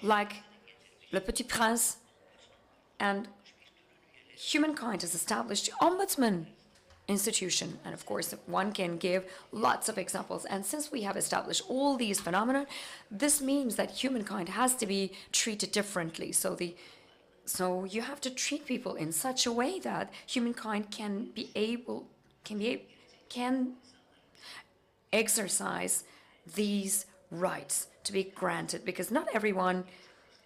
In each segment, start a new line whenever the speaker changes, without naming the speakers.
like Le Petit Prince, and humankind has established the Ombudsman institution. And of course, one can give lots of examples. And since we have established all these phenomena, this means that humankind has to be treated differently. So you have to treat people in such a way that humankind can exercise these rights to be granted, because not everyone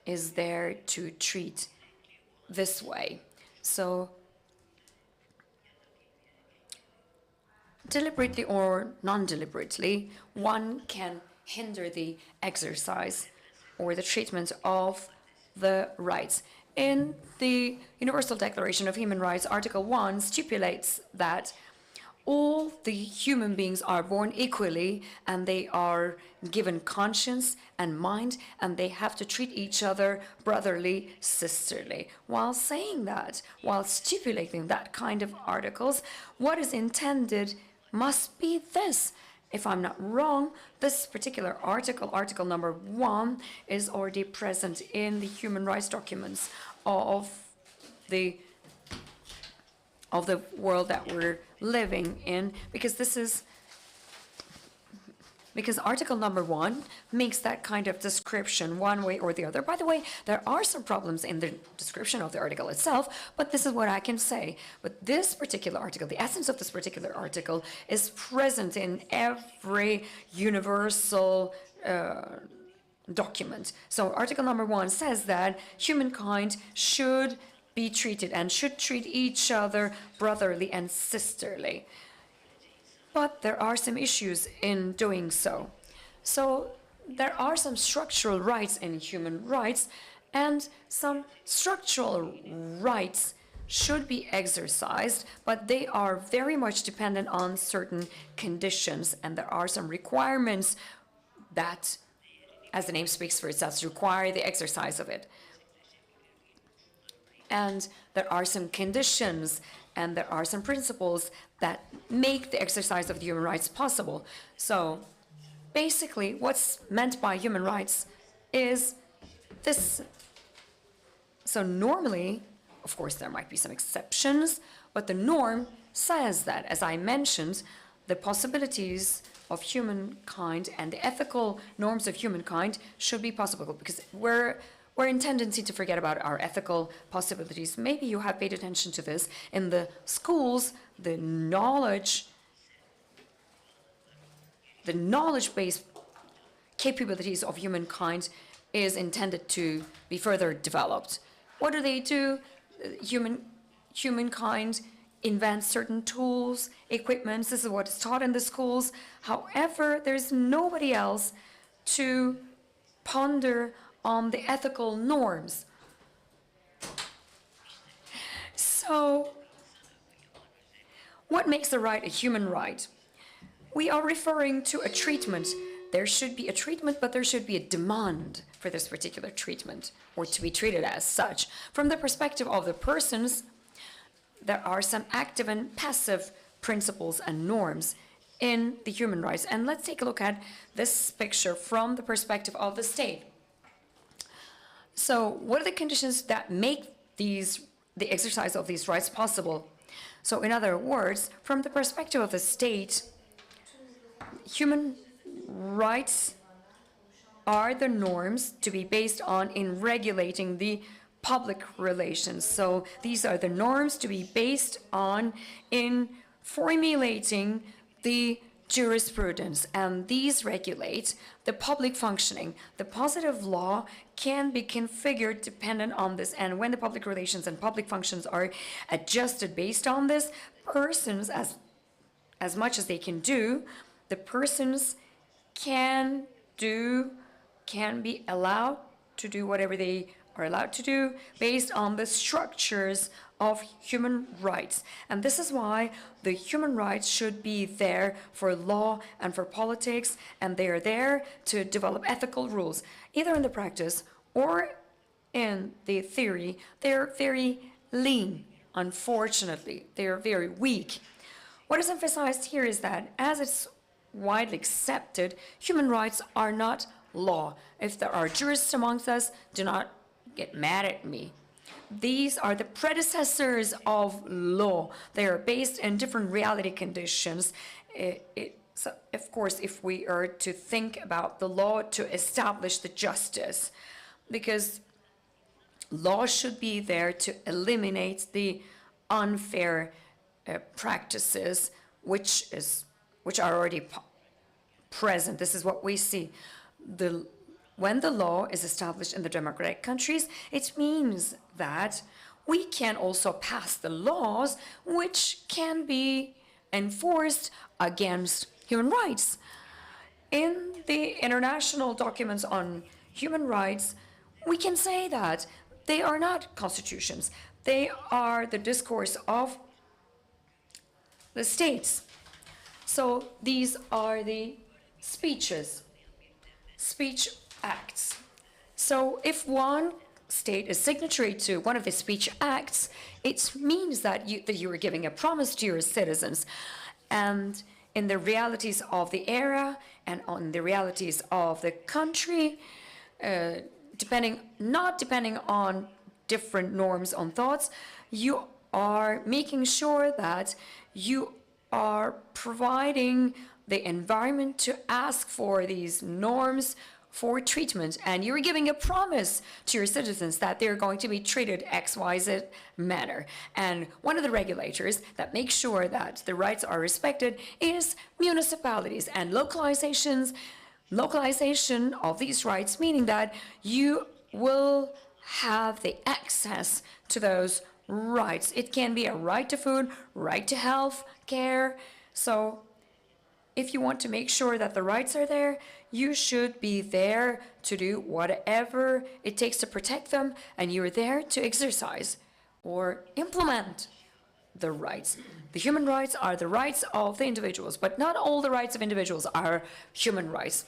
is there to treat this way. So deliberately or non-deliberately, one can hinder the exercise or the treatment of the rights. In the Universal Declaration of Human Rights, Article 1 stipulates that all the human beings are born equally, and they are given conscience and mind, and they have to treat each other brotherly, sisterly. While saying that, while stipulating that kind of articles, what is intended must be this. If I'm not wrong, this particular article, article number 1, is already present in the human rights documents of the world that we're living in, because article number 1 makes that kind of description one way or the other. By the way, there are some problems in the description of the article itself, but this is what I can say. But this particular article, the essence of this particular article, is present in every universal document. So article number 1 says that humankind should be treated and should treat each other brotherly and sisterly. But there are some issues in doing so. So there are some structural rights in human rights, and some structural rights should be exercised, but they are very much dependent on certain conditions, and there are some requirements that, as the name speaks for itself, require the exercise of it. And there are some conditions and there are some principles that make the exercise of the human rights possible. So basically, what's meant by human rights is this. So normally, of course, there might be some exceptions, but the norm says that, as I mentioned, the possibilities of humankind and the ethical norms of humankind should be possible, because we're in tendency to forget about our ethical possibilities. Maybe you have paid attention to this. In the schools, the knowledge-based capabilities of humankind is intended to be further developed. What do? Humankind invents certain tools, equipments. This is what is taught in the schools. However, there's nobody else to ponder on the ethical norms. So, what makes a right a human right? We are referring to a treatment. There should be a treatment, but there should be a demand for this particular treatment, or to be treated as such. From the perspective of the persons, there are some active and passive principles and norms in the human rights. And let's take a look at this picture from the perspective of the state. So what are the conditions that make the exercise of these rights possible? So in other words, from the perspective of the state, human rights are the norms to be based on in regulating the public relations. So these are the norms to be based on in formulating the jurisprudence, and these regulate the public functioning. The positive law can be configured dependent on this, and when the public relations and public functions are adjusted based on this, persons, as much as they can do, the persons can be allowed to do whatever they are allowed to do based on the structures of human rights. And this is why the human rights should be there for law and for politics, and they are there to develop ethical rules. Either in the practice or in the theory, they're very lean, unfortunately. They're very weak. What is emphasized here is that, as it's widely accepted, human rights are not law. If there are jurists amongst us, do not get mad at me. These are the predecessors of law. They are based in different reality conditions. So of course, if we are to think about the law to establish the justice, because law should be there to eliminate the unfair practices which are already present. This is what we see. When the law is established in the democratic countries, it means that we can also pass the laws which can be enforced against human rights. In the international documents on human rights, we can say that they are not constitutions. They are the discourse of the states. So these are the speech acts. So if one state is signatory to one of the speech acts, it means that you are giving a promise to your citizens. And in the realities of the era and on the realities of the country, not depending on different norms on thoughts, you are making sure that you are providing the environment to ask for these norms for treatment, and you're giving a promise to your citizens that they're going to be treated XYZ manner. And one of the regulators that makes sure that the rights are respected is municipalities, and localization of these rights, meaning that you will have the access to those rights. It can be a right to food, right to health care. So if you want to make sure that the rights are there, you should be there to do whatever it takes to protect them, and you're there to exercise or implement the rights. The human rights are the rights of the individuals, but not all the rights of individuals are human rights.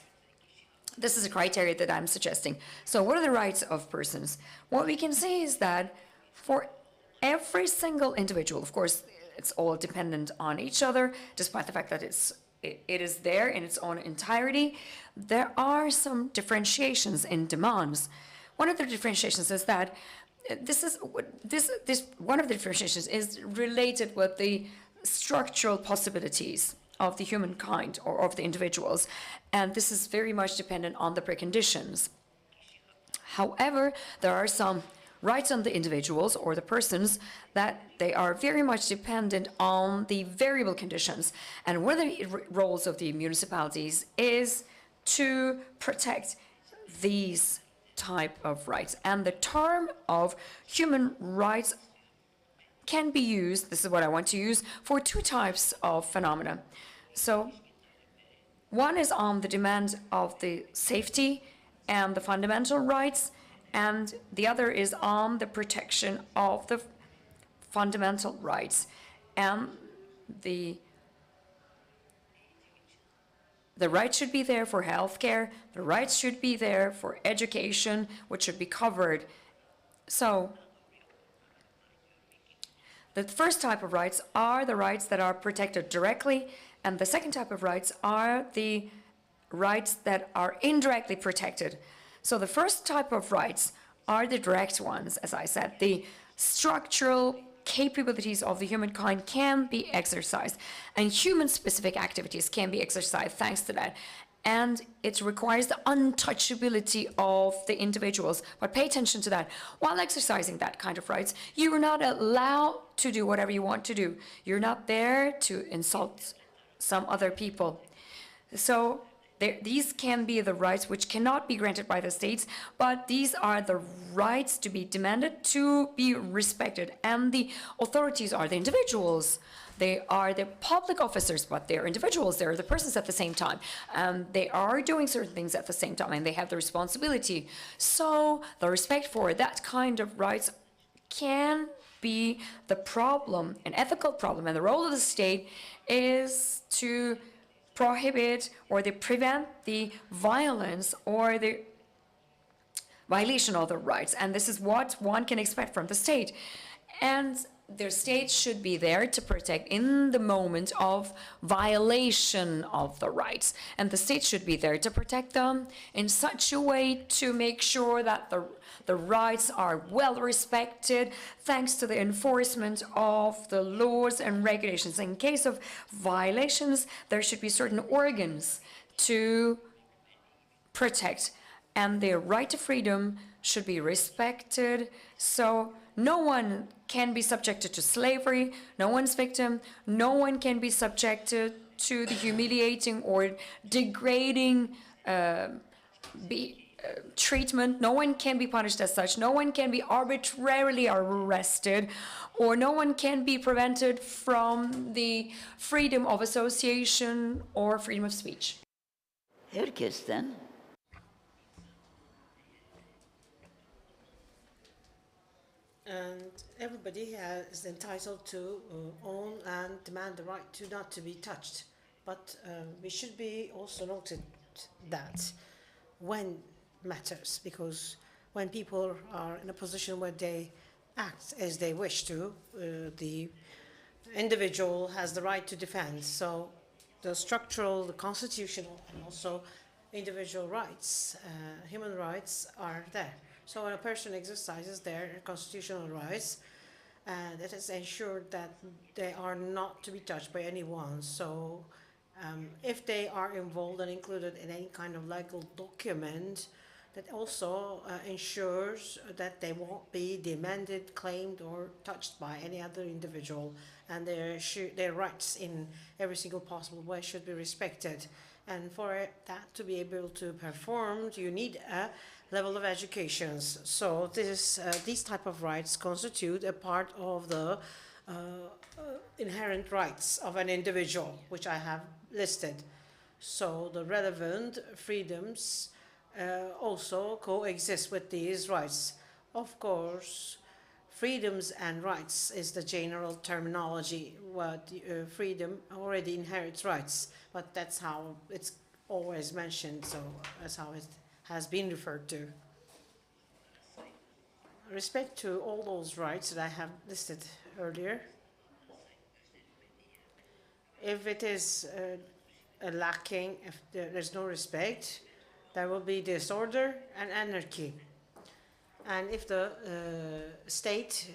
This is a criteria that I'm suggesting. So what are the rights of persons? What we can say is that for every single individual, of course, it's all dependent on each other, despite the fact that it is there in its own entirety, there are some differentiations in demands. One of the differentiations is that one of the differentiations is related with the structural possibilities of the humankind or of the individuals, and this is very much dependent on the preconditions. However, there are some rights on the individuals or the persons that they are very much dependent on the variable conditions. And one of the roles of the municipalities is to protect these type of rights. And the term of human rights can be used, this is what I want to use, for two types of phenomena. So one is on the demand of the safety and the fundamental rights, and the other is on the protection of the fundamental rights. And the rights should be there for healthcare, the rights should be there for education, which should be covered. So the first type of rights are the rights that are protected directly, and the second type of rights are the rights that are indirectly protected. So the first type of rights are the direct ones, as I said. The structural capabilities of the humankind can be exercised, and human-specific activities can be exercised thanks to that. And it requires the untouchability of the individuals. But pay attention to that. While exercising that kind of rights, you are not allowed to do whatever you want to do. You're not there to insult some other people. So these can be the rights which cannot be granted by the states, but these are the rights to be demanded, to be respected. And the authorities are the individuals. They are the public officers, but they're individuals. They're the persons at the same time. They are doing certain things at the same time, and they have the responsibility. So the respect for that kind of rights can be the problem, an ethical problem. And the role of the state is to prohibit or to prevent the violence or the violation of the rights. And this is what one can expect from the state. And their state should be there to protect in the moment of violation of the rights. And the state should be there to protect them in such a way to make sure that the rights are well respected thanks to the enforcement of the laws and regulations. In case of violations, there should be certain organs to protect, and their right to freedom should be respected. So no one can be subjected to slavery, no one's victim, no one can be subjected to the humiliating or degrading treatment. No one can be punished as such. No one can be arbitrarily arrested, or no one can be prevented from the freedom of association or freedom of speech.
Herkesten.
And everybody is entitled to own and demand the right to not to be touched. But we should be also noted that when matters, because when people are in a position where they act as they wish to, the individual has the right to defend. So the structural, the constitutional, and also individual rights, human rights are there. So when a person exercises their constitutional rights, it is ensured that they are not to be touched by anyone. So if they are involved and included in any kind of legal document, that also ensures that they won't be demanded, claimed, or touched by any other individual, and their rights in every single possible way should be respected. And for that to be able to perform, you need a level of education. So these type of rights constitute a part of the inherent rights of an individual, which I have listed. So the relevant freedoms also coexist with these rights. Of course, freedoms and rights is the general terminology. What freedom already inherits rights, but that's how it's always mentioned. So that's how it has been referred to. Respect to all those rights that I have listed earlier, if it is lacking, if there's no respect, there will be disorder and anarchy. And if the state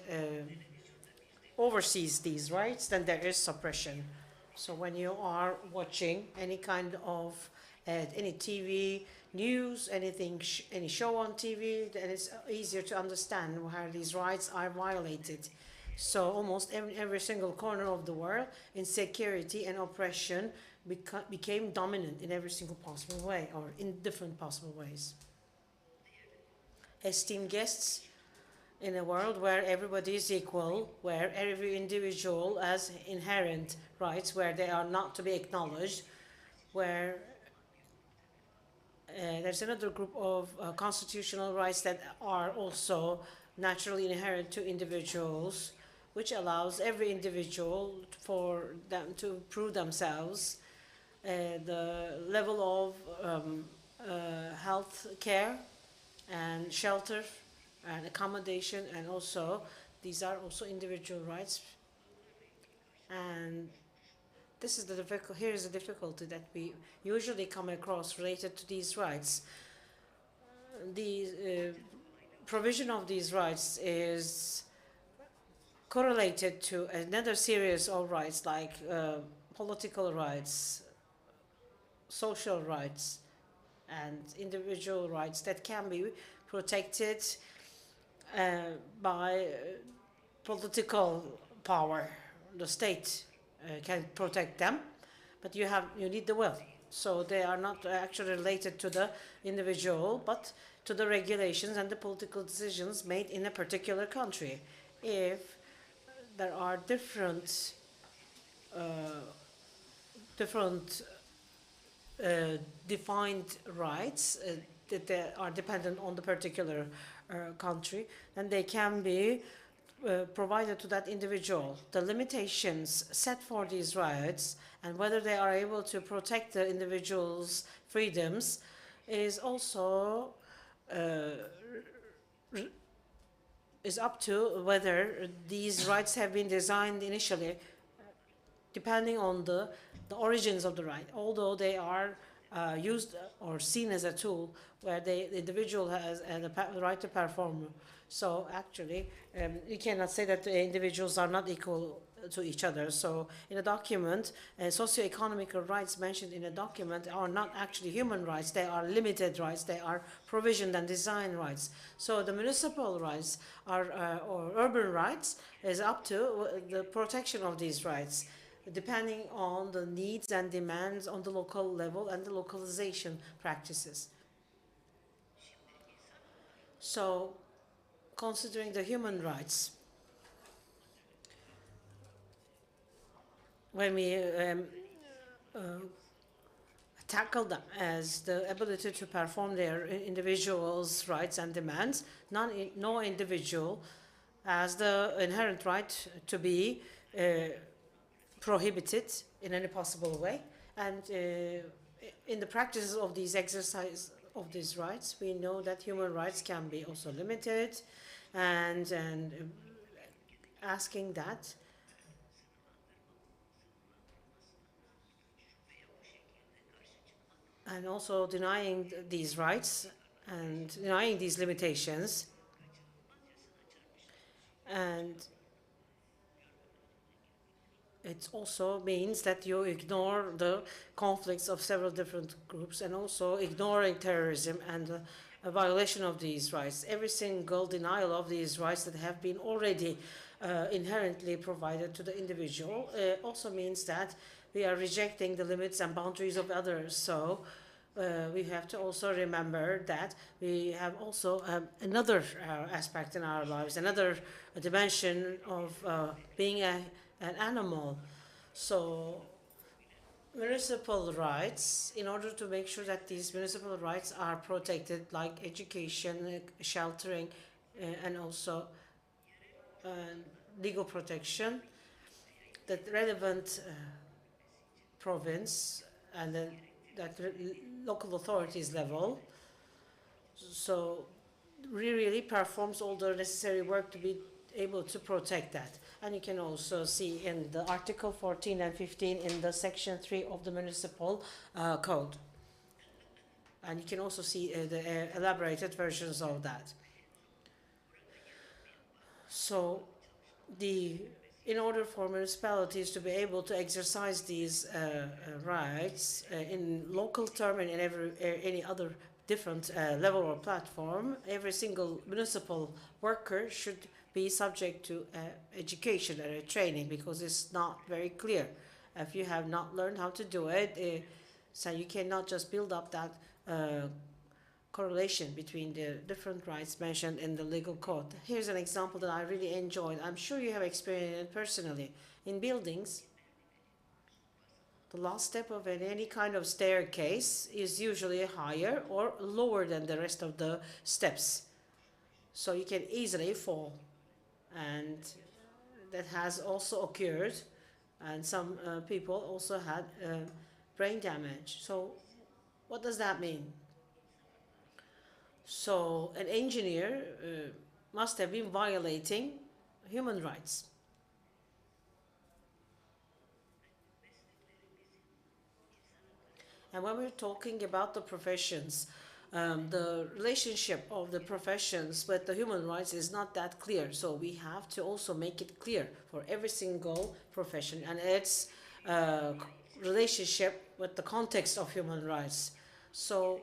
oversees these rights, then there is suppression. So when you are watching any kind of any TV news, any show on TV, then it's easier to understand where these rights are violated. So almost every single corner of the world, insecurity and oppression became dominant in every single possible way, or in different possible ways. Esteemed guests, in a world where everybody is equal, where every individual has inherent rights, where they are not to be acknowledged, where there's another group of constitutional rights that are also naturally inherent to individuals, which allows every individual for them to prove themselves. The level of health care and shelter and accommodation, and also these are also individual rights. And this is here is the difficulty that we usually come across related to these rights. The provision of these rights is correlated to another series of rights, like political rights, social rights, and individual rights that can be protected by political power. The state can protect them, but you need the will. So they are not actually related to the individual, but to the regulations and the political decisions made in a particular country. If there are different defined rights that they are dependent on the particular country, then they can be provided to that individual. The limitations set for these rights and whether they are able to protect the individual's freedoms is also is up to whether these rights have been designed initially, depending on the origins of the right, although they are used or seen as a tool where the individual has the right to perform. So actually, you cannot say that the individuals are not equal to each other. So in a document, socioeconomic rights mentioned in a document are not actually human rights. They are limited rights. They are provisioned and design rights. So the municipal rights are or urban rights is up to the protection of these rights, depending on the needs and demands on the local level and the localization practices. So, considering the human rights, when we tackle them as the ability to perform their individual's rights and demands, no individual has the inherent right to be prohibited in any possible way. And in the practices of these exercise of these rights, we know that human rights can be also limited, and asking that and also denying these rights and denying these limitations, and it also means that you ignore the conflicts of several different groups, and also ignoring terrorism and a violation of these rights. Every single denial of these rights that have been already inherently provided to the individual also means that we are rejecting the limits and boundaries of others. So we have to also remember that we have also another aspect in our lives, another dimension of being an animal. So municipal rights, in order to make sure that these municipal rights are protected, like education, sheltering, and also legal protection, that relevant province and that local authorities level, so really performs all the necessary work to be able to protect that. And you can also see in the Article 14 and 15 in the Section 3 of the Municipal Code. And you can also see the elaborated versions of that. So in order for municipalities to be able to exercise these rights in local term and in any other different level or platform, every single municipal worker should be subject to education and training, because it's not very clear. If you have not learned how to do it, so you cannot just build up that correlation between the different rights mentioned in the legal code. Here's an example that I really enjoyed. I'm sure you have experienced it personally. In buildings, the last step of any kind of staircase is usually higher or lower than the rest of the steps. So you can easily fall. And that has also occurred. And some people also had brain damage. So what does that mean? So an engineer must have been violating human rights. And when we're talking about the professions, the relationship of the professions with the human rights is not that clear. So we have to also make it clear for every single profession and its relationship with the context of human rights. So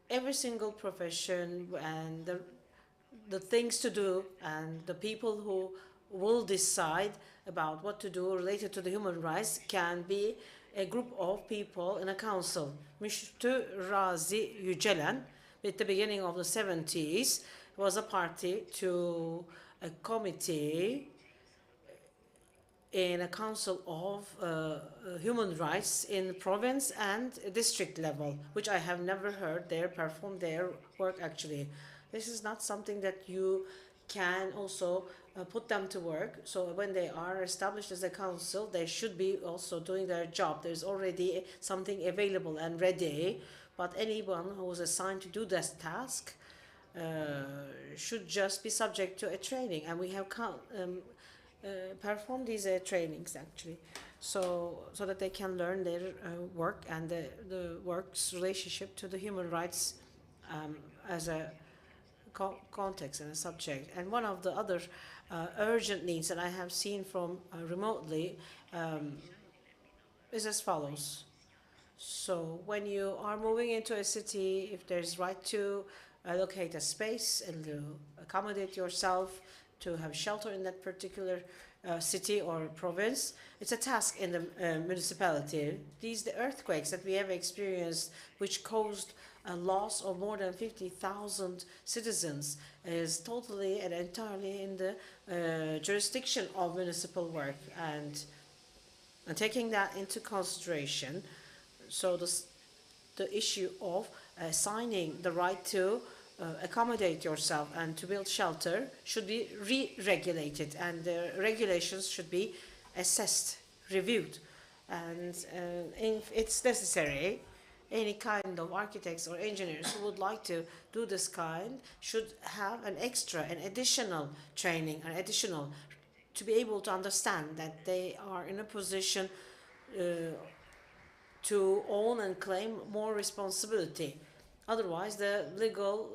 every single profession and the things to do and the people who will decide about what to do related to the human rights can be a group of people in a council. Mr. Razi Yücelen, at the beginning of the 70s, was a party to a committee in a council of human rights in province and district level, which I have never heard there perform their work actually. This is not something that you can also put them to work. So when they are established as a council, they should be also doing their job. There's already something available and ready, but anyone who is assigned to do this task should just be subject to a training, and we have performed these trainings actually, so that they can learn their work and the work's relationship to the human rights as a context and a subject. And one of the other urgent needs that I have seen from remotely is as follows. So when you are moving into a city, if there's right to allocate a space and to accommodate yourself, to have shelter in that particular city or province, it's a task in the municipality. The earthquakes that we have experienced, which caused a loss of more than 50,000 citizens, is totally and entirely in the jurisdiction of municipal work. And taking that into consideration, so the issue of assigning the right to accommodate yourself and to build shelter should be re-regulated, and the regulations should be assessed, reviewed. And if it's necessary, any kind of architects or engineers who would like to do this kind should have an additional training, to be able to understand that they are in a position to own and claim more responsibility. Otherwise, the legal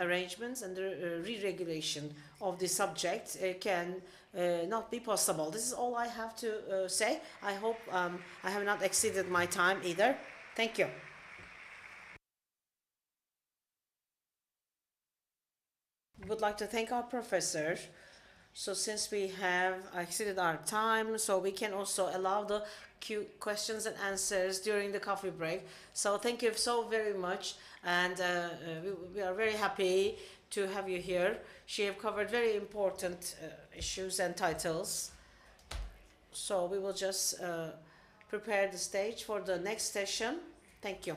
arrangements and the re-regulation of the subject can not be possible. This is all I have to say. I hope I have not exceeded my time either. Thank you. We would like to thank our professor. So since we have exceeded our time, so we can also allow the questions and answers during the coffee break. So thank you so very much, and we are very happy to have you here. She have covered very important issues and titles. So we will just prepare the stage for the next session. Thank you.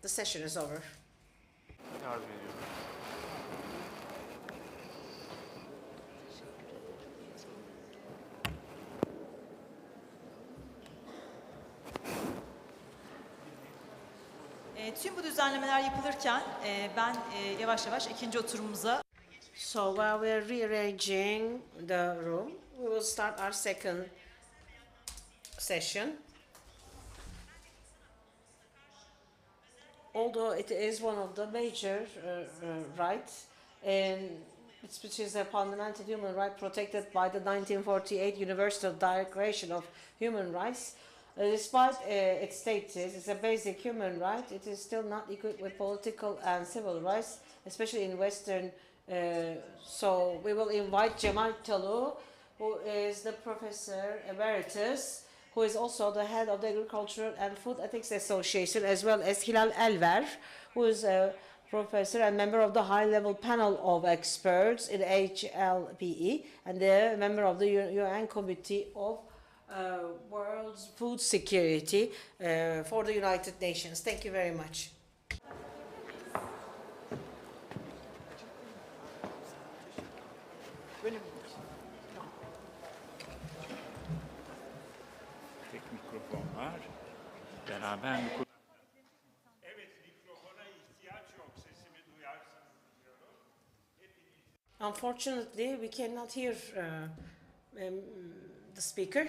The session is over.
Yardım ediyorum.
Tüm bu düzenlemeler yapılırken ben yavaş yavaş ikinci oturumumuza.
So while we're rearranging the room, we will start our second session. Although it is one of the major rights, which is a fundamental human right protected by the 1948 Universal Declaration of Human Rights, despite its status, it's a basic human right, it is still not equipped with political and civil rights, especially in Western. So we will invite Cemal Talu, who is the Professor Emeritus, who is also the head of the Agricultural and Food Ethics Association, as well as Hilal Elver, who is a professor and member of the high-level panel of experts in HLPE, and a member of the UN Committee of World Food Security for the United Nations. Thank you very much.
Tek mikrofon var. Beraber mikrofon.
Evet, mikrofona ihtiyaç yok. Sesimi duyarsınız diyorum.
Unfortunately, we cannot hear the speaker.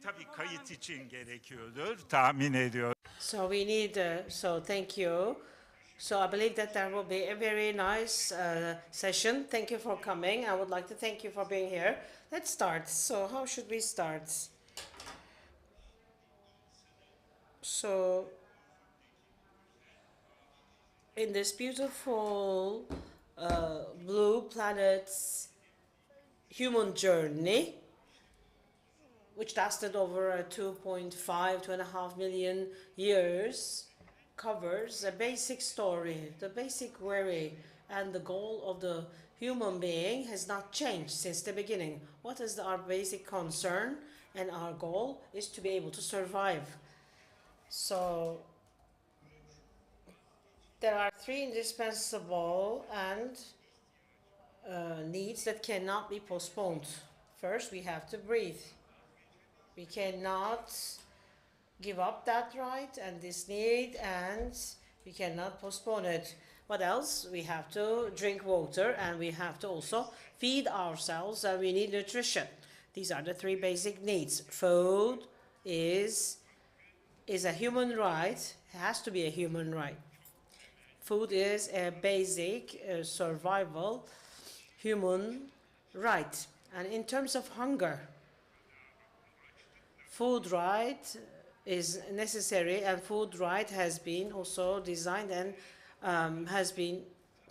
Tabii kayıt için gerekiyordur, tahmin ediyorum.
So we need, so thank you. So I believe that there will be a very nice session. Thank you for coming. I would like to thank you for being here. Let's start. So how should we start? So in this beautiful blue planets human journey, which lasted over 2.5 million years, covers a basic story, the basic worry, and the goal of the human being has not changed since the beginning. What is our basic concern? And our goal is to be able to survive. So there are three indispensable and needs that cannot be postponed. First, we have to breathe. We cannot give up that right and this need, and we cannot postpone it. What else? We have to drink water, and we have to also feed ourselves, and we need nutrition. These are the three basic needs. Food is a human right. It has to be a human right. Food is a basic survival human right. And in terms of hunger, food right is necessary, and food right has been also designed and has been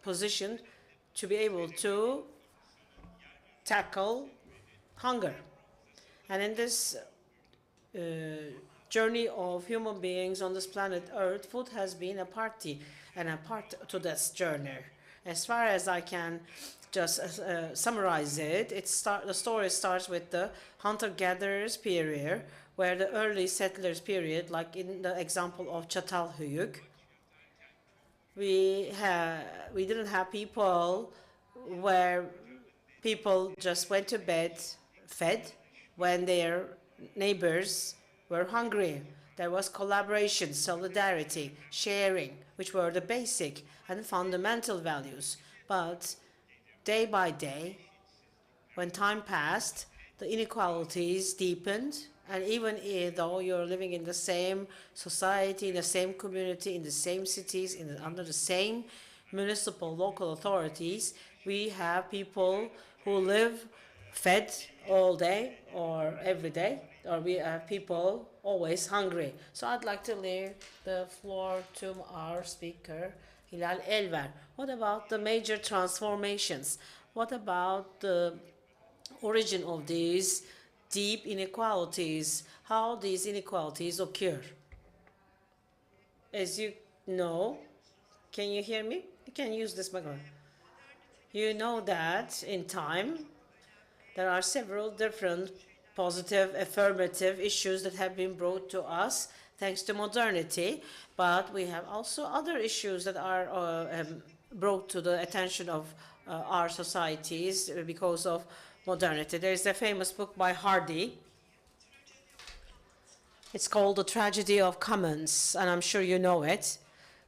positioned to be able to tackle hunger. And in this journey of human beings on this planet Earth, food has been a party and a part to this journey. As far as I can just summarize it, the story starts with the hunter-gatherers period, where the early settlers period, like in the example of Çatalhöyük, we didn't have people where people just went to bed fed when their neighbors were hungry. There was collaboration, solidarity, sharing, which were the basic and fundamental values. But day by day, when time passed, the inequalities deepened, and even though you're living in the same society, in the same community, in the same cities, under the same municipal local authorities, we have people who live fed all day or every day, or we have people always hungry. So I'd like to leave the floor to our speaker, Hilal Elver. What about the major transformations? What about the origin of these deep inequalities? How these inequalities occur? As you know, can you hear me? You can use this microphone. You know that in time, there are several different positive, affirmative issues that have been brought to us thanks to modernity, but we have also other issues that are brought to the attention of our societies because of modernity. There is a famous book by Hardy. It's called The Tragedy of Commons, and I'm sure you know it.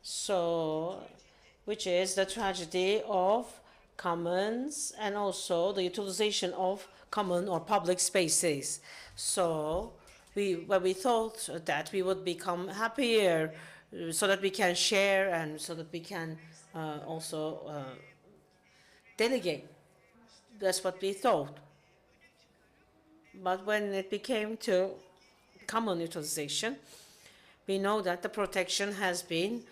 So, which is the tragedy of commons and also the utilization of common or public spaces. So when we thought that we would become happier so that we can share and so that we can also delegate. That's what we thought. But when it became to common utilization, we know that the protection has been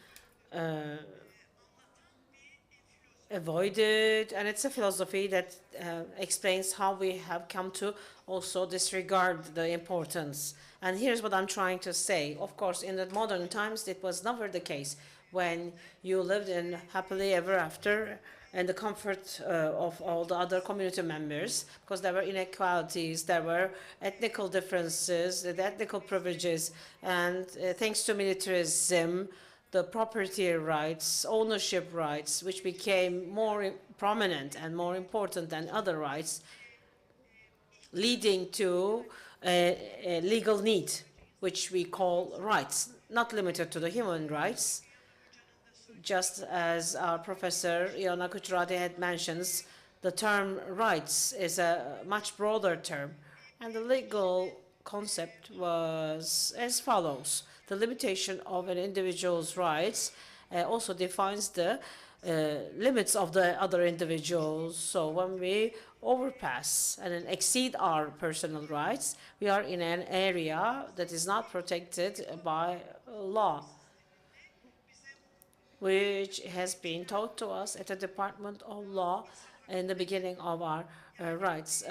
avoided, and it's a philosophy that explains how we have come to also disregard the importance. And here's what I'm trying to say. Of course, in the modern times, it was never the case. When you lived in happily ever after and the comfort of all the other community members, because there were inequalities, there were ethnical differences, the ethnical privileges, and thanks to militarism, the property rights, ownership rights, which became more prominent and more important than other rights, leading to a legal need, which we call rights, not limited to the human rights. Just as our professor Iona Kucherade had mentioned, the term rights is a much broader term, and the legal concept was as follows. The limitation of an individual's rights also defines the limits of the other individuals. So when we overpass and exceed our personal rights, we are in an area that is not protected by law, which has been taught to us at the Department of Law in the beginning of our rights.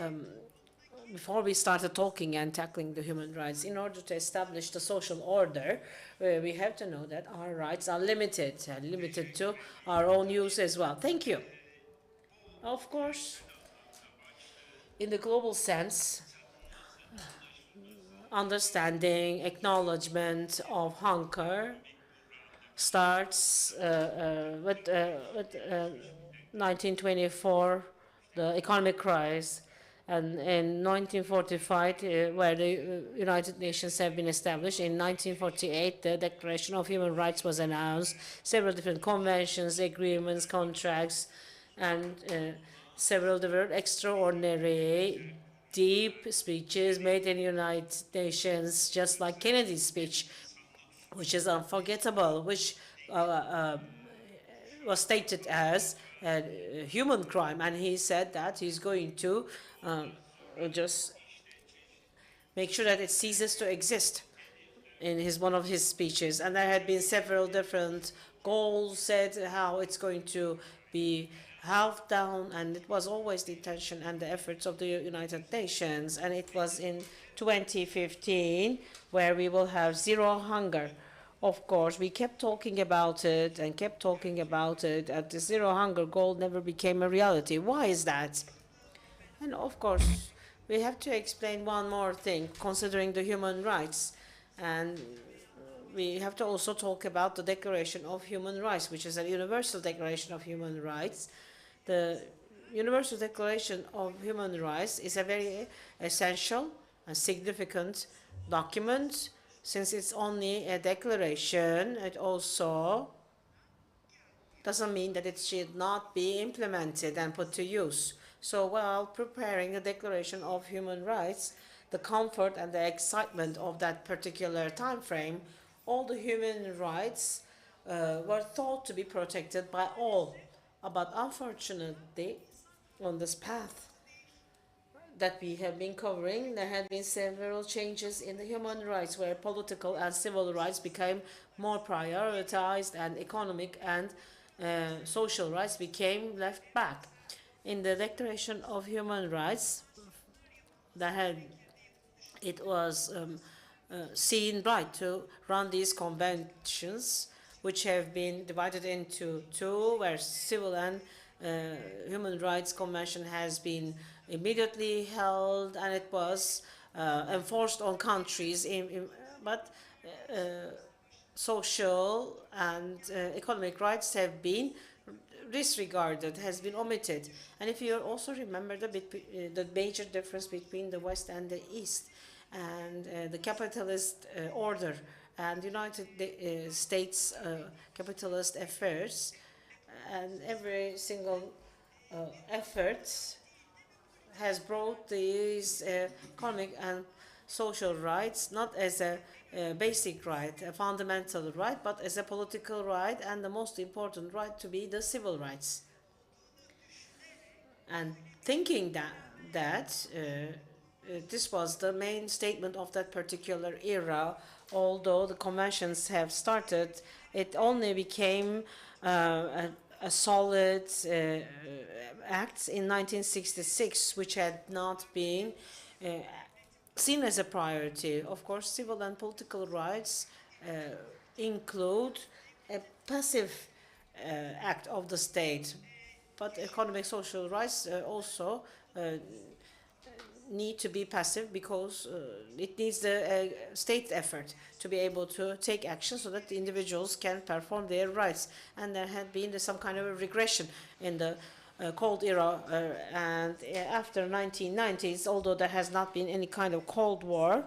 Before we started talking and tackling the human rights, in order to establish the social order, we have to know that our rights are limited, and limited to our own use as well. Thank you. Of course, in the global sense, understanding, acknowledgement of hunger starts with 1924, the economic crisis, and in 1945, where the United Nations have been established. In 1948, the Declaration of Human Rights was announced. Several different conventions, agreements, contracts, and several different extraordinary, deep speeches made in the United Nations, just like Kennedy's speech, which is unforgettable, which was stated as a human crime, and he said that he's going to just make sure that it ceases to exist in one of his speeches. And there had been several different goals set how it's going to be halved down, and it was always the intention and the efforts of the United Nations. And it was in 2015 where we will have zero hunger. Of course, we kept talking about it and kept talking about it, and the zero hunger goal never became a reality. Why is that? And of course, we have to explain one more thing, considering the human rights. And we have to also talk about the Declaration of Human Rights, which is a universal declaration of human rights. The Universal Declaration of Human Rights is a very essential and significant document. Since it's only a declaration, it also doesn't mean that it should not be implemented and put to use. So while preparing the Declaration of Human Rights, the comfort and the excitement of that particular time frame, all the human rights were thought to be protected by all. But unfortunately, on this path that we have been covering, there had been several changes in the human rights, where political and civil rights became more prioritized, and economic and social rights became left back. In the Declaration of Human Rights, it was seen right to run these conventions, which have been divided into two, where civil and human rights convention has been immediately held, and it was enforced on countries, but social and economic rights have been disregarded, has been omitted. And if you also remember the major difference between the West and the East, and the capitalist order and United States capitalist affairs, and every single effort has brought these economic and social rights not as a basic right, a fundamental right, but as a political right, and the most important right to be the civil rights. And thinking that this was the main statement of that particular era, although the conventions have started, it only became a solid act in 1966, which had not been seen as a priority. Of course, civil and political rights include a passive act of the state, but economic social rights also need to be passive, because it needs the state effort to be able to take action so that the individuals can perform their rights. And there had been some kind of a regression in the Cold Era, and after 1990s, although there has not been any kind of Cold War,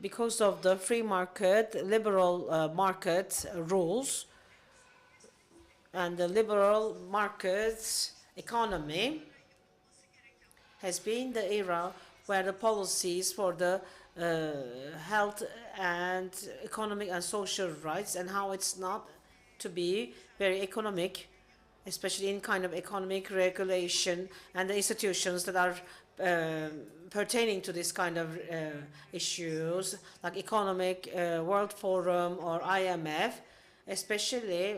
because of the free market, liberal market rules, and the liberal market economy has been the era where the policies for the health and economic and social rights, and how it's not to be very economic, especially in kind of economic regulation, and the institutions that are pertaining to this kind of issues, like Economic World Forum or IMF, especially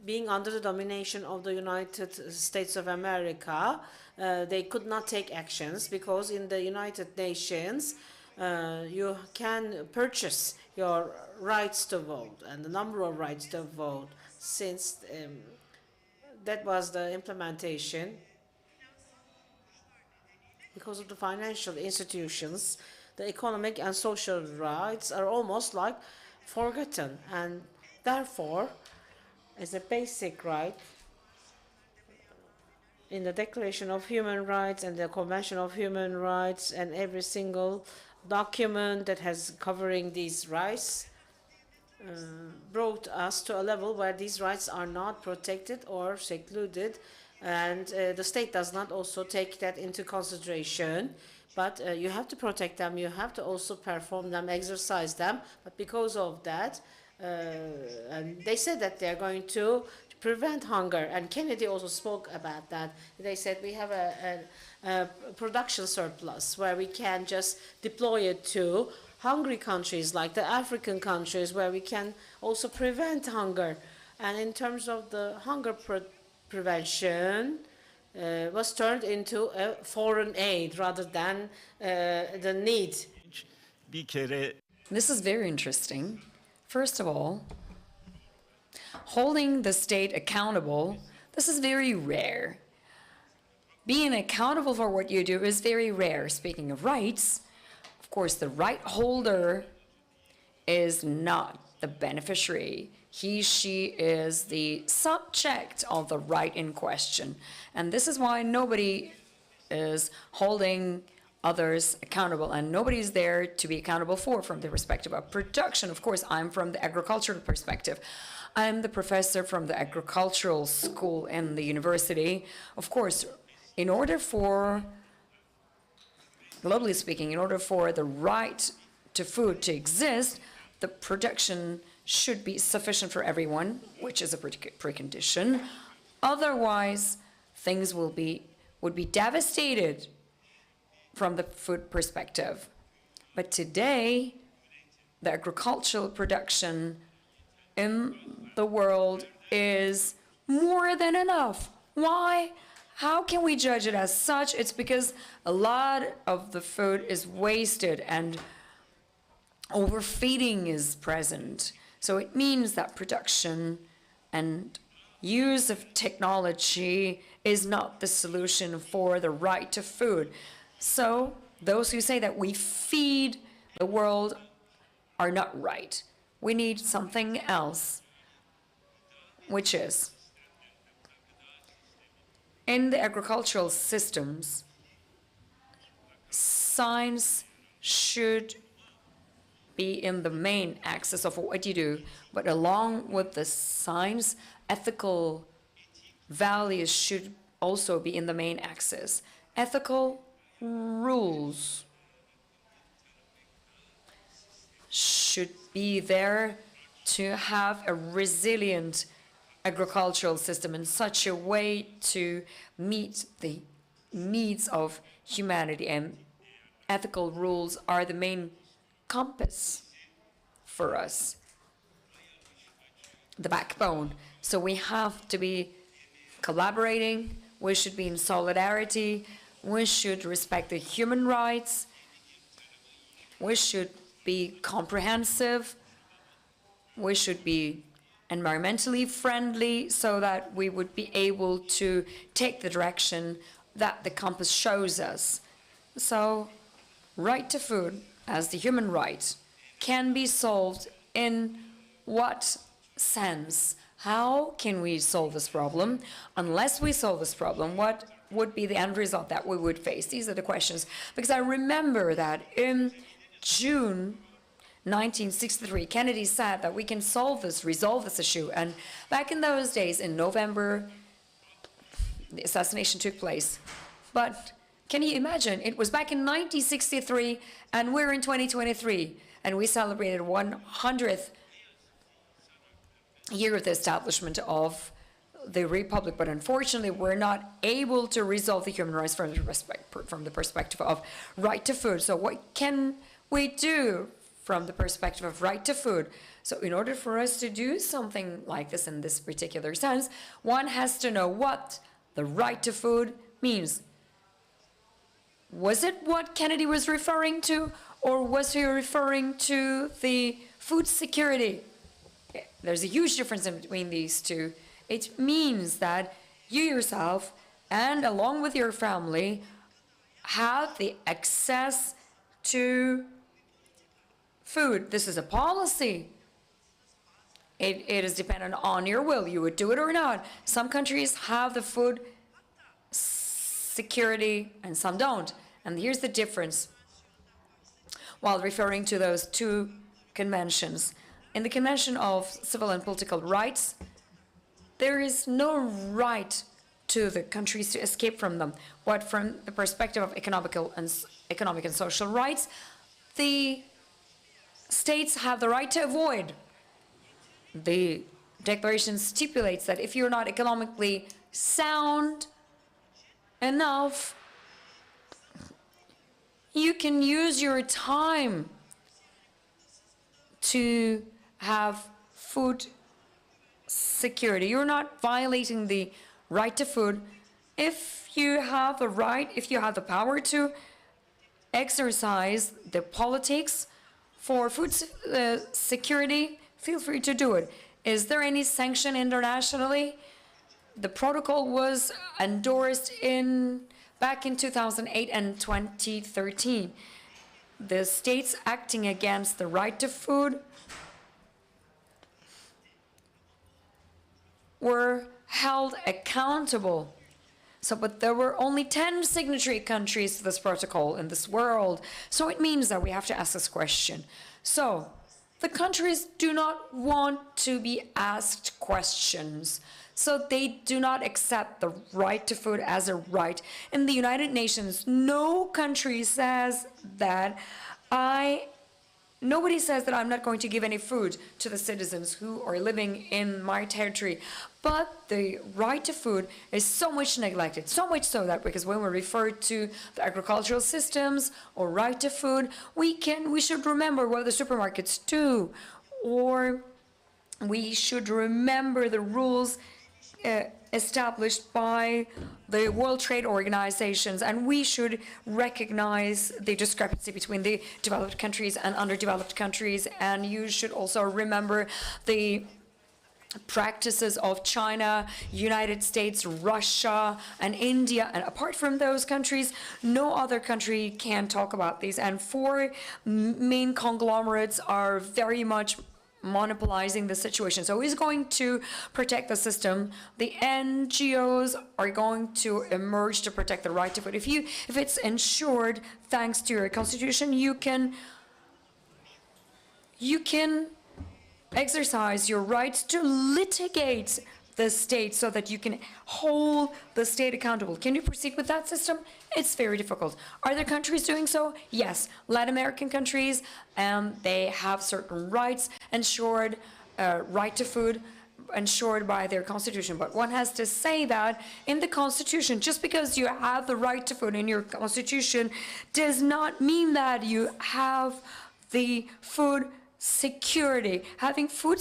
being under the domination of the United States of America, they could not take actions because in the United Nations, you can purchase your rights to vote and the number of rights to vote since that was the implementation. Because of the financial institutions, the economic and social rights are almost like forgotten, and therefore, as a basic right, in the Declaration of Human Rights and the Convention of Human Rights and every single document that has covering these rights brought us to a level where these rights are not protected or secluded, and the state does not also take that into consideration. But you have to protect them, you have to also perform them, exercise them. But because of that, and they said that they're going to prevent hunger, and Kennedy also spoke about that. They said we have a production surplus where we can just deploy it to hungry countries like the African countries where we can also prevent hunger. And in terms of the hunger prevention, was turned into a foreign aid rather than the need.
Bir kere
This is very interesting. First of all, holding the state accountable, this is very rare. Being accountable for what you do is very rare. Speaking of rights, of course, the right holder is not the beneficiary. He, she is the subject of the right in question. And this is why nobody is holding others accountable, and nobody's there to be accountable for from the perspective of production. Of course, I'm from the agricultural perspective. I'm the professor from the agricultural school in the university. Of course, in order for, globally speaking, in order for the right to food to exist, the production should be sufficient for everyone, which is a precondition. Otherwise, things would be devastated from the food perspective. But today, the agricultural production in the world is more than enough. Why? How can we judge it as such? It's because a lot of the food is wasted and overfeeding is present. So it means that production and use of technology is not the solution for the right to food. So those who say that we feed the world are not right. We need something else, which is in the agricultural systems, science should be in the main axis of what you do, but along with the science, ethical values should also be in the main axis. Ethical rules should be there to have a resilient agricultural system in such a way to meet the needs of humanity, and ethical rules are the main compass for us, the backbone. So we have to be collaborating, we should be in solidarity, we should respect the human rights, we should be comprehensive, we should be environmentally friendly so that we would be able to take the direction that the compass shows us. So, right to food as the human right can be solved in what sense? How can we solve this problem? Unless we solve this problem, what would be the end result that we would face? These are the questions. Because I remember that in June 1963, Kennedy said that we can resolve this issue. And back in those days, in November, the assassination took place. But can you imagine? It was back in 1963, and we're in 2023, and we celebrated 100th year of the establishment of the Republic. But unfortunately, we're not able to resolve the human rights from the perspective of right to food. So what can we do from the perspective of right to food? So in order for us to do something like this in this particular sense, one has to know what the right to food means. Was it what Kennedy was referring to, or was he referring to the food security? There's a huge difference in between these two. It means that you yourself, and along with your family, have the access to food. This is a policy. It is dependent on your will. You would do it or not. Some countries have the food security and some don't. And here's the difference. While referring to those two conventions, in the Convention of Civil and Political Rights, there is no right to the countries to escape from them. But from the perspective of economic and social rights, the states have the right to avoid. The declaration stipulates that if you're not economically sound enough, you can use your time to have food security. You're not violating the right to food if you have the right, if you have the power to exercise the politics for food security. Feel free to do it. Is there any sanction internationally? The protocol was endorsed back in 2008 and 2013. The states acting against the right to food were held accountable. But there were only 10 signatory countries to this protocol in this world. So it means that we have to ask this question. So the countries do not want to be asked questions. So they do not accept the right to food as a right. In the United Nations, no country says that nobody says that I'm not going to give any food to the citizens who are living in my territory. But the right to food is so much neglected, so much so that because when we refer to the agricultural systems or right to food, we should remember what the supermarkets do, or we should remember the rules established by the World Trade Organizations, and we should recognize the discrepancy between the developed countries and underdeveloped countries. And you should also remember the practices of China, United States, Russia, and India. And apart from those countries, no other country can talk about these. And four main conglomerates are very much monopolizing the situation. So who's going to protect the system? The NGOs are going to emerge to protect the right to food. If it's ensured, thanks to your constitution, you can exercise your right to litigate the state so that you can hold the state accountable. Can you proceed with that system? It's very difficult. Are there countries doing so? Yes. Latin American countries, they have certain rights ensured, right to food ensured by their constitution. But one has to say that in the constitution, just because you have the right to food in your constitution does not mean that you have the food security. Having food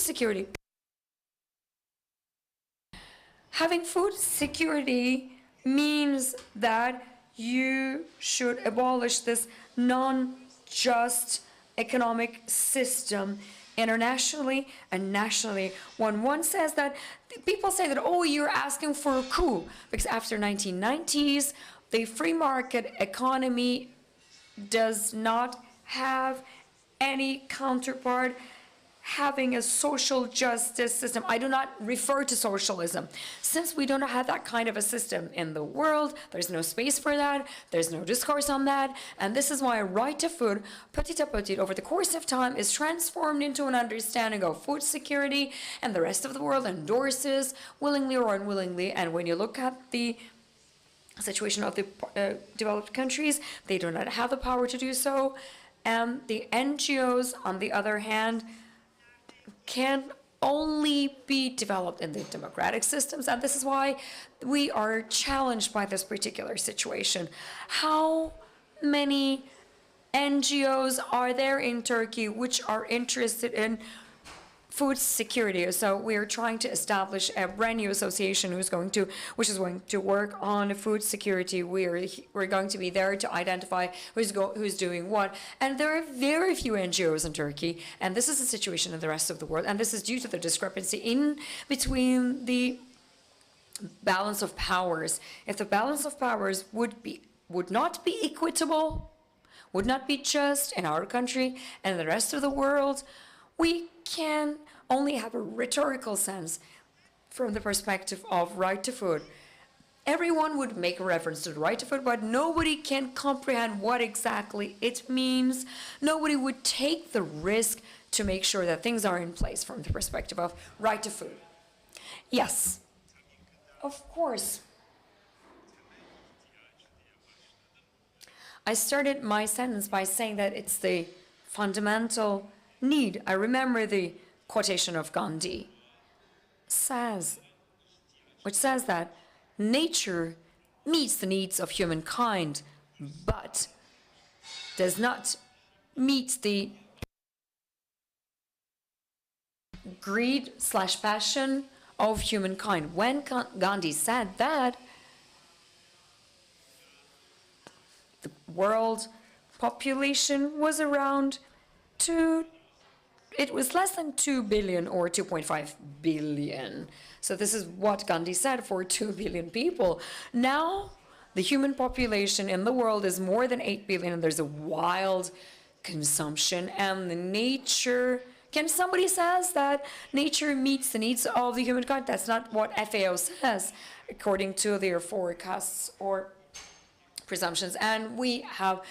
security means that you should abolish this non-just economic system internationally and nationally. When one says that, people say that, oh, you're asking for a coup, because after 1990s, the free market economy does not have any counterpart having a social justice system. I do not refer to socialism. Since we don't have that kind of a system in the world, there's no space for that, there's no discourse on that, and this is why a right to food, petit à petit, over the course of time, is transformed into an understanding of food security, and the rest of the world endorses, willingly or unwillingly. And when you look at the situation of the developed countries, they do not have the power to do so. And the NGOs, on the other hand, can only be developed in the democratic systems. And this is why we are challenged by this particular situation. How many NGOs are there in Turkey which are interested in food security. So we are trying to establish a brand new association which is going to work on food security. We're going to be there to identify who's doing what. And there are very few NGOs in Turkey, and this is the situation in the rest of the world. And this is due to the discrepancy in between the balance of powers. If the balance of powers would not be equitable, would not be just in our country and the rest of the world, we can only have a rhetorical sense from the perspective of right to food. Everyone would make a reference to the right to food, but nobody can comprehend what exactly it means. Nobody would take the risk to make sure that things are in place from the perspective of right to food. Yes, of course. I started my sentence by saying that it's the fundamental need. I remember the quotation of Gandhi, which says that nature meets the needs of humankind, but does not meet the greed/passion of humankind. When Gandhi said that, the world population was around it was less than 2 billion or 2.5 billion. So this is what Gandhi said for 2 billion people. Now, the human population in the world is more than 8 billion, and there's a wild consumption, and the nature, can somebody says that nature meets the needs of the humankind? That's not what FAO says, according to their forecasts or presumptions. And we have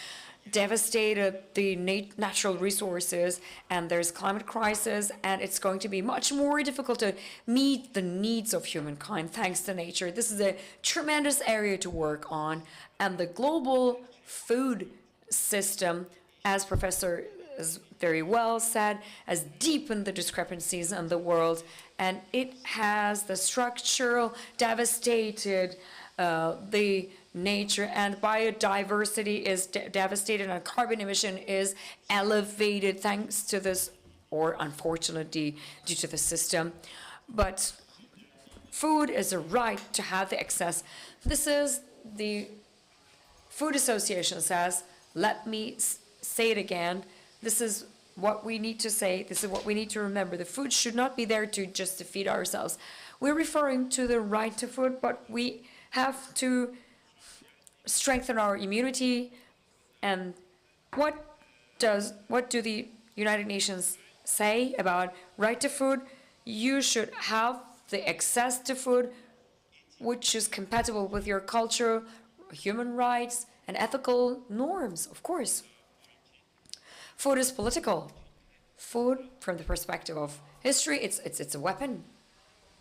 devastated the natural resources, and there's climate crisis, and it's going to be much more difficult to meet the needs of humankind thanks to nature. This is a tremendous area to work on, and the global food system, as Professor has very well said, has deepened the discrepancies in the world, and it has the structural devastated the nature, and biodiversity is devastated, and carbon emission is elevated thanks to this, or unfortunately due to the system. But food is a right to have the access. This is the Food Association says, let me say it again, this is what we need to say, this is what we need to remember. The food should not be there just to feed ourselves. We're referring to the right to food, but we have to strengthen our immunity. And what do the United Nations say about right to food? You should have the access to food which is compatible with your culture, human rights, and ethical norms, of course. Food is political. Food, from the perspective of history, it's a weapon.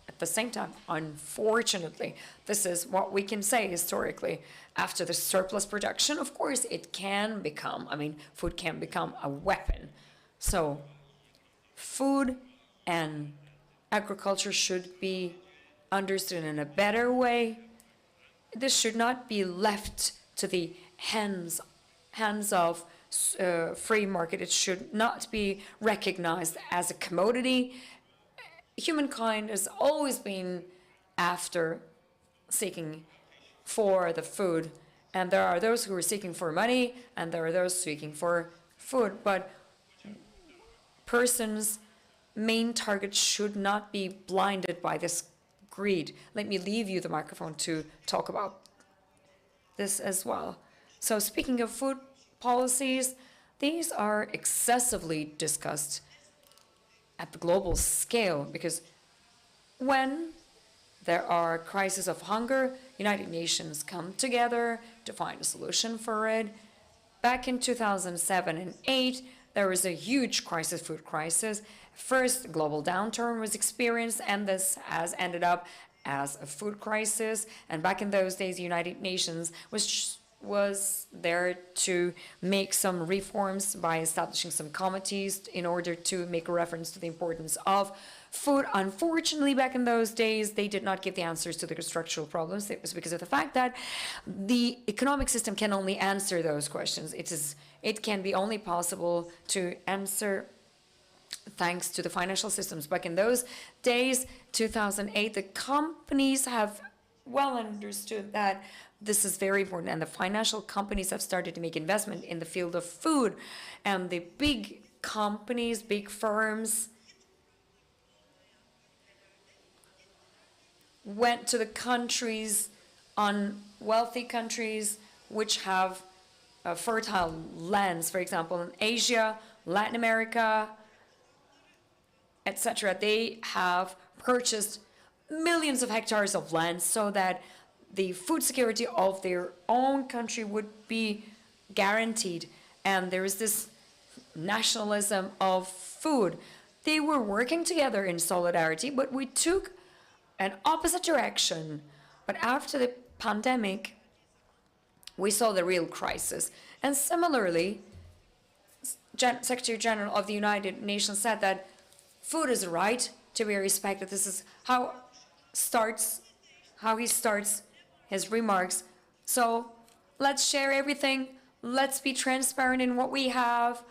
At the same time, unfortunately, this is what we can say historically. After the surplus production, of course, it can become, food can become a weapon. So food and agriculture should be understood in a better way. This should not be left to the hands of free market. It should not be recognized as a commodity. Humankind has always been after seeking for the food, and there are those who are seeking for money, and there are those seeking for food, but persons' main target should not be blinded by this greed. Let me leave you the microphone to talk about this as well. So speaking of food policies, these are excessively discussed at the global scale, because when there are crises of hunger, United Nations come together to find a solution for it. Back in 2007 and 2008, there was a huge food crisis. First, global downturn was experienced, and this has ended up as a food crisis. And back in those days, the United Nations was there to make some reforms by establishing some committees in order to make a reference to the importance of food. Unfortunately, back in those days, they did not give the answers to the structural problems. It was because of the fact that the economic system can only answer those questions. It can be only possible to answer thanks to the financial systems. Back in those days, 2008, the companies have well understood that this is very important, and the financial companies have started to make investment in the field of food, and the big companies, big firms, went to the countries, wealthy countries, which have fertile lands, for example, in Asia, Latin America, etc. They have purchased millions of hectares of land so that the food security of their own country would be guaranteed. And there is this nationalism of food. They were working together in solidarity, but we took an opposite direction. But after the pandemic, we saw the real crisis. And similarly, Secretary General of the United Nations said that food is a right to be respected. This is how he starts his remarks. So let's share everything. Let's be transparent in what we have.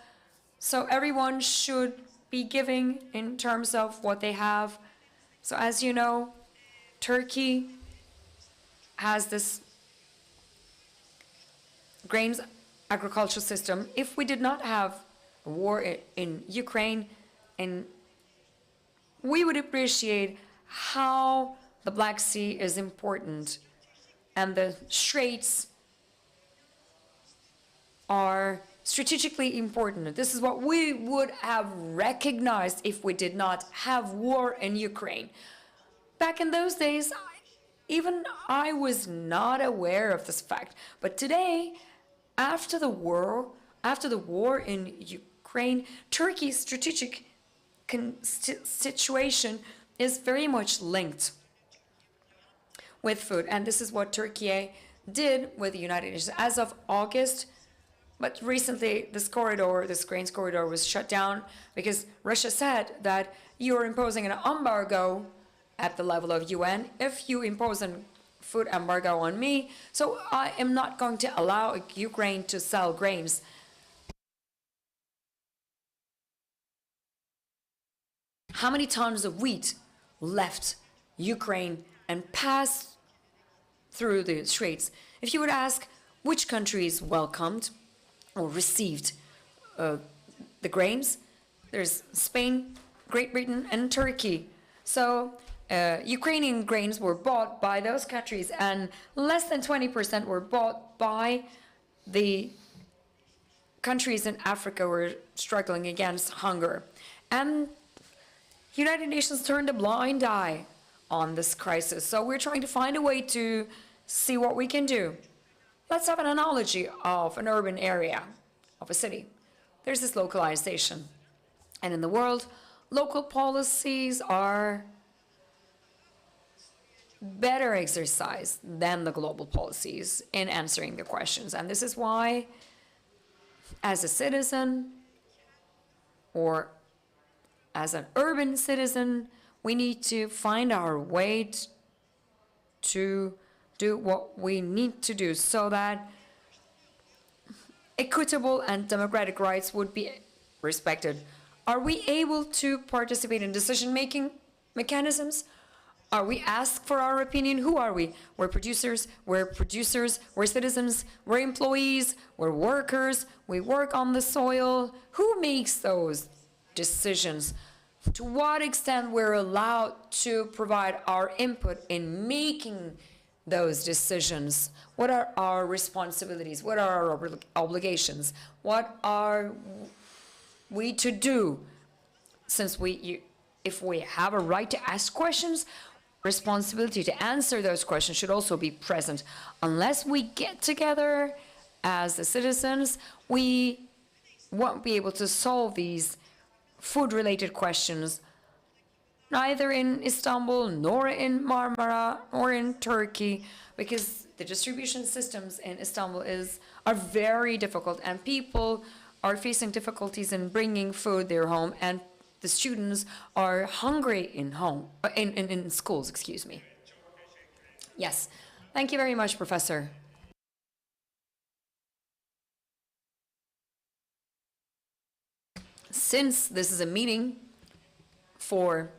So everyone should be giving in terms of what they have. So as you know, Turkey has this grains agricultural system. If we did not have a war in Ukraine, and we would appreciate how the Black Sea is important and the straits are strategically important. This is what we would have recognized if we did not have war in Ukraine. Back in those days, even I was not aware of this fact. But today, after the war in Ukraine, Turkey's strategic situation is very much linked with food. And this is what Turkey did with the United Nations as of August. But recently, this grains corridor was shut down because Russia said that you're imposing an embargo at the level of UN. If you impose a food embargo on me, so I am not going to allow Ukraine to sell grains. How many tons of wheat left Ukraine and passed through the straits? If you would ask which countries welcomed or received the grains, there's Spain, Great Britain, and Turkey. So Ukrainian grains were bought by those countries, and less than 20% were bought by the countries in Africa who were struggling against hunger. And United Nations turned a blind eye on this crisis. So we're trying to find a way to see what we can do. Let's have an analogy of an urban area, of a city. There's this localization. And in the world, local policies are better exercised than the global policies in answering the questions. And this is why, as a citizen or as an urban citizen, we need to find our way to do what we need to do so that equitable and democratic rights would be respected. Are we able to participate in decision-making mechanisms? Are we asked for our opinion? Who are we? We're producers, we're citizens, we're employees, we're workers, we work on the soil. Who makes those decisions? To what extent we're allowed to provide our input in making those decisions? What are our responsibilities? What are our obligations? What are we to do? Since if we have a right to ask questions, responsibility to answer those questions should also be present. Unless we get together as the citizens, we won't be able to solve these food-related questions, neither in Istanbul, nor in Marmara, or in Turkey, because the distribution systems in Istanbul are very difficult, and people are facing difficulties in bringing food their home, and the students are hungry in schools, excuse me. Yes, thank you very much, Professor. Since this is a meeting for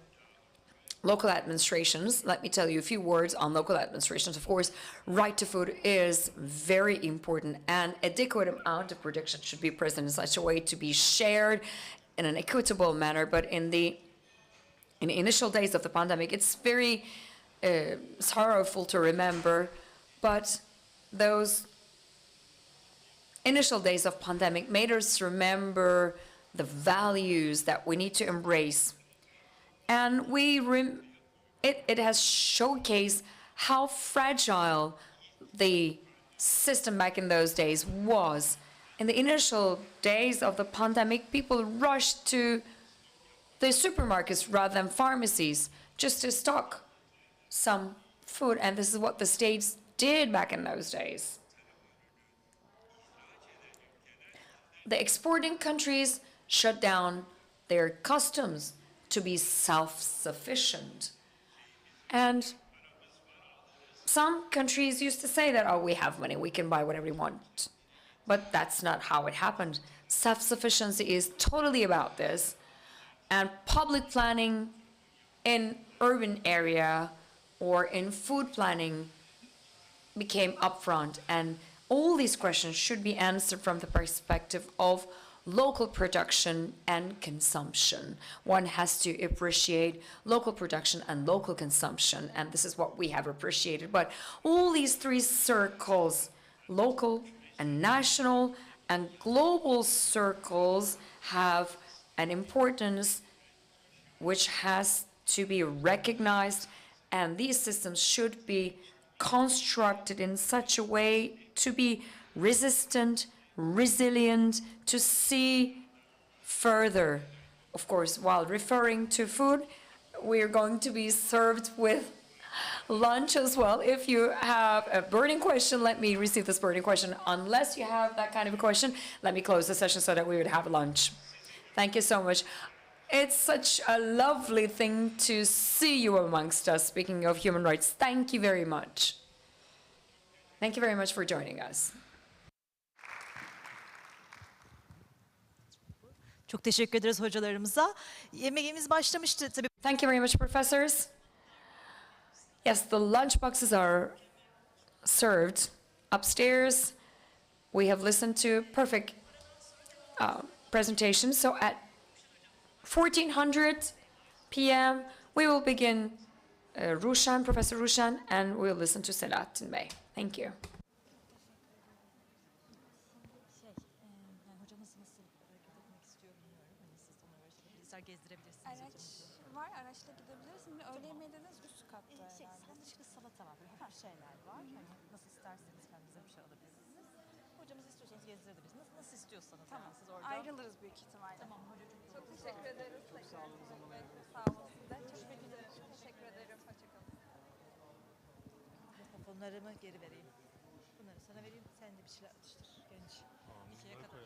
local administrations, let me tell you a few words on local administrations. Of course, right to food is very important, and adequate amount of production should be present in such a way to be shared in an equitable manner. But in the initial days of the pandemic, it's very sorrowful to remember, but those initial days of pandemic made us remember the values that we need to embrace. And it has showcased how fragile the system back in those days was. In the initial days of the pandemic, people rushed to the supermarkets rather than pharmacies just to stock some food, and this is what the states did back in those days. The exporting countries shut down their customs to be self-sufficient. And some countries used to say that, oh, we have money, we can buy whatever we want. But that's not how it happened. Self-sufficiency is totally about this. And public planning in urban area or in food planning became upfront. And all these questions should be answered from the perspective of local production and consumption. One has to appreciate local production and local consumption, and this is what we have appreciated. But all these three circles, local and national and global circles, have an importance which has to be recognized, and these systems should be constructed in such a way to be resistant, resilient, to see further. Of course, while referring to food, we are going to be served with lunch as well. If you have a burning question, let me receive this burning question. Unless you have that kind of a question, let me close the session so that we would have lunch. Thank you so much. It's such a lovely thing to see you amongst us. Speaking of human rights, thank you very much. Thank you very much for joining us.
Çok teşekkür ederiz hocalarımıza. Yemeğimiz başlamıştı tabii.
Thank you very much, professors. Yes, the lunch boxes are served upstairs. We have listened to perfect presentations. So at 1400 p.m., we will begin Professor Rushan, and we'll listen to Selahattin Bey. Thank you.
Araç var, araçla gidebiliriz. Şimdi öğle yemeği dediniz üst katta herhalde.
Salçalı salata var, böyle hafif şeyler var. Hani nasıl isterseniz kendinize bir şey alabilirsiniz. Hocamız istiyorsanız gezdirebiliriz. Nasıl istiyorsanız
Tamam.
yani siz orada.
Ayrılırız büyük ihtimalle.
Tamam hocam.
Çok teşekkür ederiz. Çok sağ olun. Sağ olun size. Görüşmek üzere. Teşekkür ederim. Hoşçakalın.
Mikrofonlarımı geri vereyim. Bunları sana vereyim. Sen de bir şeyler atıştır. Genç. İkiye kadar.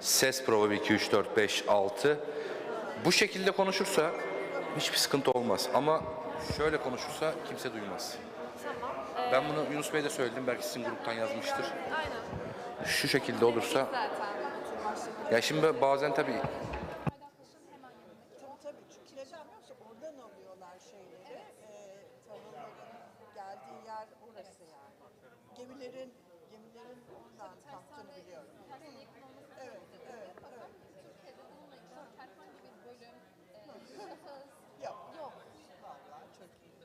Ses prova 1, 2, 3, 4, 5, 6. Bu şekilde konuşursa hiçbir sıkıntı olmaz. Ama şöyle konuşursa kimse duymaz.
Tamam.
Ben bunu Yunus Bey'e de söyledim. Belki sizin gruptan yazmıştır.
Aynen.
Şu şekilde olursa.
Zaten bütün başlıkları.
Ya şimdi bazen tabii
Tabii çünkü neden biliyor musun? Oradan alıyorlar şeyleri. Tarımların geldiği yer orası yani. Gemilerin oradan kaptığını biliyorum. Evet, evet, evet.
Türkiye'de bununla ilgili herhangi bir bölüm, şahıs
Yok.
yok.
Vallahi çok iyi.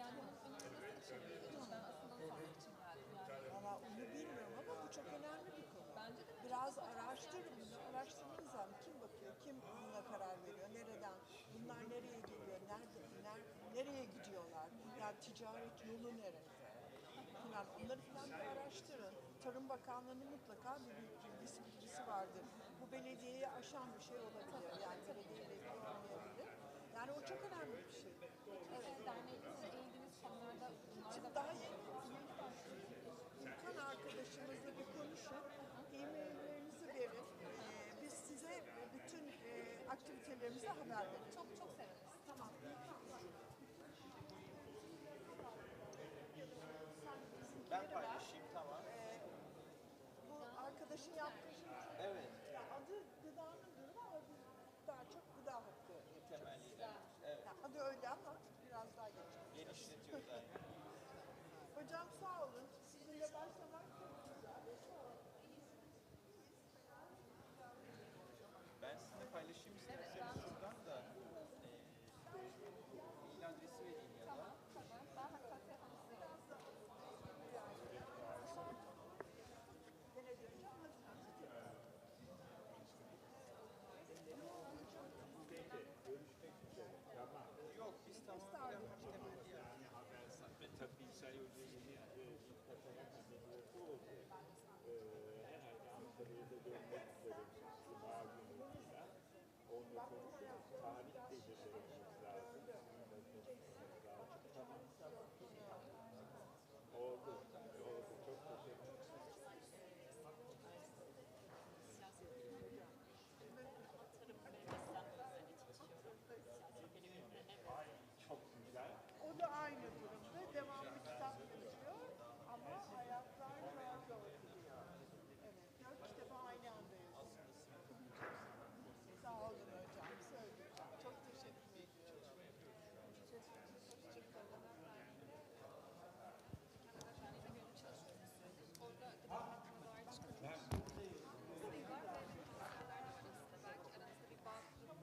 Yani bunun önünü nasıl açabiliriz? Ben aslında sormak için geldim. Yani
Valla onu bilmiyorum ama bu çok önemli bir konu.
bence de
Biraz araştırın bunu. Araştırmanız lazım. Kim bakıyor? Kim bununla karar veriyor? Nereden? Bunlar nereye geliyor? Nereye gidiyorlar? Yani ticaret yolu nerede? Falan. Onları falan bir araştırın. Tarım Bakanlığı'nın mutlaka bir bilgisi vardır. Bu belediyeyi aşan bir şey olabilir. Yani belediyeyle ilgili olmayabilir. Yani o çok önemli bir şey.
evet, derneğimizde eğildiğimiz konularda bunlar
Şimdi
da
daha yeni başlıyoruz. Ülkan arkadaşımızla bir konuşun. E-maillerinizi verin. Biz size bütün aktivitelerimize haber veririz.
çok çok seviniriz.
Tamam. Ben paylaşayım, tamam. Bu arkadaşın yaptığı şey çok... Evet. Ya adı gıdanın durumu ama biz daha çok gıda hakkı yapacağız. Evet. Ya adı öyle ama biraz daha genişletiyoruz. Hocam sağ olun. Sizinle başlamak çok güzel.
Ben sizinle paylaşayım isterseniz şuradan da mail adresi vereyim ya da.
Tamam. Ben hatta telefonunuzu
Yok biz tamamıyla muhtemel yani.
Tabii sayı ödeyini kaçamak oldu. Herhalde Ankara'ya da dönmek üzere Cuma gününden. Onunla konuşuruz. Tarih de belirlememiz lazım. Tamam. Oldu. Oldu. Çok teşekkür ederim. Çok güzel.
O da aynı durumda. Devamlı kitap yazıyor ama hayatlar zor zor gidiyor. Evet, 4 kitabı aynı anda yazıyor. Sağ olun hocam, söyleyeceğim. Çok teşekkür ediyorum.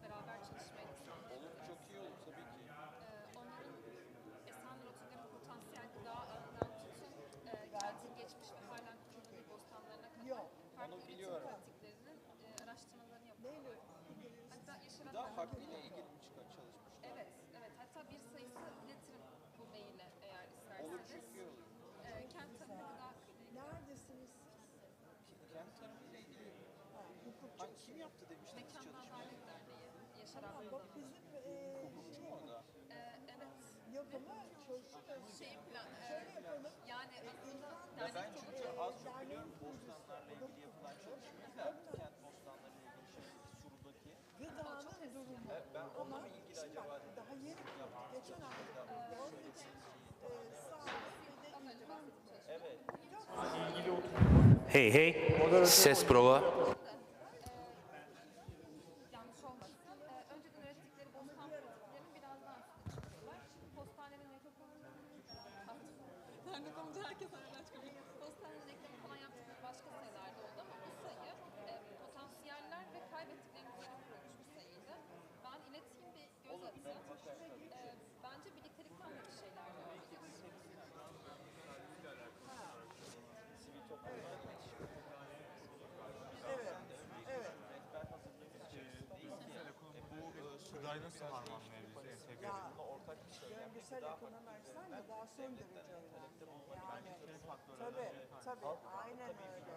beraber çalışmayı düşünüyoruz.
Olur çok iyi olur tabii ki.
Onların Esenler Otelleri potansiyel gıda alanından tutun, kentin geçmiş ve halen kullanılan bostanlarına kadar
Yok,
farklı
onu
üretim
biliyorum.
pratiklerinin araştırmalarını yapıyoruz.
Neyle?
Hatta yaşanan
Gıda hakkıyla ilgili mi çalışmışlar?
evet, evet. Hatta bir sayısı iletirim bu maile eğer
Olur
isterseniz.
çok iyi olur.
Kent tarımı gıda hakkıyla ilgili.
Neredesiniz siz?
Kent tarımıyla ilgili
Ha, hukukçu.
kim yaptı demiştiniz
Mekanlar
çalışmayı?
Dernek Derneği, Yaşaran
Tamam, bak bizim
Hukukçu mu o da?
evet,
yapımı çözümüz.
şey plan,
Şöyle yapalım.
yani aslında
Ya ben
dernek
çünkü az çok biliyorum bostanlarla ilgili yapılan çalışmayı da kent bostanlarıyla ilgili şey Suru'daki.
Gıdanın durumu.
Ben onunla
Ama
mı ilgili
şimdi
acaba
bak,
dedim.
daha yeni yaptık. Geçen hafta onun için sağlık bir de
az önce bahsettiğim çalışma.
Evet.
hey hey ses prova.
Yanlış olmasın. Önceden ürettikleri bostan pratiklerinin biraz daha üstüne çıkıyorlar. Postanenin nerede olunca herkes aradan çıkıyor. Postanenin reklamı falan yaptıkları başka sayılarda oldu ama bu sayı potansiyeller ve kaybettiklerinin üzerine kurulmuş bir sayıydı. Ben ileteyim bir göz atın. Bence birliktelikten de bir şeyler de olabilir.
Sivil toplumla iletişim.
Evet, evet.
Rehber hazırlığı içerisinde değil ki. Bu
Gıdayı nasıl harmanlayabiliriz? Entegre
Ya
ortak bir şey.
döngüsel ekonomi açısından da daha son derece önemli. Yani tabii, aynen öyle.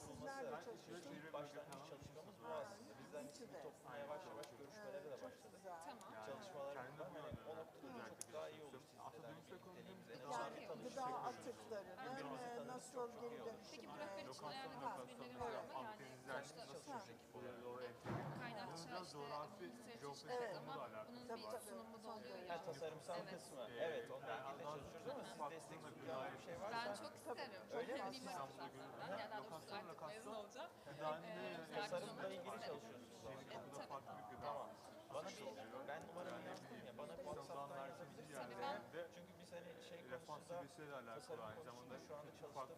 Siz nerede çalışıyorsunuz?
İlk başlangıç çalışmamız bu aslında. Bizden sivil toplumla yavaş yavaş görüşmelere de başladık.
Tamam.
Çalışmalarımız var. Hani o noktada çok daha iyi olur sizlerden birlikteliğimiz. En
Yani
azından
gıda atıklarının nasıl geri
Peki
dönüşümüne
bırakmak için ayarladığınız birileri var mı? Yani sonuçta
çalışıyoruz ekip olarak.
kaynakça işte literatür çıktığı zaman bunun bir sunumu da oluyor ya.
Ha, tasarımsal kısmı. Evet, onunla ilgili de çalışıyoruz ama siz destek sunduğunuz bir şey varsa...
Ben çok isterim. Çok
Öyle mi?
mimarım zaten ben. Yani daha doğrusu artık mezun olacağım.
Tasarımla ilgili çalışıyorsunuz o zaman.
Tabii.
Tamam. Bana bir, ben numaramı yazdım ya, bana bir WhatsApp'tan yazabilirsiniz.
Tabii
Çünkü biz hani şey konusunda, tasarım konusunda şu anda çalıştığımız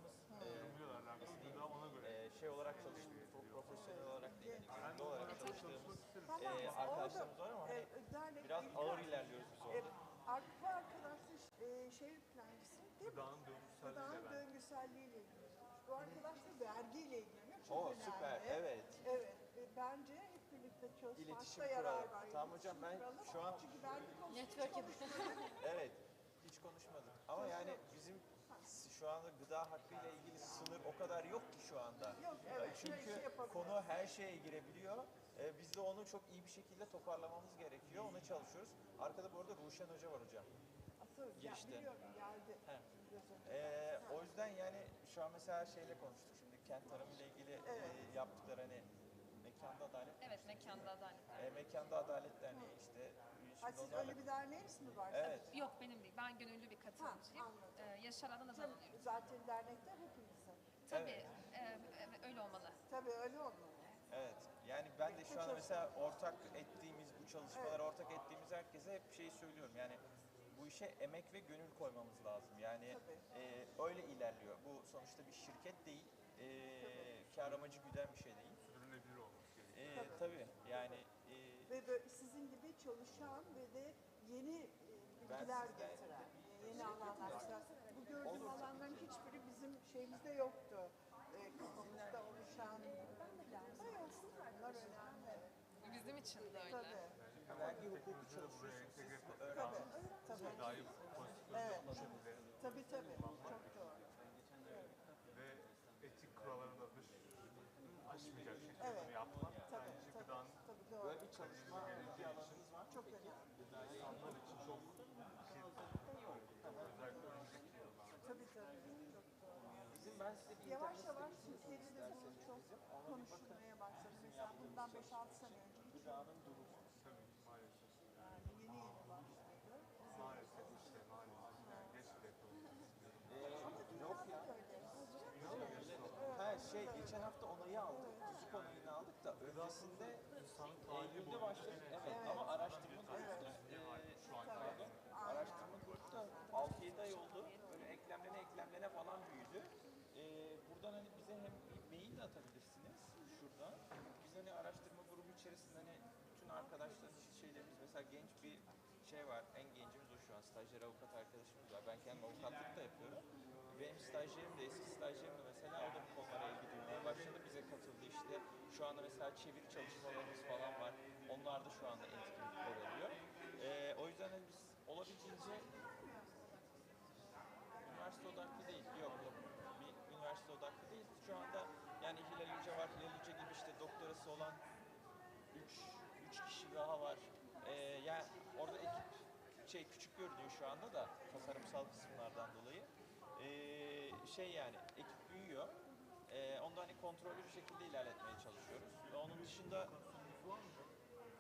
şey olarak çalıştığımız, profesyonel olarak değil, gönüllü olarak çalıştığımız arkadaşlarımız var ama hani biraz ağır ilerliyoruz biz orada.
Bu arkadaşlar şehir plancısı değil mi? Gıdanın döngüselliğiyle ilgileniyor. Bu arkadaş da vergiyle ilgileniyor. Çok
Oo,
önemli.
süper, evet.
Evet. Bence hep birlikte
İletişim
çalışmakta yarar
kuralım.
var.
Tamam hocam, ben
İletişim
şu an-
Çünkü vergi konusunda
Network
Evet, hiç konuşmadık. Ama yani bizim şu anda gıda hakkıyla ilgili sınır o kadar yok ki şu anda.
Yok, evet,
Çünkü
şey yapabiliriz.
konu her şeye girebiliyor. Biz de onu çok iyi bir şekilde toparlamamız gerekiyor. Ona çalışıyoruz. Arkada bu arada Ruşen Hoca var hocam.
Asıl
Girişte.
biliyorum geldi.
He.
Biraz önce.
O yüzden yani şu an mesela şeyle konuştuk şimdi kent tarımı ile ilgili yaptıkları hani Mekanda Adalet.
Evet, mekanda adalet.
Mekanda Adalet Derneği işte.
Ha,
Şimdi
siz
onlarla-
öyle bir derneğiniz mi var?
Evet.
Yok benim değil. Ben gönüllü bir katılımcıyım.
anladım.
Yaşar Adana'dan alınıyorum.
Zaten dernekte hepimizin.
Tabii öyle olmalı.
Tabii öyle olmalı.
Evet. Yani ben de şu anda mesela ortak ettiğimiz bu çalışmalara ortak ettiğimiz herkese hep şeyi söylüyorum. Yani bu işe emek ve gönül koymamız lazım. Yani öyle ilerliyor. Bu sonuçta bir şirket değil. Kar amacı güden bir şey değil.
Sürdürülebilir olması gerekiyor.
Tabii yani
Ve böyle sizin gibi çalışan ve de yeni bilgiler getiren, yeni alanlar. Mesela bu gördüğüm alanların hiçbiri bizim şeyimizde yoktu. Kafamızda oluşan. Ama yok. Bunlar önemli.
Bizim için de öyle.
Tabii.
vergi hukuku çalışıyorsunuz siz
Tabii.
öğrenciniz.
Tabii.
Daha iyi pozitif
Evet.
konuşabilir
Tabii tabii. Çok doğru.
ve etik kurallarına aşmayacak şekilde
Evet.
bunu yapmak
Tabii.
bence
Tabii.
gıdanın
Tabii doğru.
Böyle bir çalışma bir alanınız var.
Çok önemli.
insanlar için çok özellikle önümüzdeki yıllarda.
Tabii tabii. Çok doğru.
Bizim ben size bir
Yavaş
internet
yavaş
sitesi
Türkiye'de de bu çok konuşulmaya başladı. Mesela bundan 5-6 sene önce hiç
gıdanın durumu.
Tabii maalesef.
yani yeni başladı.
Maalesef işte maalesef. Yani geç bile yapılıyor.
Yok ya. Ha şey geçen hafta onayı aldık. TÜSİK onayını aldık da öncesinde Eylül'de başladık. Evet ama araştırma grupta pardon, araştırma grupta 6-7 ay oldu. Böyle eklemlene falan büyüdü. Buradan hani bize hem bir mail de atabilirsiniz şuradan. Biz hani araştırma grubu içerisinde hani bütün arkadaşların şeylerimiz mesela genç bir şey var. En gencimiz o şu an. Stajyer avukat arkadaşımız var. Ben kendim avukatlık da yapıyorum. Benim stajyerim de eski stajyerim de mesela o da bu konulara ilgi duymaya başladı. Bize katıldı işte. Şu anda mesela çeviri çalışmalarımız falan var. Onlar da şu anda etkinlik rol alıyor. O yüzden hani biz olabildiğince üniversite odaklı değil. Yok. Bir üniversite odaklı değil. Şu anda yani Hilal Hoca var. Hilal Hoca gibi işte doktorası olan 3 kişi daha var. Yani orada ekip küçük görünüyor şu anda da tasarımsal kısımlardan dolayı. Yani ekip büyüyor. Onu da hani kontrollü bir şekilde ilerletmeye çalışıyoruz. Ve onun dışında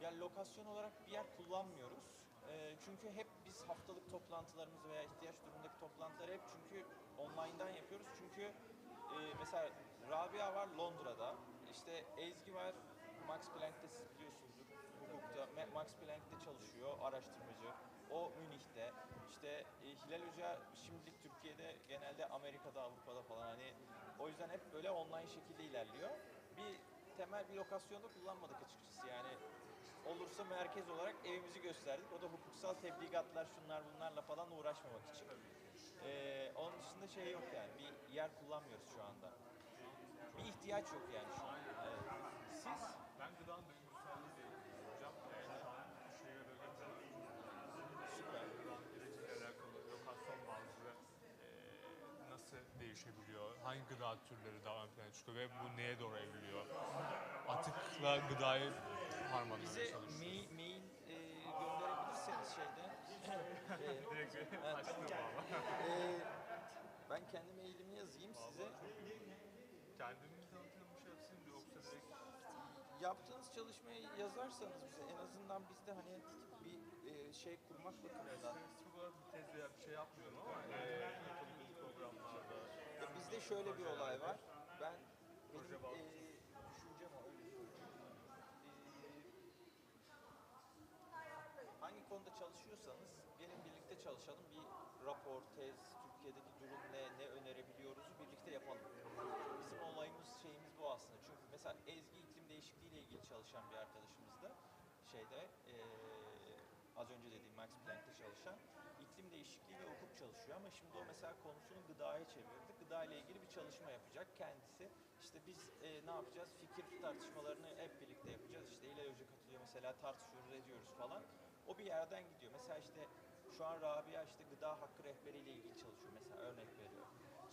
yani lokasyon olarak bir yer kullanmıyoruz. Çünkü hep biz haftalık toplantılarımızı veya ihtiyaç durumundaki toplantıları hep çünkü online'dan yapıyoruz. Çünkü mesela Rabia var Londra'da, işte Ezgi var Max Planck'te siz biliyorsunuzdur hukukta, Max Planck'te çalışıyor, araştırmacı. O Münih'te, işte Hilal Hoca şimdilik Türkiye'de, genelde Amerika'da, Avrupa'da falan hani o yüzden hep böyle online şekilde ilerliyor. Bir temel bir lokasyonda kullanmadık açıkçası yani. Olursa merkez olarak evimizi gösterdik. O da hukuksal tebligatlar şunlar bunlarla falan uğraşmamak için. Onun dışında şey yok yani bir yer kullanmıyoruz şu anda. Bir ihtiyaç yok yani şu an. Evet. Siz?
Ben gıdanın döngüselliği de hocam. Şu an şehir bölgesinde
Süper.
gıdanın üretimiyle alakalı lokasyon bazlı nasıl değişebiliyor? Hangi gıda türleri daha ön plana çıkıyor ve bu neye doğru evriliyor? Atıkla gıdayı harmanlamaya
Bize
çalışıyoruz.
mail gönderebilirseniz şeyden.
Direkt açtım ama.
Ben kendi mailimi yazayım size.
Kendimi tanıtılmış yapsın yoksa direkt
yaptığınız çalışmayı yazarsanız bize en azından biz de hani bir şey kurmak bakımından.
Spesifik olarak bir tez veya bir şey yapmıyorum ama yapıldığı programlarda
Ya bizde şöyle bir olay var. Benim
proje bazlı
düşüncem o. Öyle söyleyeyim. Hangi konuda çalışıyorsanız gelin birlikte çalışalım. Bir rapor, tez, Türkiye'deki durum ne önerebiliyoruz birlikte yapalım. Bizim olayımız, şeyimiz bu aslında. Çünkü mesela Ezgi iklim değişikliği ile ilgili çalışan bir arkadaşımız da az önce dediğim Max Planck'te çalışan iklim değişikliği ve hukuk çalışıyor ama şimdi o mesela konusunu gıdaya çevirdi. Gıda ile ilgili bir çalışma yapacak kendisi. İşte biz ne yapacağız? Fikir tartışmalarını hep birlikte yapacağız. İşte İlay Hoca katılıyor mesela tartışıyoruz ediyoruz falan. O bir yerden gidiyor. Mesela işte şu an Rabia işte gıda hakkı rehberiyle ilgili çalışıyor mesela örnek veriyor.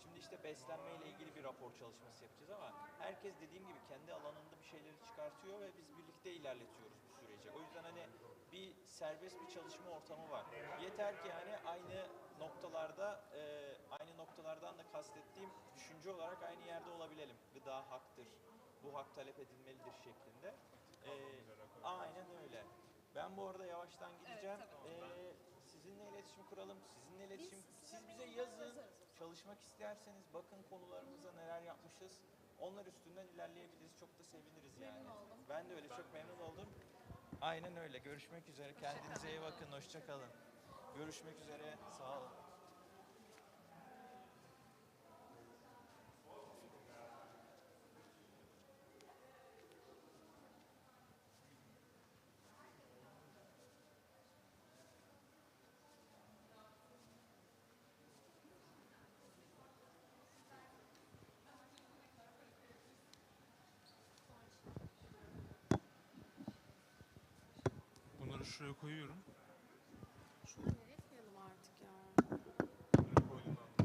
Şimdi işte beslenme ile ilgili bir rapor çalışması yapacağız ama herkes dediğim gibi kendi alanında bir şeyleri çıkartıyor ve biz birlikte ilerletiyoruz bu süreci. O yüzden hani bir serbest bir çalışma ortamı var. Yeter ki yani aynı noktalardan da kastettiğim düşünce olarak aynı yerde olabilelim. Gıda haktır, bu hak talep edilmelidir şeklinde. Aynen öyle. Ben bu arada yavaştan gideceğim. Sizinle iletişim kuralım. Siz bize yazın. Çalışmak isterseniz bakın konularımıza neler yapmışız. Onlar üstünden ilerleyebiliriz. Çok da seviniriz yani. Ben de öyle çok memnun oldum. Aynen öyle. Görüşmek üzere. Kendinize iyi bakın. Hoşça kalın. Görüşmek üzere. Sağ olun.
bunları şuraya koyuyorum.
Nereye etmeyelim artık ya.
Buraya koydum ben.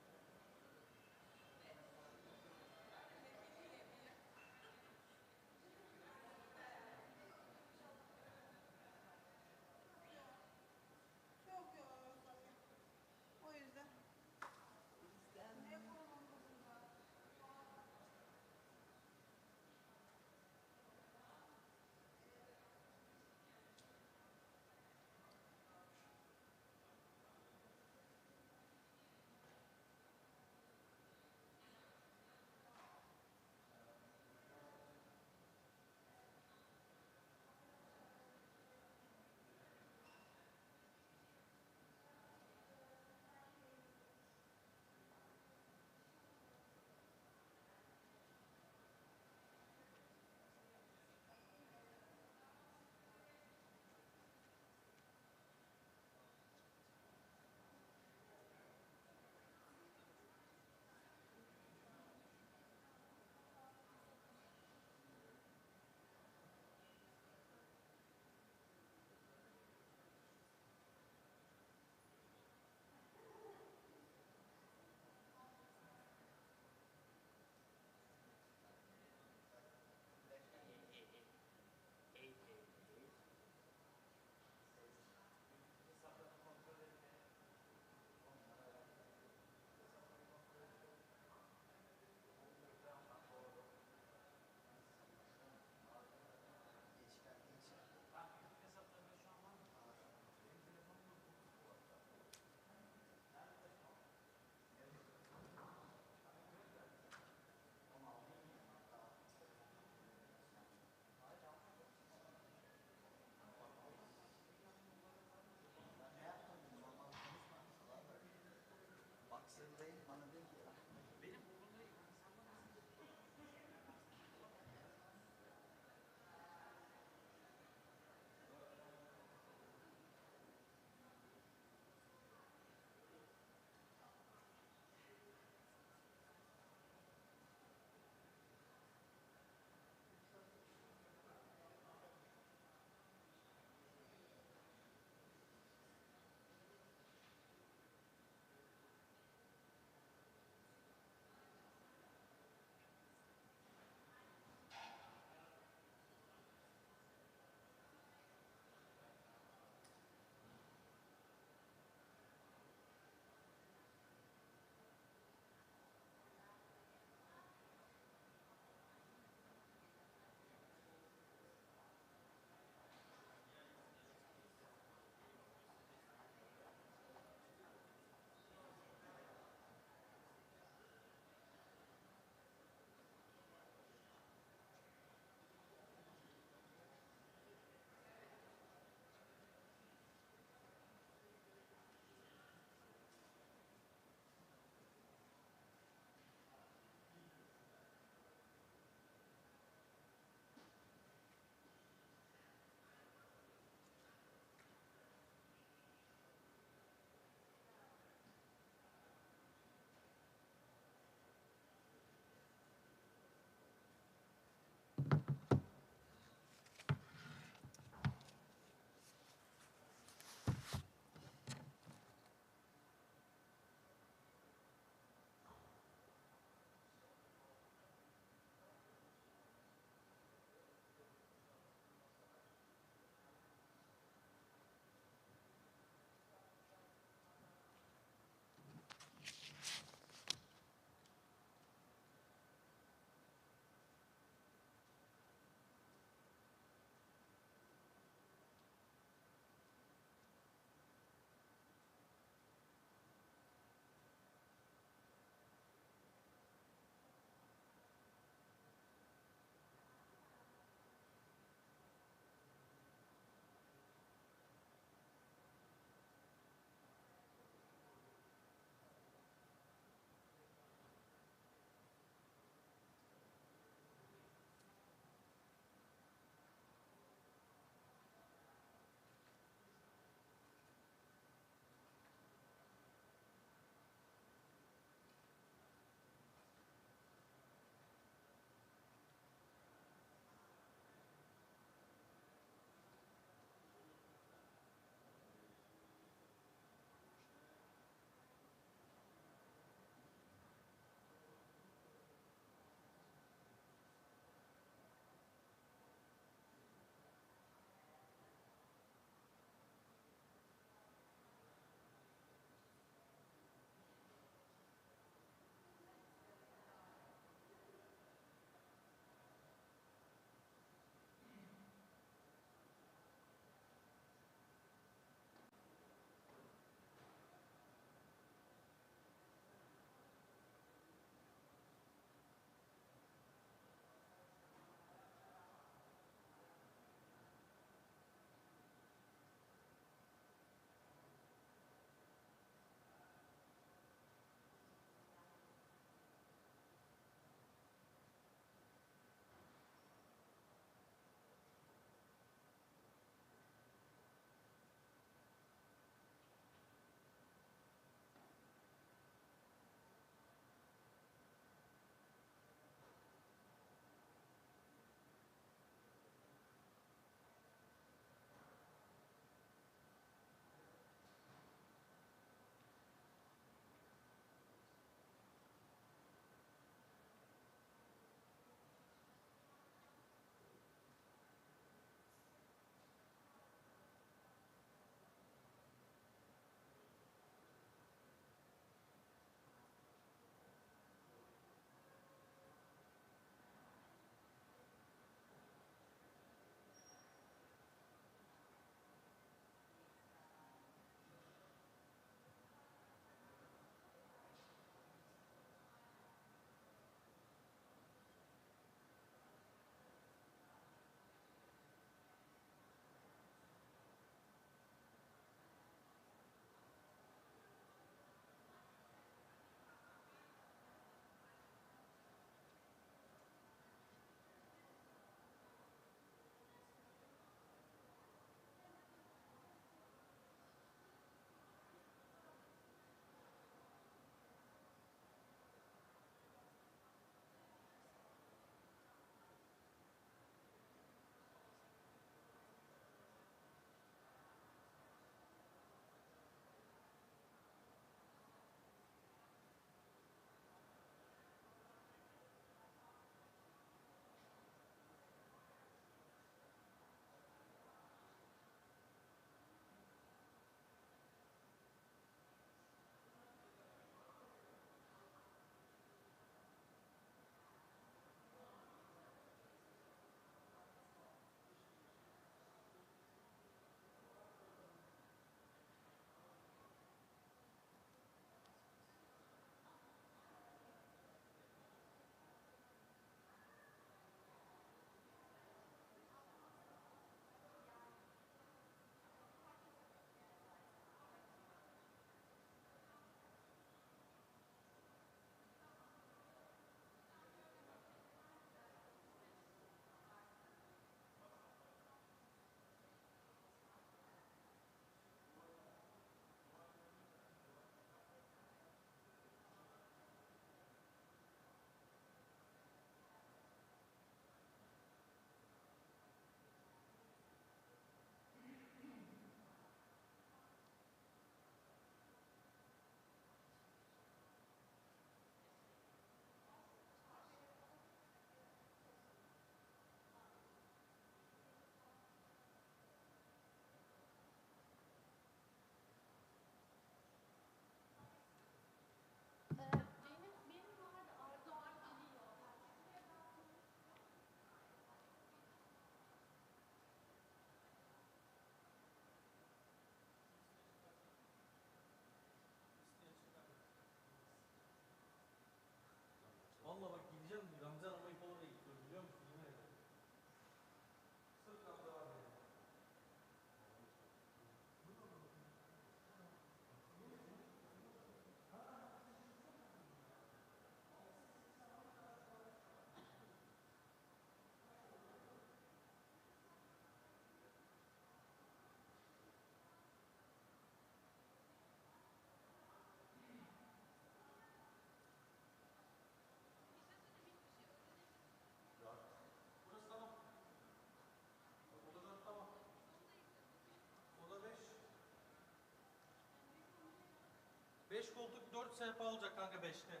5'te.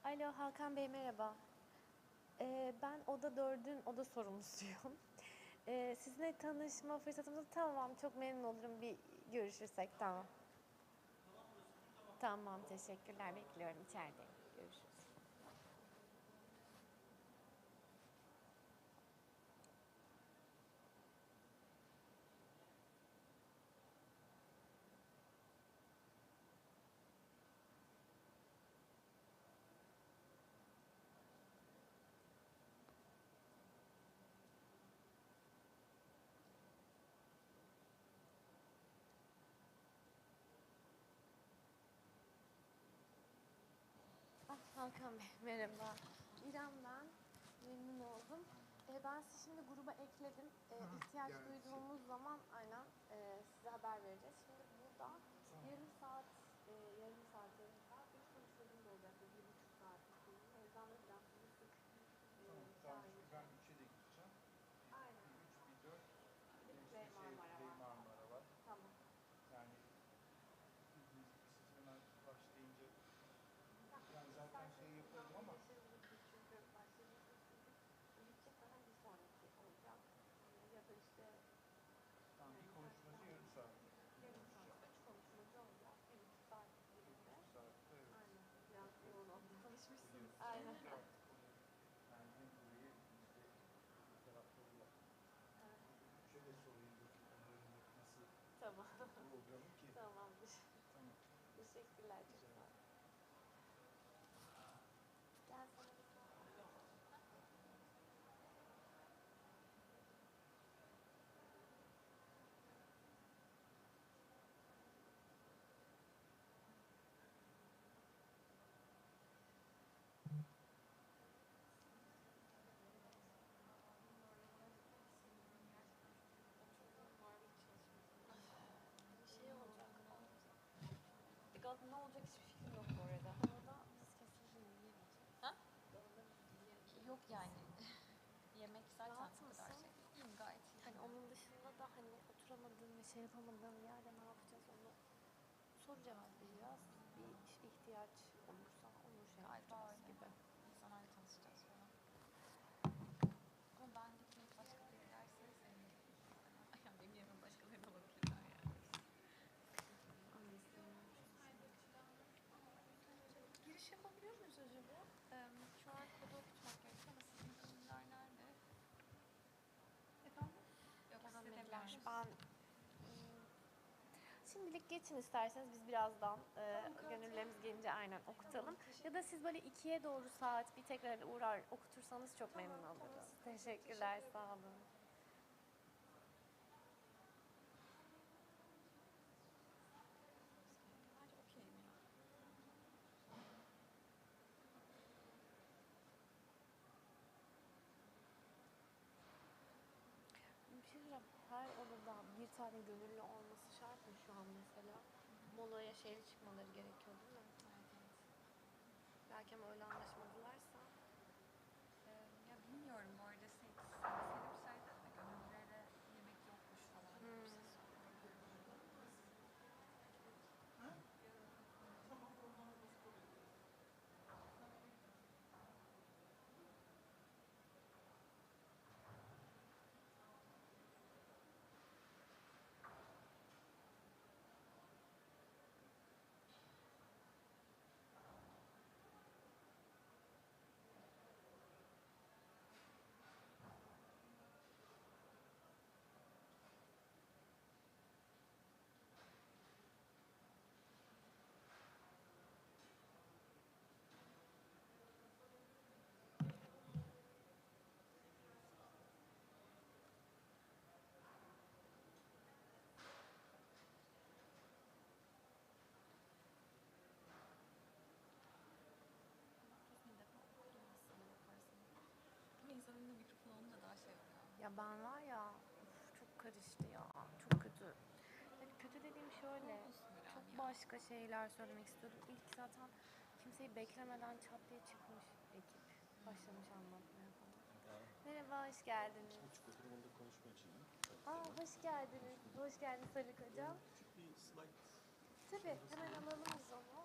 Alo Hakan Bey merhaba. Ben Oda 4'ün oda sorumlusuyum. Sizinle tanışma fırsatımız tamam çok memnun olurum bir görüşürsek tamam. Tamam teşekkürler bekliyorum içerideyim. Görüşürüz. Hakan Bey merhaba. İrem ben. Memnun oldum. Ben sizi şimdi gruba ekledim. İhtiyaç duyduğumuz zaman aynen size haber vereceğiz. Şimdi burada yarım saat, yarım saat, bir konuşmacım da olacak. 1,5 saatlik bir mevzamda biraz sık
Tamam, ben 3'e de gideceğim.
Aynen.
Bir 3, bir 4,
Bir
işte
de
Marmara var.
Tamam.
Yani siz hemen başlayınca yani zaten şey yaparım ama
Çünkü başlayacağız. Gidecek daha bir sonraki olacak. Ya da işte
tam bir konuşmacı yarım saat.
yarım saat, 3 konuşmacı olacak. 1,5 saat birlikte.
1,5 saatte evet.
Aynen. Biraz yoğun oldu. Konuşmuşsunuz.
Aynen.
Aynen.
Yani hem burayı işte bir tarafları var. Şöyle sorayım onların nasıl
Tamam.
programı ki.
Tamamdır.
Tamam.
Teşekkürler. Çok sağ olun. Gel sana bir şey olacak. Ne olacak hiçbir fikrim yok bu arada. Orada biz kesinlikle yiyemeyeceğiz. Ha?
Yok yani. Yemek zaten
Rahat
bu kadar
mısın?
şey. İyiyim gayet iyi.
Hani onun dışında da hani oturamadığım ve şey yapamadığım yerde ne yapacağız onu soru cevaplayacağız. Bir ihtiyaç olursa onu şey
Galiba
yapacağız
öyle.
gibi.
İnsanlarla tanışacağız falan. Ama ben gitmeyip başka biri giderse sevinirim. Yani benim yerime başkaları da olabilirler yani. Giriş yapabiliyor muyuz acaba? QR kodu okutmak gerekiyor ama sizin ürünler nerede? Efendim? Yok
Gelmediler. Ben şimdilik geçin isterseniz biz birazdan gönüllerimiz gelince aynen okutalım. Ya da siz böyle 2'ye doğru saat bir tekrar uğrar okutursanız çok memnun oluruz. Teşekkürler sağ olun. her odada bir tane gönüllü olması şart mı şu an mesela? Molaya şehre çıkmaları gerekiyor değil mi? Belki ama öyle anlaşmadılarsa.
Ya bilmiyorum bu arada Selim şeyde de gönüllülere yemek yokmuş falan gibi bir şey söylüyor. Ama insanın da mikrofonu olunca daha şey oluyor.
Ya ben var ya, çok karıştı ya, çok kötü. Yani kötü dediğim şöyle, çok başka şeyler söylemek istiyordum. İlk zaten kimseyi beklemeden çat diye çıkmış ekip, başlamış anlatmaya falan. Merhaba, hoş geldiniz. Aa, hoş geldiniz. Hoş geldiniz Haluk Hocam. Tabii, hemen alalım biz onu.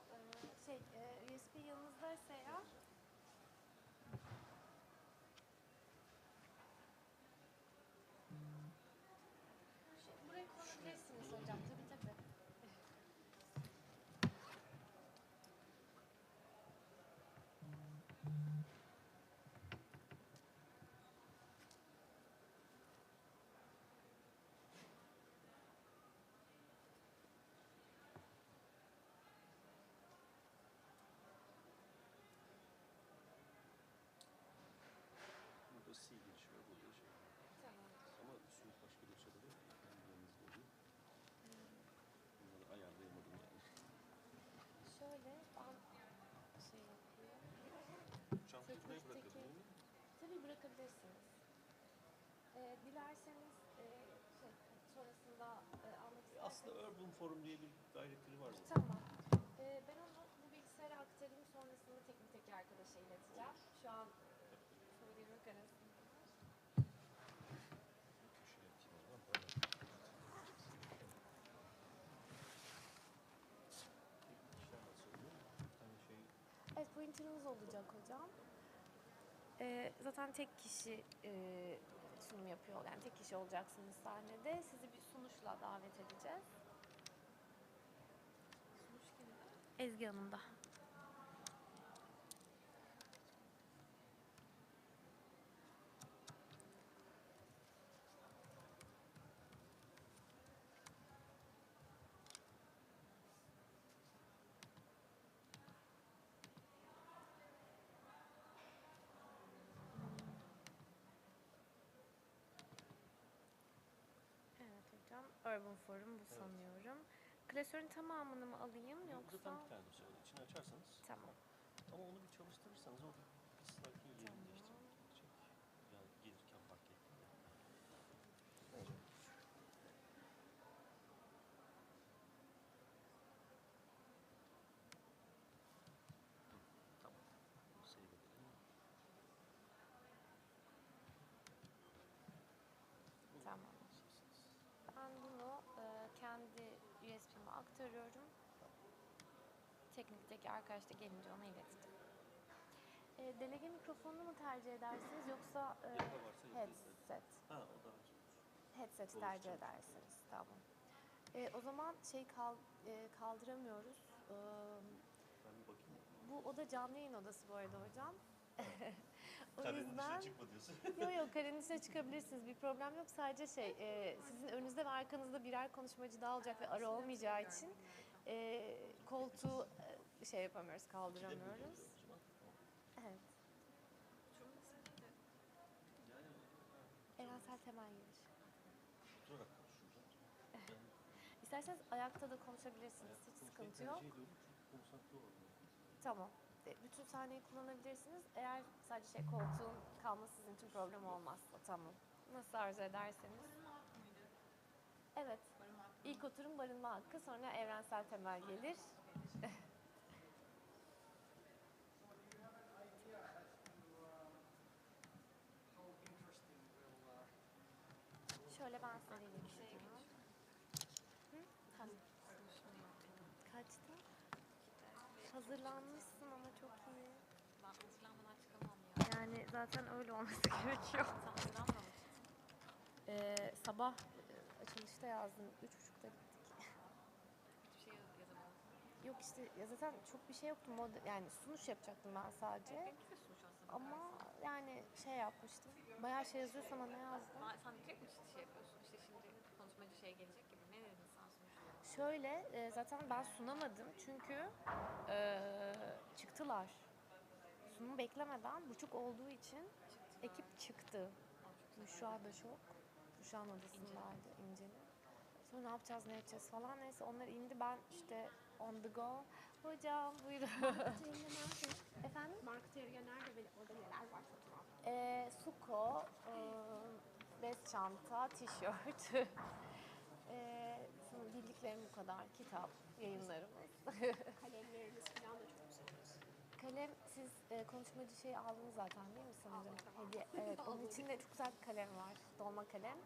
USB yanınızdaysa eğer. Buraya konabilirsiniz hocam, tabii tabii.
Burada C girişi var, burada şey.
Tamam.
Ama suyu başka bir çadırda yok. Ben yanınızda olayım. Bunları ayarlayamadım yani.
Şöyle, ben şey yapayım.
Çantayı buraya bırakalım değil mi?
Tabii bırakabilirsiniz. Dilerseniz sonrasında almak isterseniz.
Aslında Urban Forum diye bir direktörü var mı?
Tamam. Ben onu bu bilgisayara aktarayım, sonrasında teknik arkadaşa ileteceğim. Şu an soru yemek arasında.
Köşeye atayım o zaman. Böyle. İşler nasıl oluyor? Hani şey...
Evet, printer'ınız olacak hocam. Zaten tek kişi sunum yapıyor, yani tek kişi olacaksınız sahnede. Sizi bir sunuşla davet edeceğiz. Sunuş kimde? Ezgi Hanım'da. Evet hocam, Urban Forum bu sanıyorum. Klasörün tamamını mı alayım yoksa?
Zaten bir tane dosya var. İçini açarsanız.
Tamam.
Ama onu bir çalıştırırsanız o bir slide'ın yerini değiştirmek gerekecek. Yani gelirken fark ettim de. Tamam. Bunu save edelim.
Tamam. Ben bunu kendi USB'me aktarıyorum. Teknikteki arkadaş da gelince ona ileteceğim. Delege mikrofonunu mu tercih edersiniz yoksa headset?
Ha, o daha iyi olur.
Headset tercih edersiniz. Tamam. O zaman kaldıramıyoruz.
Ben bir bakayım.
Bu oda canlı yayın odası bu arada hocam. O
Karenin
yüzden...
dışına çıkma diyorsun.
Yok karenin dışına çıkabilirsiniz. Bir problem yok. Sadece sizin önünüzde ve arkanızda birer konuşmacı daha olacak ve ara olmayacağı için koltuğu yapamıyoruz, kaldıramıyoruz. Evet. Evrensel temel giriş.
Oturarak konuşuruz.
İsterseniz ayakta da konuşabilirsiniz. Hiç sıkıntı yok. Tamam. Bütün sahneyi kullanabilirsiniz. Eğer sadece koltuğun kalması sizin için problem olmazsa. Tamam. Nasıl arzu ederseniz. Evet. İlk oturum barınma hakkı, sonra evrensel temel gelir. Şöyle ben size geçeceğim. Hı? Tamam. Kaçta? Hazırlanmışsın ama çok iyi.
Ben hazırlanmadan çıkamam ya.
Yani zaten öyle olması gerekiyor.
Sen hazırlanma mı?
Sabah açılışta yazdım. 3.30'da gittik.
Hiçbir şey yazamadım.
Yok işte ya zaten çok bir şey yoktu. Yani sunuş yapacaktım ben sadece.
Benimki de sunuş aslında.
Ama yani şey yapmıştım. Bayağı şey yazıyorsam ne yazdım?
Sen direkt mi şey yapıyorsun? İşte şimdi konuşmacı şey gelecek gibi. Ne dedin sen sonuçta?
Şöyle zaten ben sunamadım çünkü çıktılar. Sunumu beklemeden buçuk olduğu için ekip çıktı. Büşra da şok. Büşra'nın odasındaydı İnce'nin. Sonra ne yapacağız, ne edeceğiz falan. Neyse onlar indi. Ben işte on the go. Hocam buyurun. Efendim?
Marketeer'e nerede ve orada neler var fotoğraf?
Suko, bez çanta, tişört. Sonra bildiklerim bu kadar. Kitap, yayınlarımız.
Kalemleriniz falan da çok güzelmiş.
Kalem, siz konuşmacı şeyi aldınız zaten değil mi sanırım? Hediye. Evet, onun içinde çok güzel bir kalem var. Dolma kalem.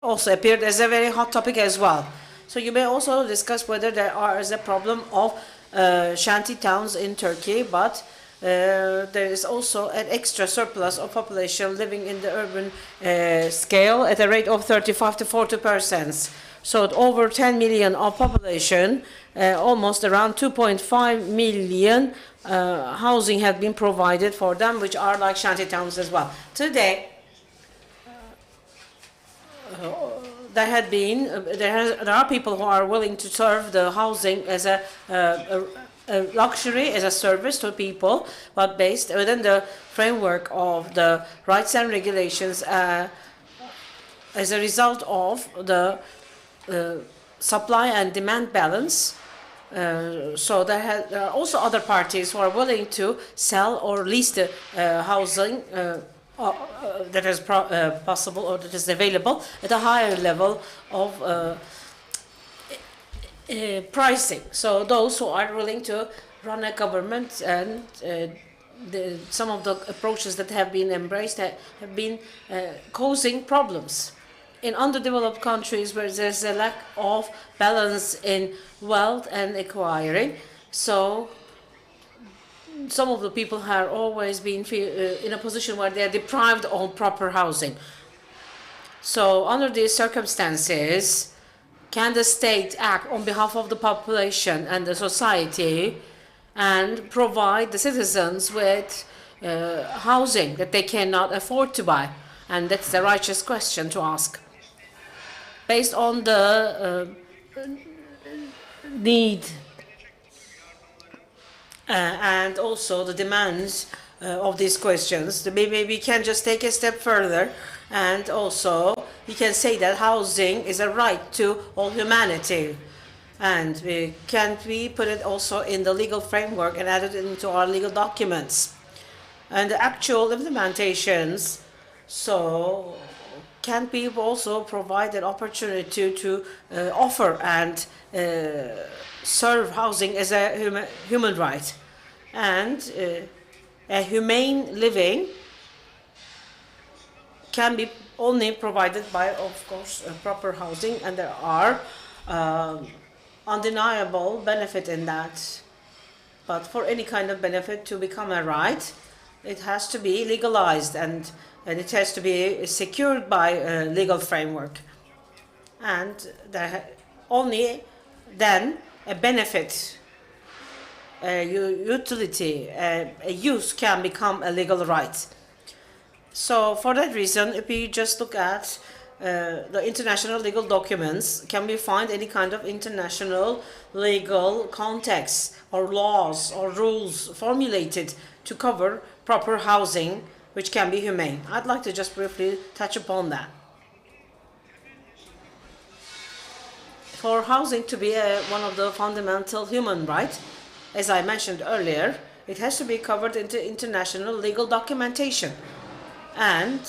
also appeared as a very hot topic as well. So you may also discuss whether there is a problem of shanty towns in Turkey, but there is also an extra surplus of population living in the urban scale at a rate of 35 to 40%. So over 10 million of population, almost around 2.5 million housing have been provided for them, which are like shanty towns as well. Today, there are people who are willing to serve the housing as a luxury, as a service to people, but based within the framework of the rights and regulations as a result of the supply and demand balance. So there are also other parties who are willing to sell or lease the housing that is possible or that is available at a higher level of pricing. So those who are willing to run a government, and some of the approaches that have been embraced have been causing problems. In underdeveloped countries where there's a lack of balance in wealth and acquiring, so some of the people have always been in a position where they are deprived of proper housing. So under these circumstances, can the state act on behalf of the population and the society and provide the citizens with housing that they cannot afford to buy? And that's the righteous question to ask. Based on the need and also the demands of these questions, maybe we can just take a step further, and also we can say that housing is a right to all humanity. And can we put it also in the legal framework and add it into our legal documents? And the actual implementations, so can we also provide an opportunity to offer and serve housing as a human right? And a humane living can be only provided by, of course, proper housing, and there are undeniable benefit in that. But for any kind of benefit to become a right, it has to be legalized, and it has to be secured by a legal framework. And only then a benefit, a utility, a use can become a legal right. So for that reason, if we just look at the international legal documents, can we find any kind of international legal context or laws or rules formulated to cover proper housing which can be humane? I'd like to just briefly touch upon that. For housing to be one of the fundamental human rights, as I mentioned earlier, it has to be covered into international legal documentation. And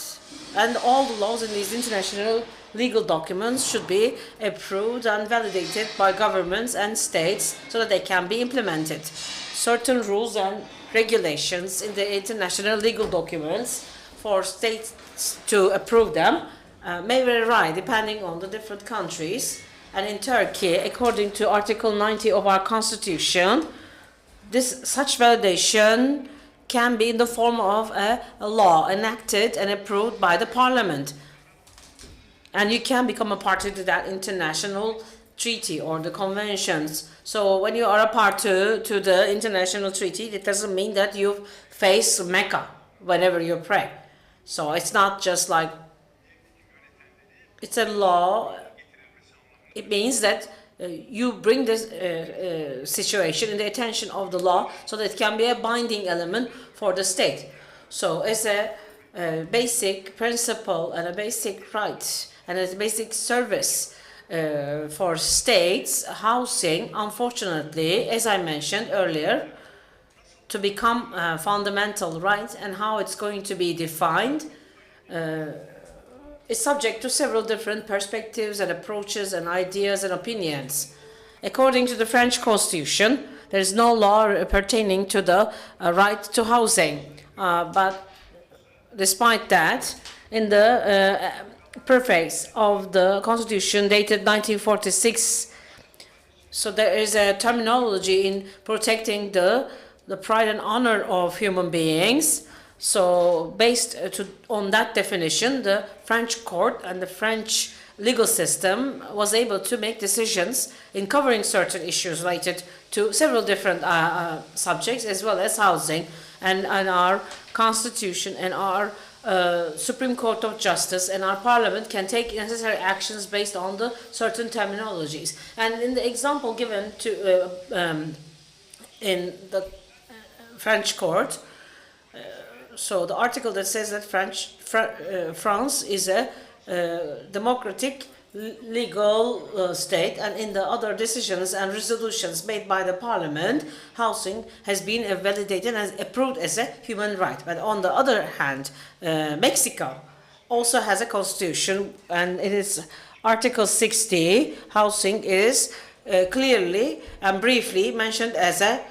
all the laws in these international legal documents should be approved and validated by governments and states so that they can be implemented. Certain rules and regulations in the international legal documents for states to approve them may vary depending on the different countries. And in Turkey, according to Article 90 of our Constitution, such validation can be in the form of a law enacted and approved by the parliament. And you can become a party to that international treaty or the conventions. So when you are a party to the international treaty, it doesn't mean that you face Mecca whenever you pray. So it's not just like, it's a law. It means that you bring this situation in the attention of the law so that it can be a binding element for the state. So as a basic principle and a basic right and a basic service for states, housing, unfortunately, as I mentioned earlier, to become a fundamental right, and how it's going to be defined is subject to several different perspectives and approaches and ideas and opinions. According to the French Constitution, there is no law pertaining to the right to housing. But despite that, in the preface of the Constitution dated 1946. So there is a terminology in protecting the pride and honor of human beings. So based on that definition, the French court and the French legal system was able to make decisions in covering certain issues related to several different subjects, as well as housing. And our Constitution and our Supreme Court of Justice and our Parliament can take necessary actions based on the certain terminologies. And in the example given to in the French court, so the article that says that France is a democratic legal state, and in the other decisions and resolutions made by the Parliament, housing has been validated and approved as a human right. But on the other hand, Mexico also has a constitution, and in its Article 60, housing is clearly and briefly mentioned as a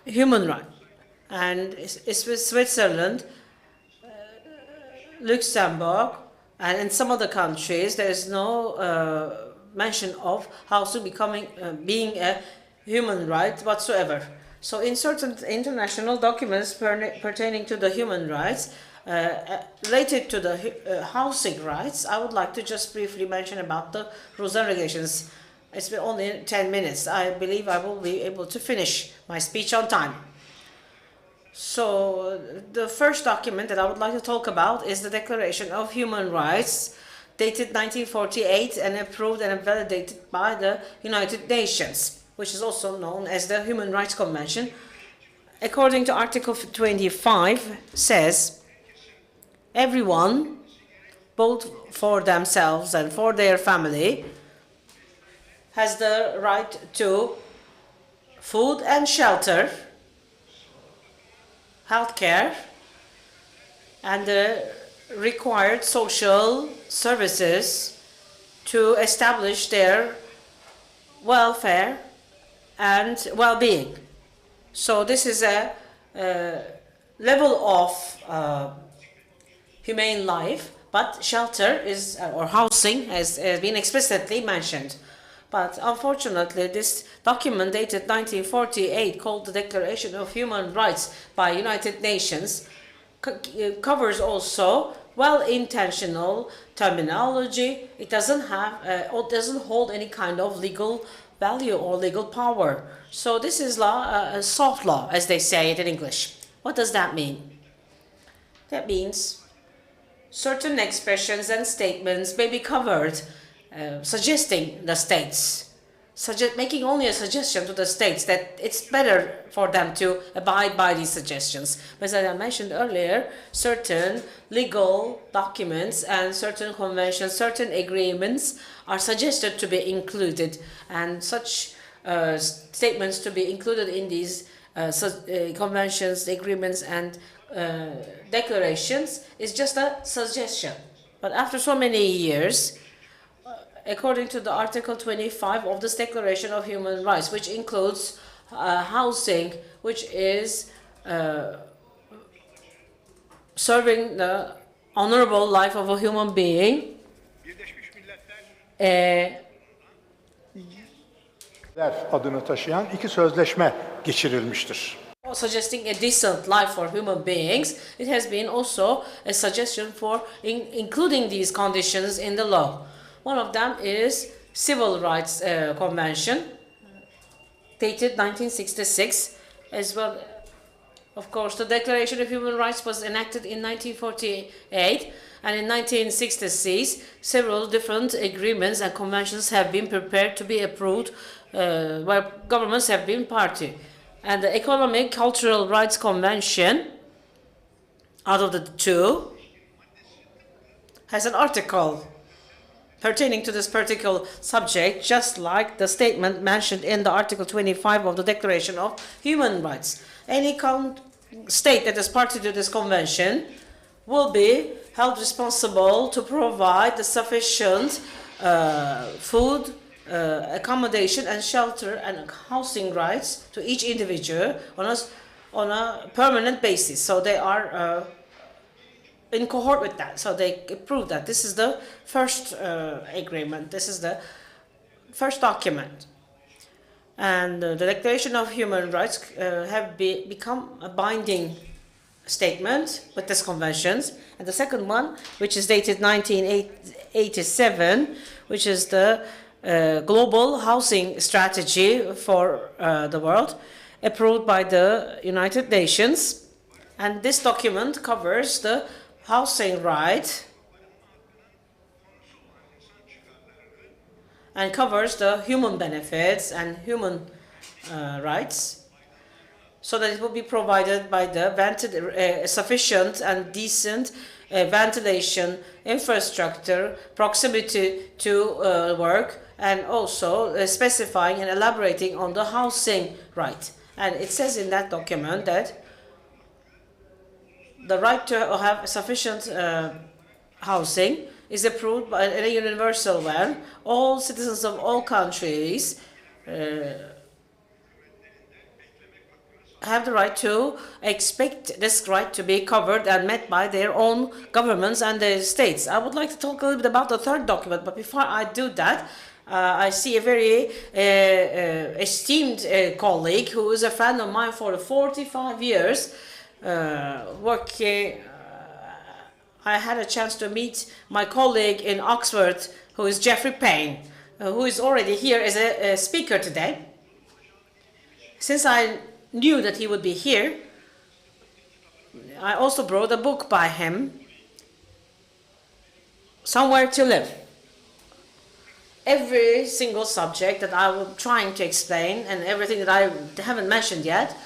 human right. And it's with Switzerland, Luxembourg, and in some other countries, there is no mention of housing being a human right whatsoever. So in certain international documents pertaining to the human rights, related to the housing rights, I would like to just briefly mention about the rules and regulations. It's been only 10 minutes. I believe I will be able to finish my speech on time. So the first document that I would like to talk about is the Declaration of Human Rights, dated 1948 and approved and validated by the United Nations, which is also known as the Human Rights Convention. According to Article 25, says, everyone, both for themselves and for their family, has the right to food and shelter, healthcare, and the required social services to establish their welfare and well-being. So this is a level of humane life, but shelter is or housing has been explicitly mentioned. But unfortunately, this document dated 1948, called the Declaration of Human Rights by United Nations, covers also well-intentional terminology. It doesn't have or doesn't hold any kind of legal value or legal power. So this is law, soft law, as they say it in English. What does that mean? That means certain expressions and statements may be covered, suggesting the states, making only a suggestion to the states that it's better for them to abide by these suggestions. But as I mentioned earlier, certain legal documents and certain conventions, certain agreements are suggested to be included, and such statements to be included in these conventions, agreements, and declarations is just a suggestion. But after so many years, according to the Article 25 of this Declaration of Human Rights, which includes housing, which is serving the honorable life of a human being,
adını taşıyan iki sözleşme geçirilmiştir.
Suggesting a decent life for human beings, it has been also a suggestion for including these conditions in the law. One of them is Civil Rights Convention, dated 1966, as well. Of course, the Declaration of Human Rights was enacted in 1948, and in 1966, several different agreements and conventions have been prepared to be approved, where governments have been party. And the Economic Cultural Rights Convention, out of the two, has an article pertaining to this particular subject, just like the statement mentioned in the Article 25 of the Declaration of Human Rights. Any state that is party to this convention will be held responsible to provide the sufficient food, accommodation and shelter and housing rights to each individual on a permanent basis. So they are in cohort with that. So they approved that. This is the first agreement. This is the first document. And the Declaration of Human Rights have become a binding statement with these conventions. And the second one, which is dated 1987, which is the Global Housing Strategy for the world, approved by the United Nations. And this document covers the housing right and covers the human benefits and human rights, so that it will be provided by the sufficient and decent ventilation, infrastructure, proximity to work, and also specifying and elaborating on the housing right. And it says in that document that the right to have sufficient housing is approved by a universal one. All citizens of all countries have the right to expect this right to be covered and met by their own governments and their states. I would like to talk a little bit about the third document, but before I do that, I see a very esteemed colleague who is a friend of mine for 45 years, working. I had a chance to meet my colleague in Oxford, who is Geoffrey Payne, who is already here as a speaker today. Since I knew that he would be here, I also brought a book by him, Somewhere to Live. Every single subject that I was trying to explain and everything that I haven't mentioned yet,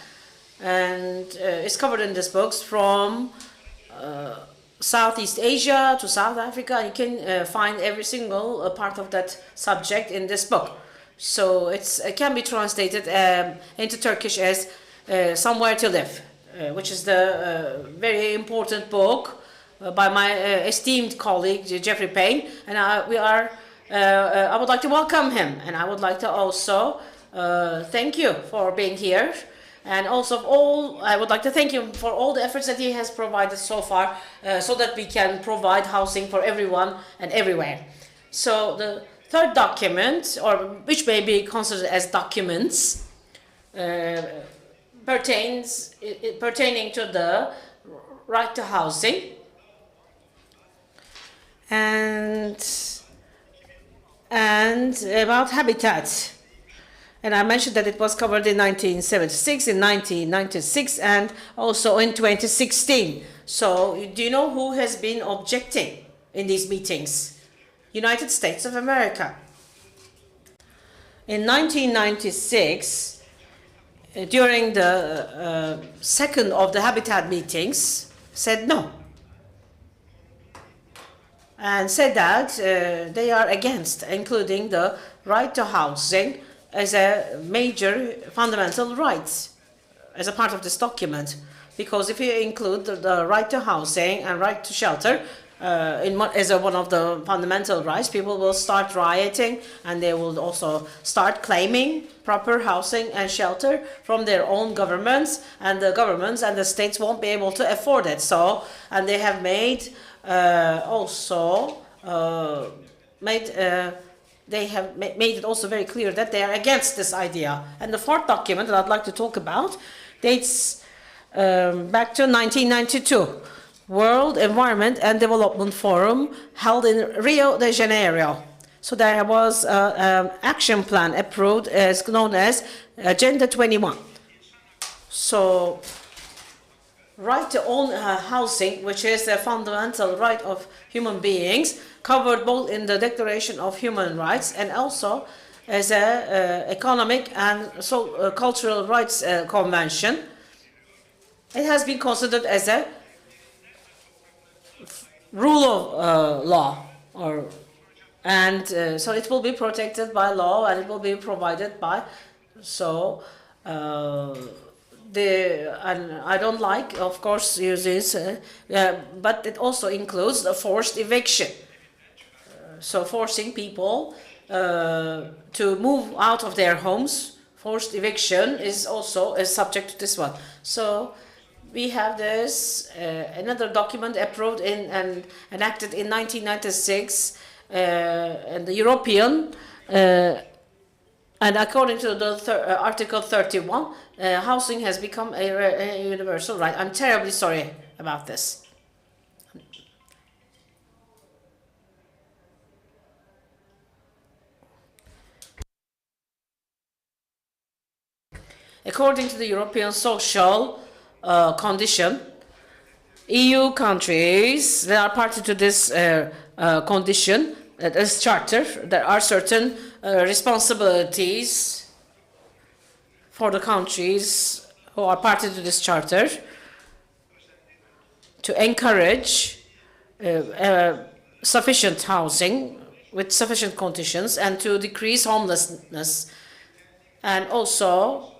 and is covered in this book, from Southeast Asia to South Africa. You can find every single part of that subject in this book. So it can be translated into Turkish as Somewhere to Live, which is the very important book by my esteemed colleague Geoffrey Payne. And I would like to welcome him, and I would like to also thank you for being here. And also I would like to thank him for all the efforts that he has provided so far, so that we can provide housing for everyone and everywhere. So the third document, or which may be considered as documents, pertaining to the right to housing and about habitat. And I mentioned that it was covered in 1976, in 1996, and also in 2016. So do you know who has been objecting in these meetings? United States of America. In 1996, during the second of the Habitat meetings, said no. And said that they are against including the right to housing as a major fundamental right as a part of this document. Because if you include the right to housing and right to shelter as one of the fundamental rights, people will start rioting, and they will also start claiming proper housing and shelter from their own governments, and the governments and the states won't be able to afford it. So, and they have made they have made it also very clear that they are against this idea. And the fourth document that I'd like to talk about dates back to 1992, World Environment and Development Forum held in Rio de Janeiro. So there was an action plan approved as known as Agenda 21. So right to own housing, which is a fundamental right of human beings, covered both in the Declaration of Human Rights and also as a economic and cultural rights convention. It has been considered as a rule of law, so it will be protected by law, and it will be provided by. So and I don't like, of course, use this, but it also includes the forced eviction. So forcing people to move out of their homes, forced eviction is also a subject to this one. So we have this another document approved in and enacted in 1996, and the European, and according to the Article 31, housing has become a universal right. I'm terribly sorry about this. According to the European Social Condition, EU countries that are party to this condition, this charter, there are certain responsibilities for the countries who are party to this charter to encourage sufficient housing with sufficient conditions and to decrease homelessness, and also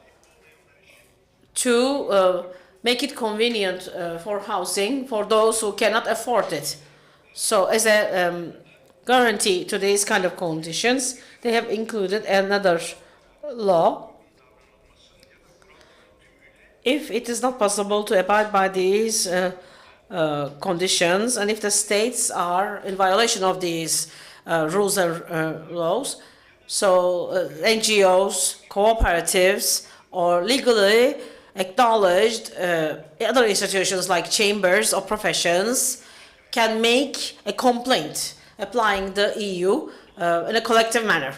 to make it convenient for housing for those who cannot afford it. So as a guarantee to these kind of conditions, they have included another law. If it is not possible to abide by these conditions, and if the states are in violation of these rules and laws, so NGOs, cooperatives, or legally acknowledged other institutions like chambers of professions can make a complaint applying the EU in a collective manner.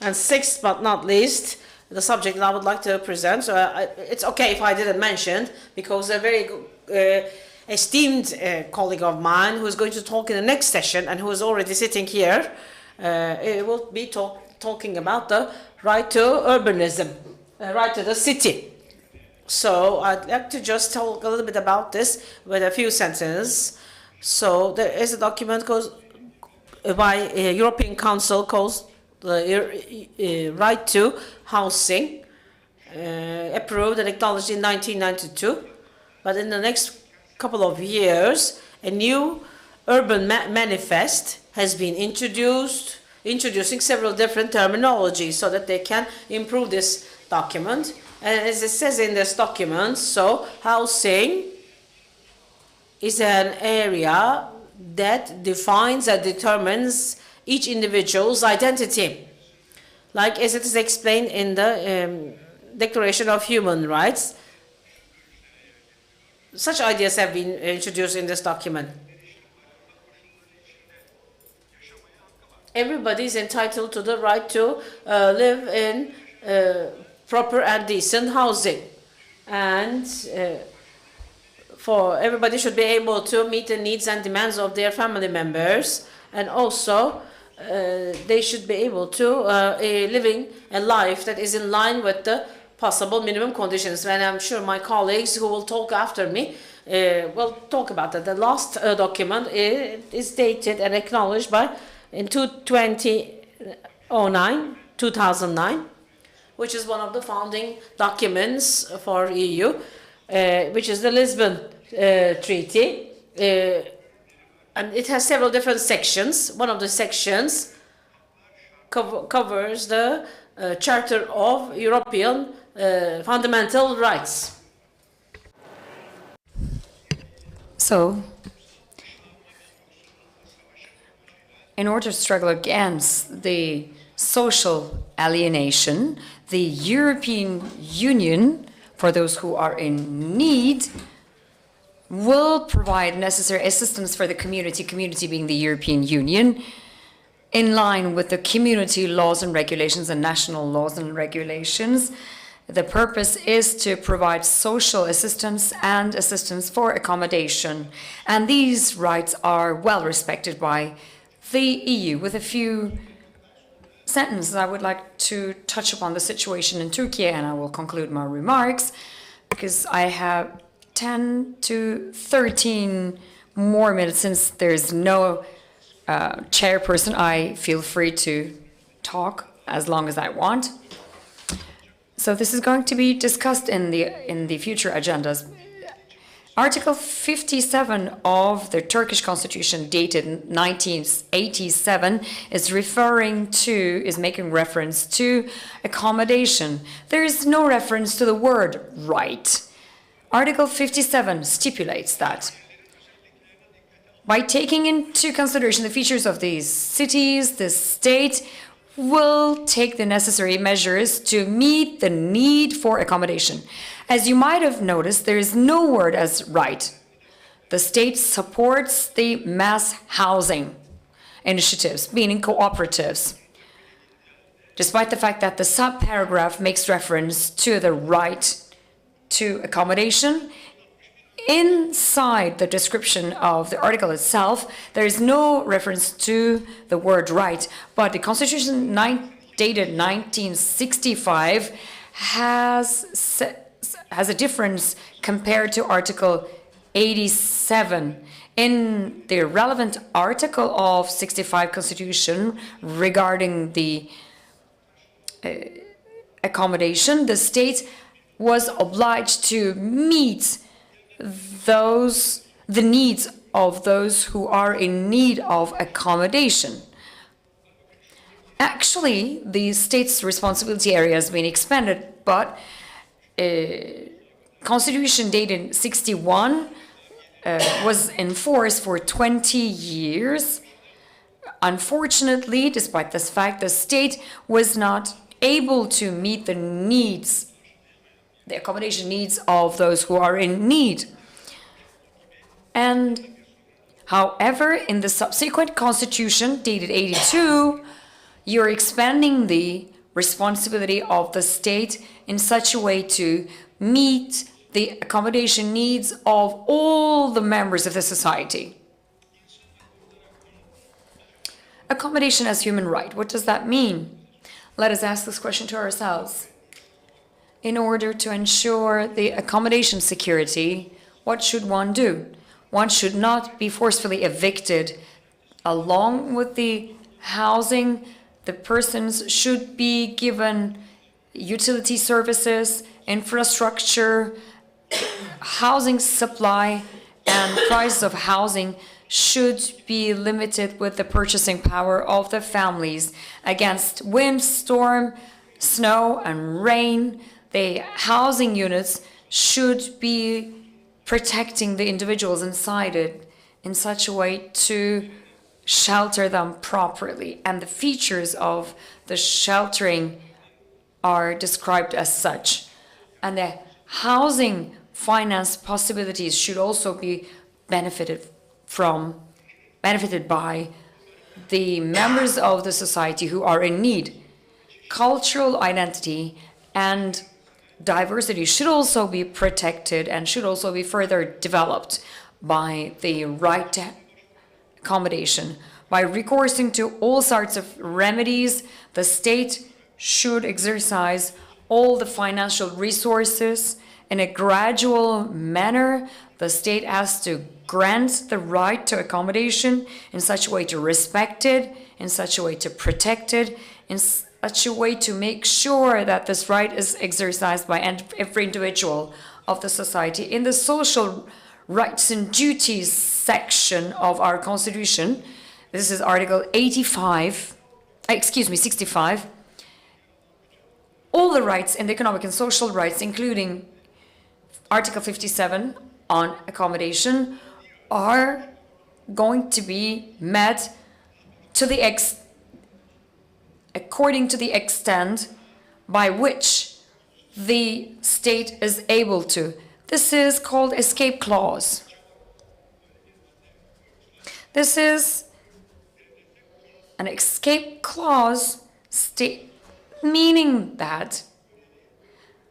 And sixth but not least, the subject that I would like to present, it's okay if I didn't mention, because a very esteemed colleague of mine who is going to talk in the next session and who is already sitting here, will be talking about the right to urbanism, right to the city. So I'd like to just talk a little bit about this with a few sentences. So there is a document called by European Council called the Right to Housing, approved and acknowledged in 1992. But in the next couple of years, a new urban manifest has been introducing several different terminologies so that they can improve this document. And as it says in this document, so housing is an area that defines and determines each individual's identity. Like as it is explained in the Declaration of Human Rights, such ideas have been introduced in this document. Everybody is entitled to the right to live in proper and decent housing, and for everybody should be able to meet the needs and demands of their family members, and also they should be able to living a life that is in line with the possible minimum conditions. And I'm sure my colleagues who will talk after me will talk about that. The last document is dated and acknowledged by in 2009, which is one of the founding documents for EU, which is the Lisbon Treaty. And it has several different sections. One of the sections covers the Charter of European Fundamental Rights.
So, in order to struggle against the social alienation, the European Union, for those who are in need, will provide necessary assistance for the community being the European Union, in line with the community laws and regulations and national laws and regulations. The purpose is to provide social assistance and assistance for accommodation. And these rights are well respected by the EU. With a few sentences, I would like to touch upon the situation in Turkey, and I will conclude my remarks, because I have 10 to 13 more minutes. Since there's no chairperson, I feel free to talk as long as I want. So this is going to be discussed in the future agendas. Article 57 of the Turkish Constitution, dated 1987, is making reference to accommodation. There is no reference to the word right Article 57 stipulates that by taking into consideration the features of these cities, the state will take the necessary measures to meet the need for accommodation. As you might have noticed, there is no word as right. The state supports the mass housing initiatives, meaning cooperatives, despite the fact that the subparagraph makes reference to the right to accommodation. Inside the description of the article itself, there is no reference to the word right, but the Constitution dated 1965 has a difference compared to Article 87. In the relevant article of 65 Constitution regarding the accommodation, the state was obliged to meet the needs of those who are in need of accommodation. Actually, the state's responsibility area has been expanded, but Constitution dated 61 was in force for 20 years. Unfortunately, despite this fact, the state was not able to meet the needs, the accommodation needs of those who are in need. And however, in the subsequent Constitution dated 82, you're expanding the responsibility of the state in such a way to meet the accommodation needs of all the members of the society. Accommodation as human right, what does that mean? Let us ask this question to ourselves. In order to ensure the accommodation security, what should one do? One should not be forcefully evicted. Along with the housing, the persons should be given utility services, infrastructure, housing supply, and prices of housing should be limited with the purchasing power of the families against wind, storm, snow, and rain. The housing units should be protecting the individuals inside it in such a way to shelter them properly. And the features of the sheltering are described as such. And the housing finance possibilities should also be benefited by the members of the society who are in need. Cultural identity and diversity should also be protected and should also be further developed by the right to accommodation. By recoursing to all sorts of remedies, the state should exercise all the financial resources in a gradual manner. The state has to grant the right to accommodation in such a way to respect it, in such a way to protect it, in such a way to make sure that this right is exercised by every individual of the society. In the social rights and duties section of our Constitution, this is Article 65, all the rights and economic and social rights, including Article 57 on accommodation, are going to be met to the according to the extent by which the state is able to. This is called escape clause. This is an escape clause meaning that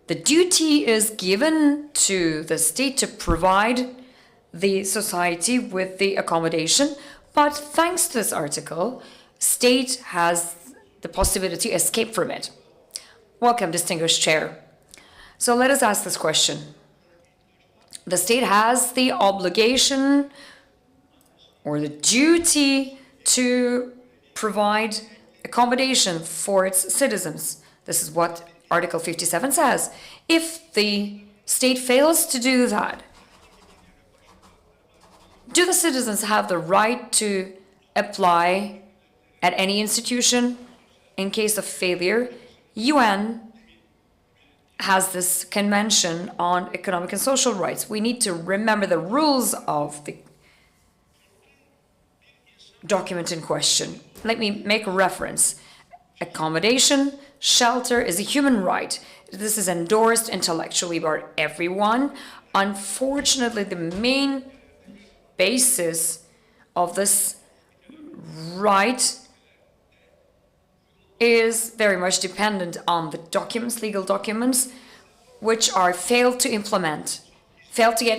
the duty is given to the state to provide the society with the accommodation, but thanks to this article, state has the possibility to escape from it. Welcome, distinguished chair. So let us ask this question. The state has the obligation or the duty to provide accommodation for its citizens. This is what Article 57 says. If the state fails to do that, do the citizens have the right to apply at any institution in case of failure? UN has this convention on economic and social rights. We need to remember the rules of the document in question. Let me make a reference. Accommodation, shelter is a human right. This is endorsed intellectually by everyone. Unfortunately, the main basis of this right is very much dependent on the documents, legal documents, which are failed to get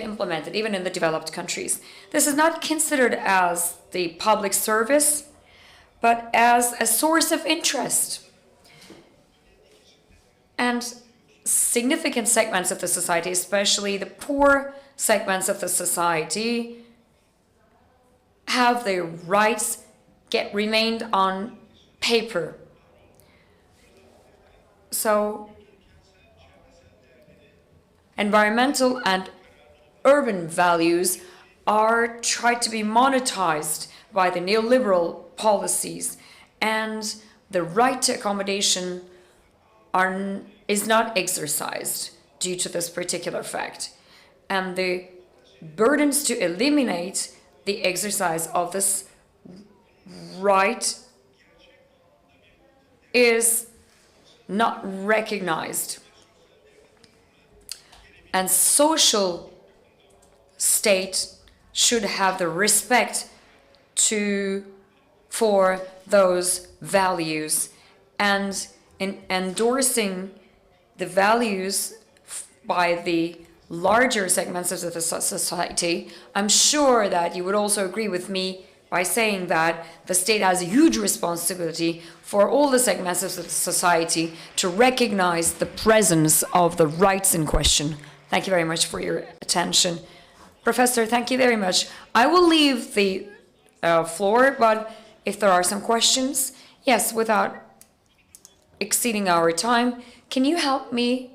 implemented, even in the developed countries. This is not considered as the public service, but as a source of interest. And significant segments of the society, especially the poor segments of the society, have their rights remained on paper. So environmental and urban values are tried to be monetized by the neoliberal policies, and the right to accommodation is not exercised due to this particular fact. And the burdens to eliminate the exercise of this right is not recognized. And social state should have the respect for those values, and in endorsing the values by the larger segments of the society, I'm sure that you would also agree with me by saying that the state has a huge responsibility for all the segments of the society to recognize the presence of the rights in question. Thank you very much for your attention. Professor, thank you very much. I will leave the floor, but if there are some questions, yes, without exceeding our time, can you help me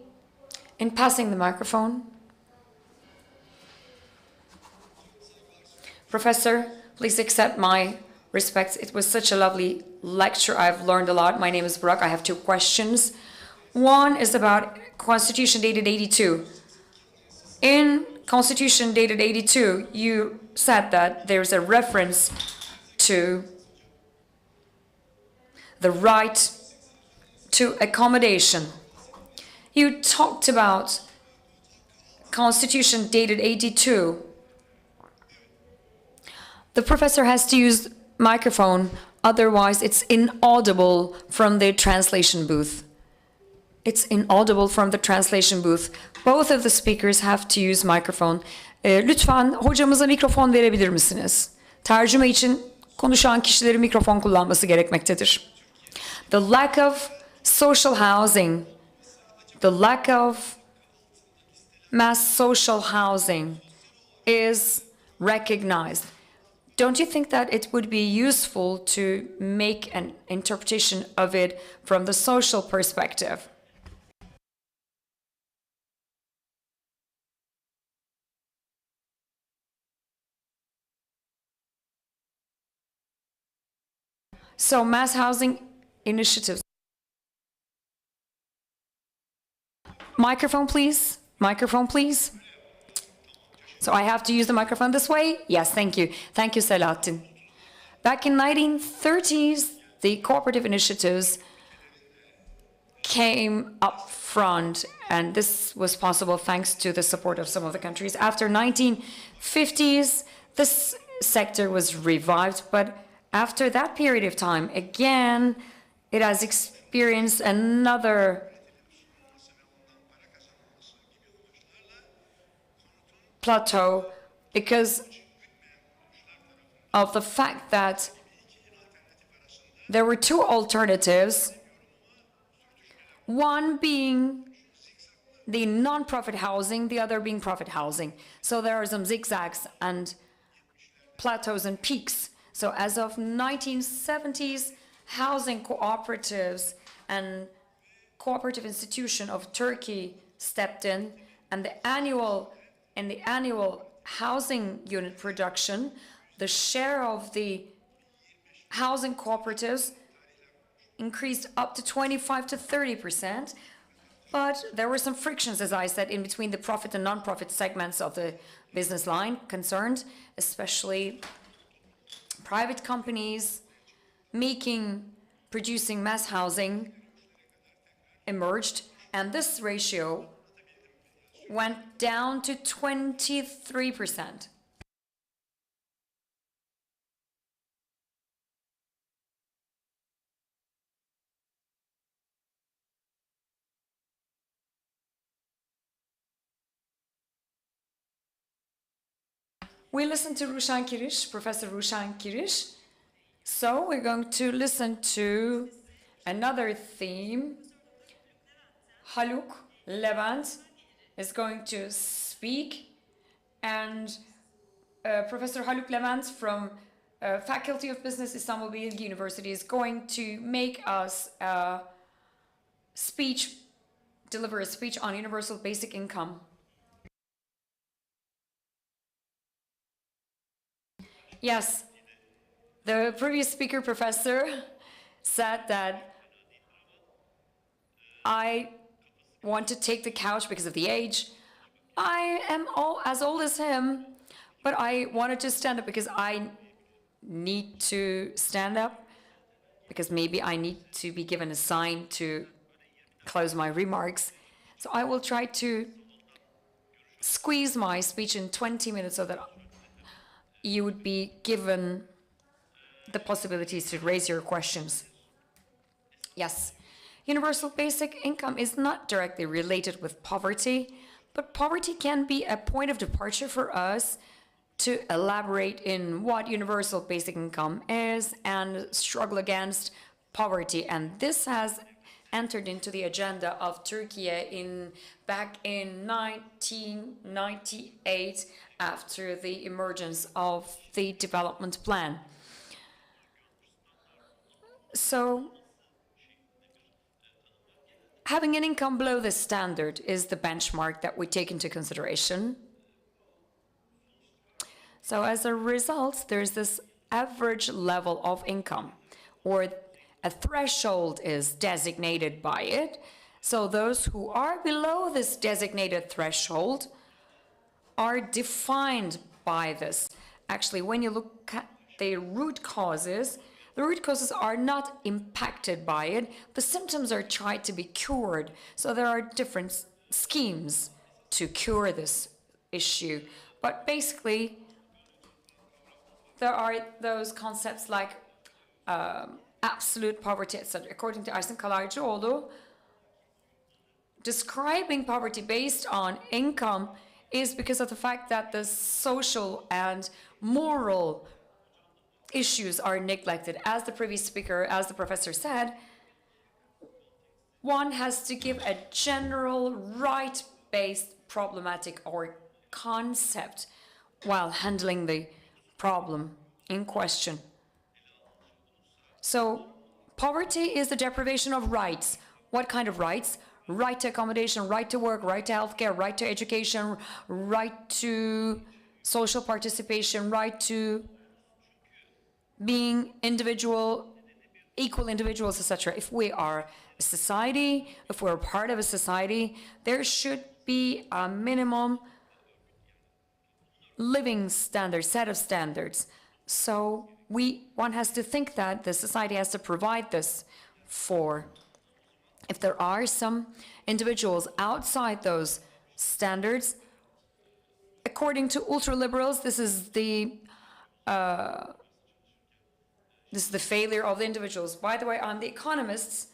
in passing the microphone? Professor, please accept my respects. It was such a lovely lecture. I've learned a lot. My name is Burak. I have two questions. One is about Constitution dated 82. In Constitution dated 82, you said that there's a reference to the right to accommodation. You talked about Constitution dated 82. The professor has to use microphone, otherwise it's inaudible from the translation booth. It's inaudible from the translation booth. Both of the speakers have to use microphone. Lütfen hocamıza mikrofon verebilir misiniz? Tercüme için konuşan kişilerin mikrofon kullanması gerekmektedir. The lack of social housing, the lack of mass social housing is recognized. Don't you think that it would be useful to make an interpretation of it from the social perspective? So mass housing initiatives. Microphone, please. Microphone, please. So I have to use the microphone this way? Yes, thank you. Thank you, Selahattin. Back in 1930s, the cooperative initiatives came up front, and this was possible thanks to the support of some of the countries. After 1950s, this sector was revived, but after that period of time, again, it has experienced another plateau because of the fact that there were two alternatives, one being the non-profit housing, the other being profit housing. So there are some zigzags and plateaus and peaks. So as of 1970s, housing cooperatives and cooperative institution of Turkey stepped in, and the annual housing unit production, the share of the housing cooperatives increased up to 25 to 30%. But there were some frictions, as I said, in between the profit and non-profit segments of the business line concerned, especially private companies producing mass housing emerged, and this ratio went down to 23%. We listened to Rushan Kirish, Professor Rushan Kirish. So we're going to listen to another theme. Haluk Levent is going to speak, and Professor Haluk Levent from Faculty of Business, Istanbul Bilgi University, is going to make us deliver a speech on universal basic income. Yes, the previous speaker, professor, said that I want to take the couch because of the age. I am as old as him, but I wanted to stand up because I need to stand up, because maybe I need to be given a sign to close my remarks. So I will try to squeeze my speech in 20 minutes so that you would be given the possibilities to raise your questions. Yes, universal basic income is not directly related with poverty, but poverty can be a point of departure for us to elaborate in what universal basic income is and struggle against poverty. And this has entered into the agenda of Turkey back in 1998 after the emergence of the development plan. So having an income below this standard is the benchmark that we take into consideration. So as a result, there's this average level of income, or a threshold is designated by it. So those who are below this designated threshold are defined by this. Actually, when you look at the root causes are not impacted by it. The symptoms are tried to be cured. So there are different schemes to cure this issue. But basically, there are those concepts like absolute poverty, etc. According to Aysin Kalaycıoğlu, describing poverty based on income is because of the fact that the social and moral issues are neglected. As the previous speaker, as the professor said, one has to give a general right-based problematic or concept while handling the problem in question. So poverty is the deprivation of rights. What kind of rights? Right to accommodation, right to work, right to healthcare, right to education, right to social participation, right to being equal individuals, etc. If we are a society, if we're part of a society, there should be a minimum living standard, set of standards. So one has to think that the society has to provide this for. If there are some individuals outside those standards, according to ultra-liberals, this is the failure of the individuals. By the way, on the economists,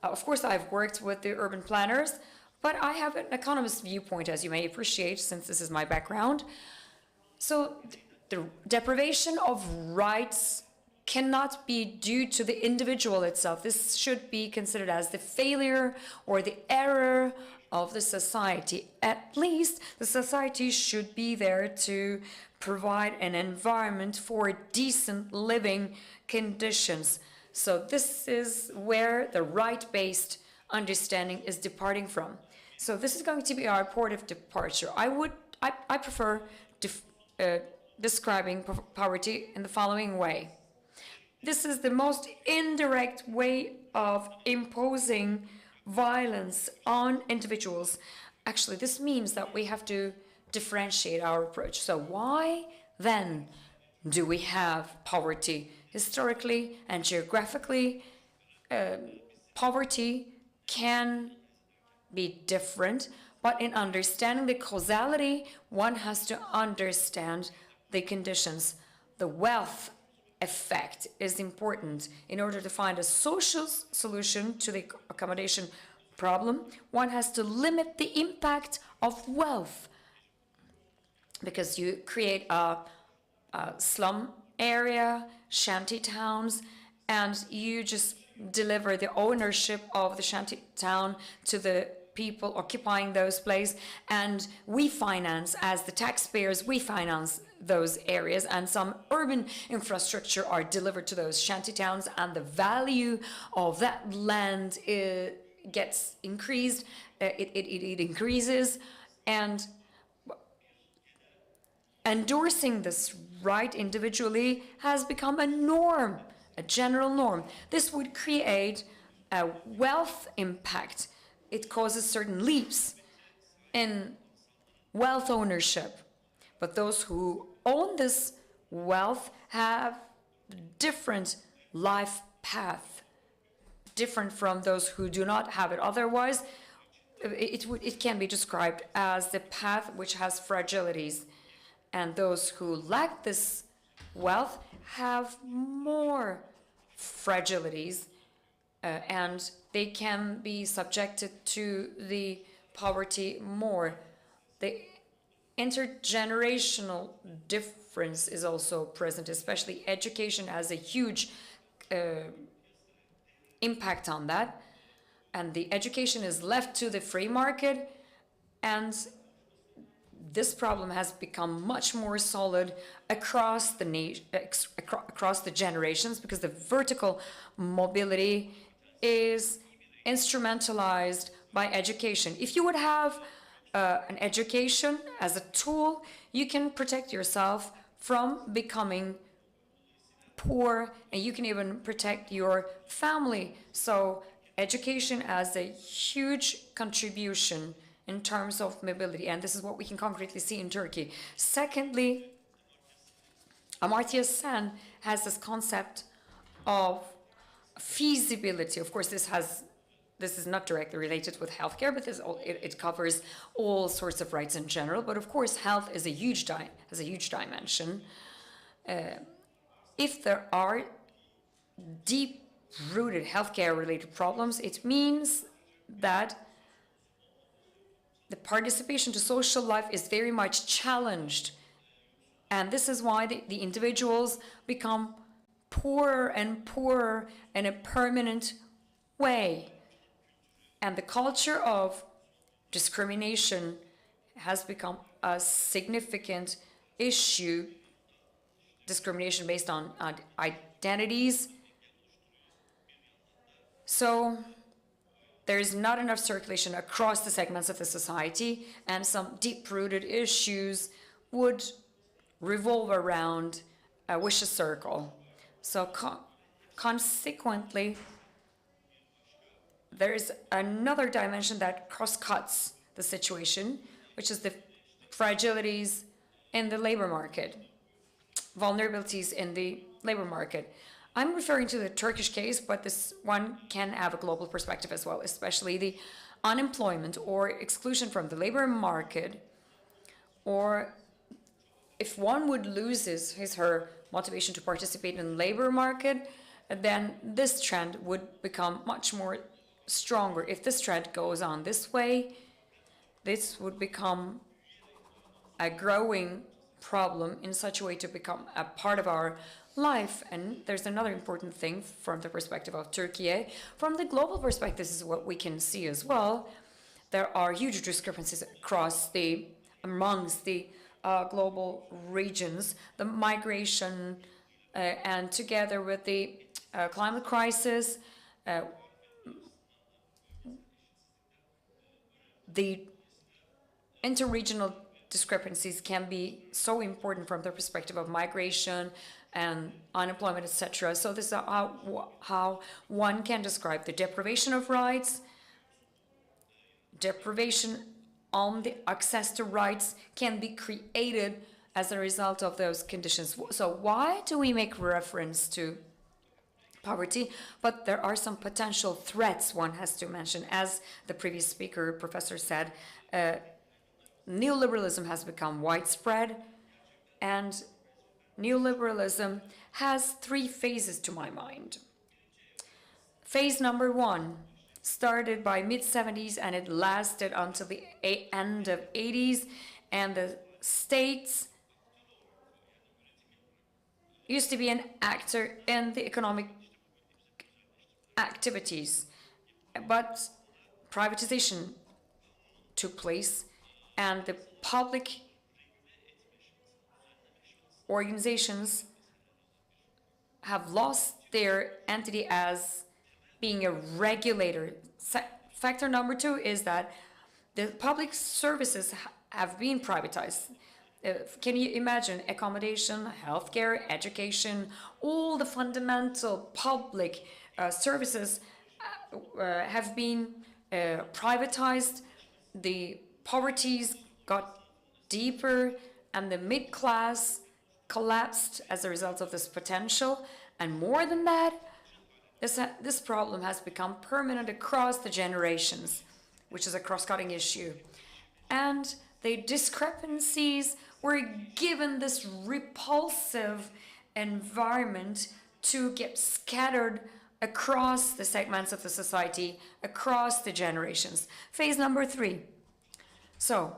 of course, I've worked with the urban planners, but I have an economist viewpoint, as you may appreciate, since this is my background. So the deprivation of rights cannot be due to the individual itself. This should be considered as the failure or the error of the society. At least the society should be there to provide an environment for decent living conditions. So this is where the right-based understanding is departing from. So this is going to be our port of departure. I prefer describing poverty in the following way. This is the most indirect way of imposing violence on individuals. Actually, this means that we have to differentiate our approach. So why then do we have poverty? Historically and geographically, poverty can be different, but in understanding the causality, one has to understand the conditions. The wealth effect is important. In order to find a social solution to the accommodation problem, one has to limit the impact of wealth, because you create a slum area, shanty towns, and you just deliver the ownership of the shanty town to the people occupying those places, and we finance, as the taxpayers, we finance those areas, and some urban infrastructure are delivered to those shanty towns, and the value of that land gets increased, it increases, and endorsing this right individually has become a norm, a general norm. This would create a wealth impact. It causes certain leaps in wealth ownership. But those who own this wealth have different life path, different from those who do not have it. Otherwise, it can be described as the path which has fragilities. And those who lack this wealth have more fragilities, and they can be subjected to the poverty more. The intergenerational difference is also present, especially education has a huge impact on that. And the education is left to the free market, and this problem has become much more solid across the across the generations, because the vertical mobility is instrumentalized by education. If you would have an education as a tool, you can protect yourself from becoming poor, and you can even protect your family. So education has a huge contribution in terms of mobility, and this is what we can concretely see in Turkey. Secondly, Amartya Sen has this concept of feasibility. Of course, this is not directly related with healthcare, but it covers all sorts of rights in general. But of course, health is has a huge dimension. If there are deep-rooted healthcare-related problems, it means that the participation to social life is very much challenged. And this is why the individuals become poorer and poorer in a permanent way. And the culture of discrimination has become a significant issue, discrimination based on identities. So there is not enough circulation across the segments of the society, and some deep-rooted issues would revolve around a vicious circle. So consequently, there is another dimension that cross-cuts the situation, which is the fragilities in the labor market, vulnerabilities in the labor market. I'm referring to the Turkish case, but this one can have a global perspective as well, especially the unemployment or exclusion from the labor market, or if one would lose her motivation to participate in the labor market, then this trend would become much more stronger. If this trend goes on this way, this would become a growing problem in such a way to become a part of our life. And there's another important thing from the perspective of Turkey. From the global perspective, this is what we can see as well. There are huge discrepancies amongst the global regions. The migration and together with the climate crisis, the interregional discrepancies can be so important from the perspective of migration and unemployment, etc. So this is how one can describe the deprivation of rights deprivation on the access to rights can be created as a result of those conditions. So why do we make reference to poverty? But there are some potential threats one has to mention. As the previous speaker, professor, said, neoliberalism has become widespread, and neoliberalism has three phases to my mind. Phase number one started by mid-70s and it lasted until the end of 80s, and the states used to be an actor in the economic activities, but privatization took place and the public organizations have lost their entity as being a regulator. Factor number two is that the public services have been privatized. Can you imagine accommodation, healthcare, education, all the fundamental public services have been privatized. The poverties got deeper and the mid-class collapsed as a result of this potential. And more than that, this problem has become permanent across the generations, which is a cross-cutting issue. And the discrepancies were given this repulsive environment to get scattered across the segments of the society, across the generations. Phase number three. So,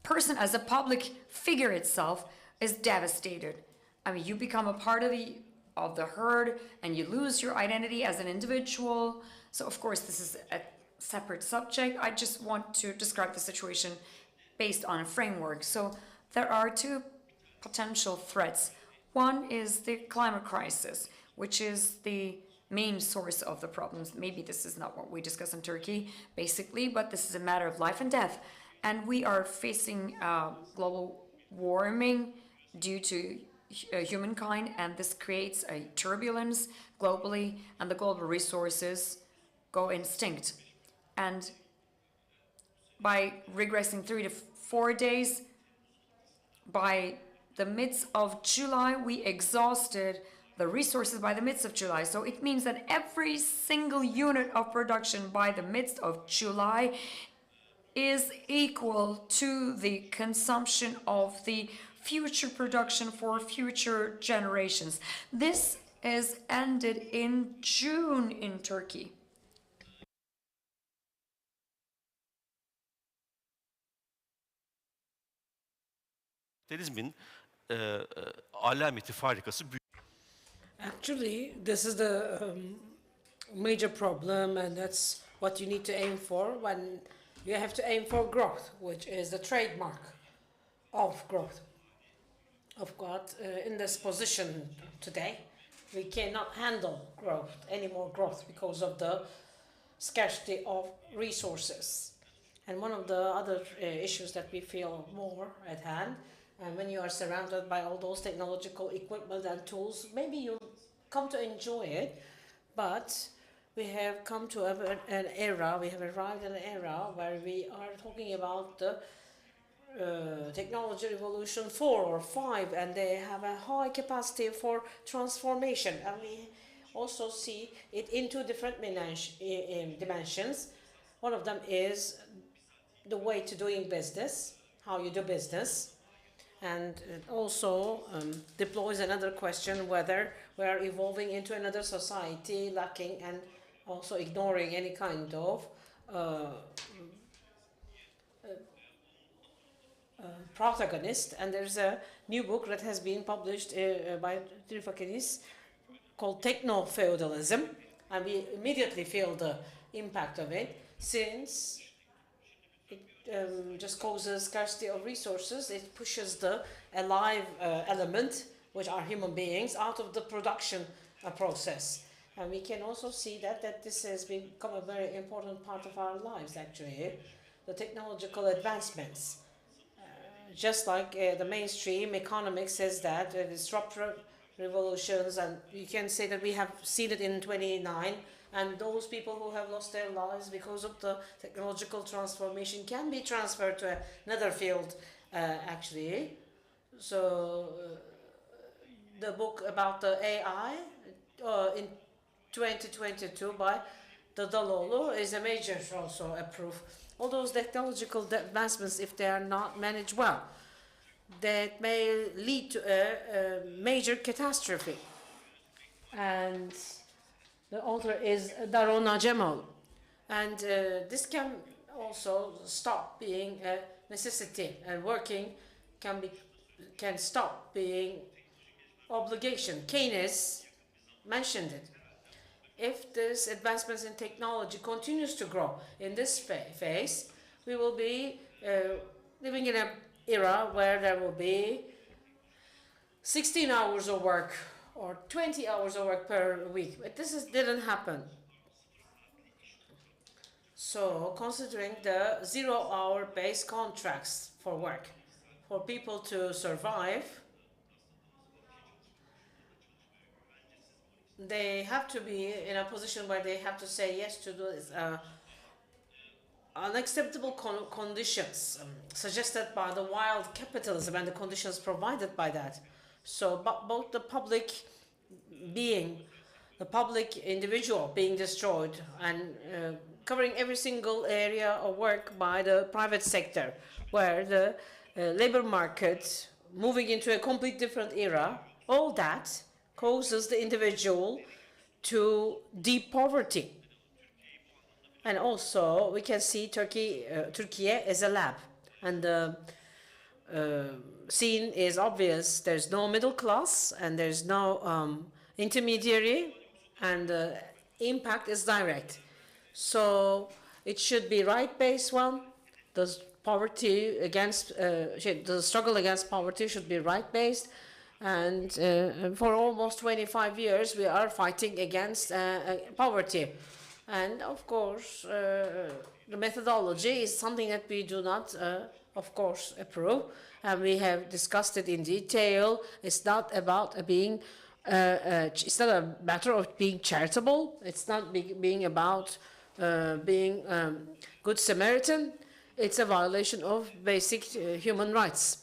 person as a public figure itself is devastated. I mean, you become a part of the herd and you lose your identity as an individual. So of course this is a separate subject. I just want to describe the situation based on a framework. So there are two potential threats. One is the climate crisis, which is the main source of the problems. Maybe this is not what we discuss in Turkey, basically, but this is a matter of life and death. And we are facing global warming due to humankind, and this creates a turbulence globally, and the global resources go extinct. And by regressing 3 to 4 days, by the midst of July, we exhausted the resources by the midst of July. So it means that every single unit of production by the midst of July is equal to the consumption of the future production for future generations. This is ended in June in Turkey.
Alameti farikası.
Actually, this is the major problem, and that's what you need to aim for when you have to aim for growth, which is the trademark of growth. Of course, in this position today, we cannot handle growth, any more growth, because of the scarcity of resources. And one of the other issues that we feel more at hand, and when you are surrounded by all those technological equipment and tools, maybe you come to enjoy it, but we have come to an era, we have arrived in an era where we are talking about the technology revolution 4 or 5, and they have a high capacity for transformation. And we also see it in two different dimensions. One of them is the way to doing business, how you do business. And it also deploys another question, whether we are evolving into another society, lacking and also ignoring any kind of protagonist. And there's a new book that has been published by Trifakiris called Techno-Feudalism, and we immediately feel the impact of it, since it just causes scarcity of resources. It pushes the alive element, which are human beings, out of the production process. And we can also see that this has become a very important part of our lives, actually, the technological advancements. Just like the mainstream economics says that disruptive revolutions, and you can say that we have seen it in 29 and those people who have lost their lives because of the technological transformation can be transferred to another field, actually. So the book about the AI in 2022 by the Dalolo is a major also a proof. All those technological advancements, if they are not managed well, that may lead to a major catastrophe. And the author is Daron Acemoğlu. And this can also stop being a necessity, and working can stop being obligation. Keynes mentioned it. If this advancements in technology continues to grow in this phase, we will be living in an era where there will be 16 hours of work or 20 hours of work per week. But this didn't happen. So considering the 0-hour based contracts for work, for people to survive, they have to be in a position where they have to say yes to do this. Unacceptable conditions suggested by the wild capitalism and the conditions provided by that. So both the public individual being destroyed, and covering every single area of work by the private sector, where the labor market moving into a complete different era, all that causes the individual to deep poverty. And also we can see Turkey as a lab, and the scene is obvious. There's no middle class and there's no intermediary, and the impact is direct. So it should be right-based one. The poverty against the struggle against poverty should be right-based. And for almost 25 years, we are fighting against poverty. And of course, the methodology is something that we do not, of course, approve. And we have discussed it in detail. It's not about being, it's not a matter of being charitable. It's not being about being good Samaritan. It's a violation of basic human rights.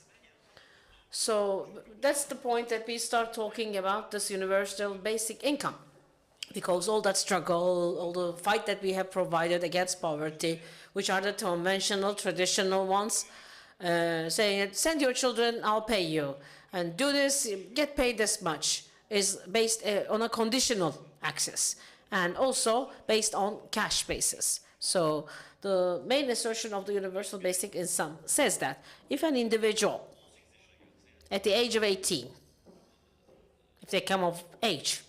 So that's the point that we start talking about this universal basic income, because all that struggle, all the fight that we have provided against poverty, which are the conventional, traditional ones, saying, send your children, I'll pay you, and do this, get paid this much, is based on a conditional access, and also based on cash basis. So the main assertion of the universal basic income says that if an individual at the age of 18, if they come of age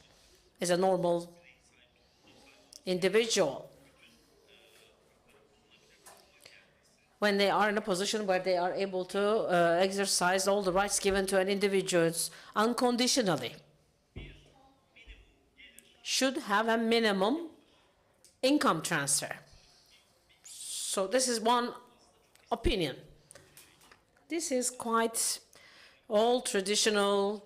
as a normal individual, when they are in a position where they are able to exercise all the rights given to an individual unconditionally, should have a minimum income transfer. So this is one opinion. This is quite all traditional.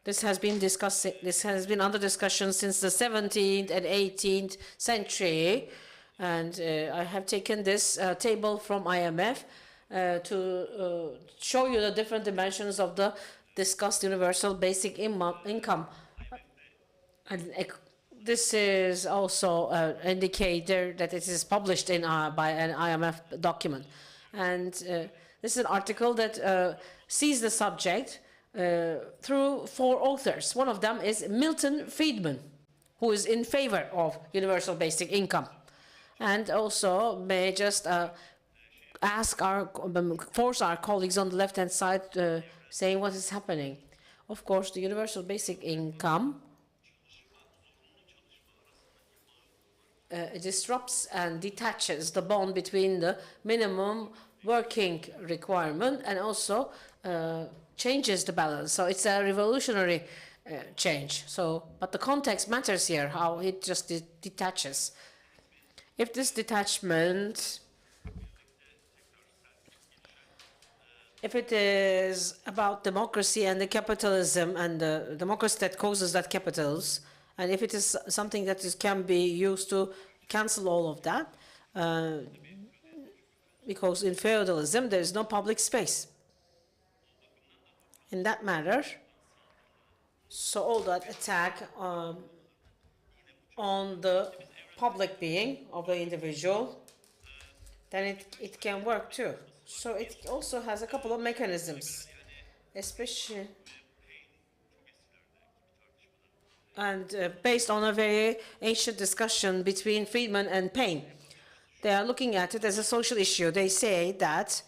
This has been discussed. This has been under discussion since the 17th and 18th century, and I have taken this table from IMF to show you the different dimensions of the discussed universal basic income. And this is also an indicator that it is published in by an IMF document, and this is an article that sees the subject through 4 authors. One of them is Milton Friedman, who is in favor of universal basic income. And also may just force our colleagues on the left-hand side saying what is happening. Of course, the universal basic income disrupts and detaches the bond between the minimum working requirement and also changes the balance. So it's a revolutionary change. So, but the context matters here, how it just detaches. If this detachment, if it is about democracy and the capitalism and the democracy that causes that capitals And if it is something that can be used to cancel all of that, because in feudalism there is no public space. In that matter, so all that attack on the public being of the individual, then it can work too. So it also has a couple of mechanisms, especially and based on a very ancient discussion between Friedman and Paine. They are looking at it as a social issue. They say that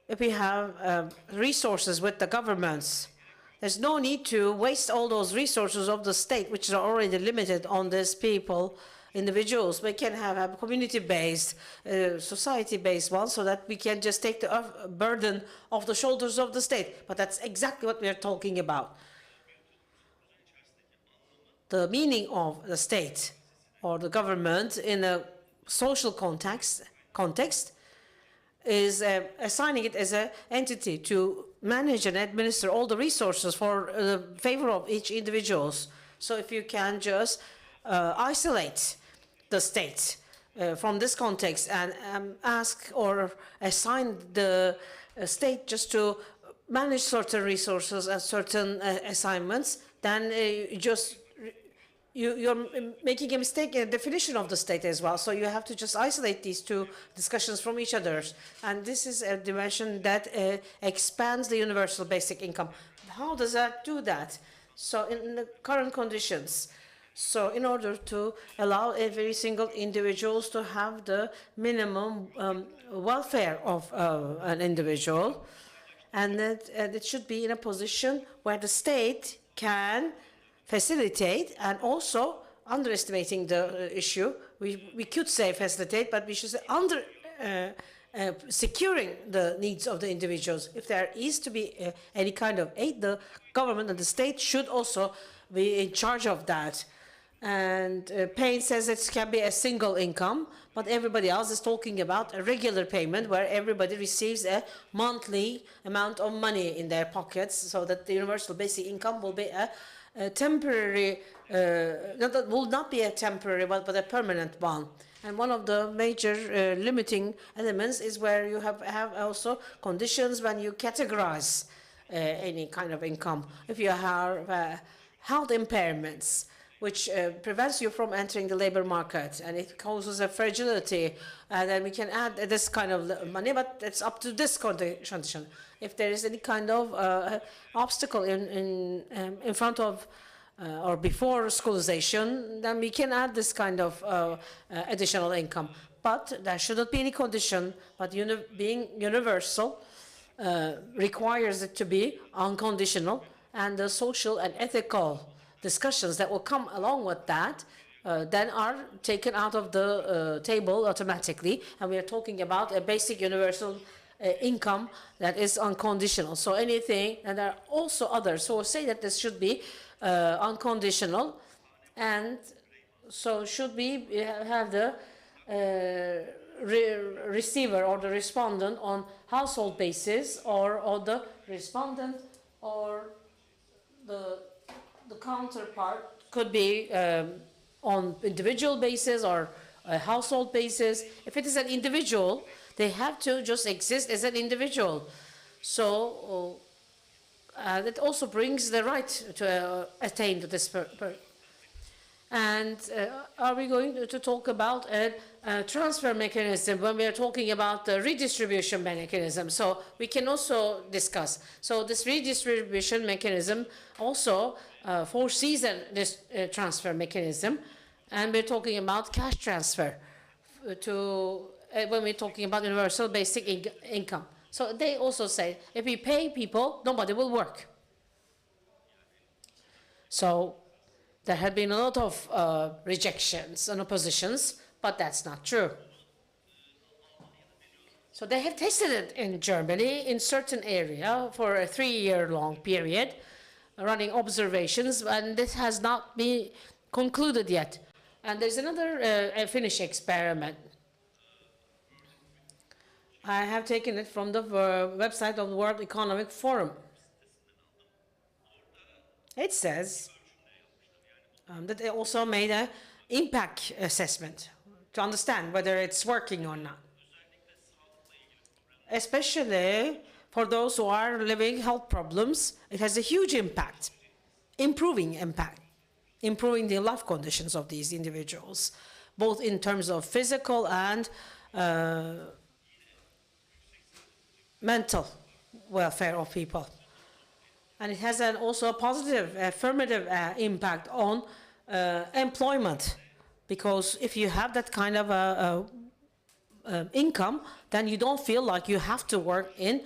if we have resources with the governments, there's no need to waste all those resources of the state, which are already limited on these people, individuals. We can have a community-based, society-based one, so that we can just take the burden off the shoulders of the state. But that's exactly what we are talking about. The meaning of the state or the government in a social context is assigning it as an entity to manage and administer all the resources for the favor of each individual. So if you can just isolate the state from this context and ask or assign the state just to manage certain resources and certain assignments, then you're making a mistake in the definition of the state as well. So you have to just isolate these two discussions from each other. And this is a dimension that expands the universal basic income. How does that do that? So in the current conditions, so in order to allow every single individuals to have the minimum welfare of an individual, and that it should be in a position where the state can facilitate, and also underestimating the issue. We could say facilitate, but we should say securing the needs of the individuals. If there is to be any kind of aid, the government and the state should also be in charge of that. And Paine says it can be a single income, but everybody else is talking about a regular payment where everybody receives a monthly amount of money in their pockets, so that the universal basic income will be a temporary, that will not be a temporary one, but a permanent one. And one of the major limiting elements is where you have also conditions when you categorize any kind of income. If you have health impairments, which prevents you from entering the labor market, and it causes a fragility, and then we can add this kind of money, but it's up to this condition. If there is any kind of obstacle in front of or before scholarization, then we can add this kind of additional income. But there shouldn't be any condition, but being universal requires it to be unconditional, and the social and ethical discussions that will come along with that then are taken out of the table automatically, and we are talking about a basic universal income that is unconditional. So anything, and there are also others who will say that this should be unconditional, and so should we have the receiver or the respondent on household basis, or the respondent or the counterpart could be on individual basis or a household basis. If it is an individual, they have to just exist as an individual. So that also brings the right to attain to this. And are we going to talk about a transfer mechanism when we are talking about the redistribution mechanism? So we can also discuss. So this redistribution mechanism also foresees this transfer mechanism, and we're talking about cash transfer to when we're talking about universal basic income. So they also say if we pay people, nobody will work. So there have been a lot of rejections and oppositions, but that's not true. So they have tested it in Germany in certain area for a 3-year-long period, running observations, and this has not been concluded yet. And there's another Finnish experiment. I have taken it from the website of the World Economic Forum. It says that they also made an impact assessment to understand whether it's working or not. Especially for those who are living health problems, it has a huge impact, improving the life conditions of these individuals, both in terms of physical and mental welfare of people. And it has also a positive, affirmative impact on employment, because if you have that kind of income, then you don't feel like you have to work in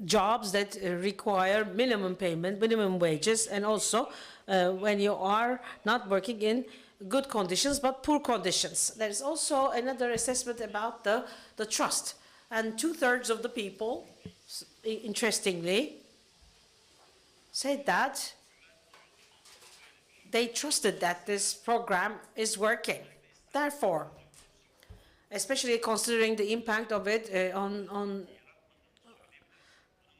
jobs that require minimum payment, minimum wages, and also when you are not working in good conditions but poor conditions. There is also another assessment about the trust. And 2/3 of the people, interestingly, said that they trusted that this program is working. Therefore, especially considering the impact of it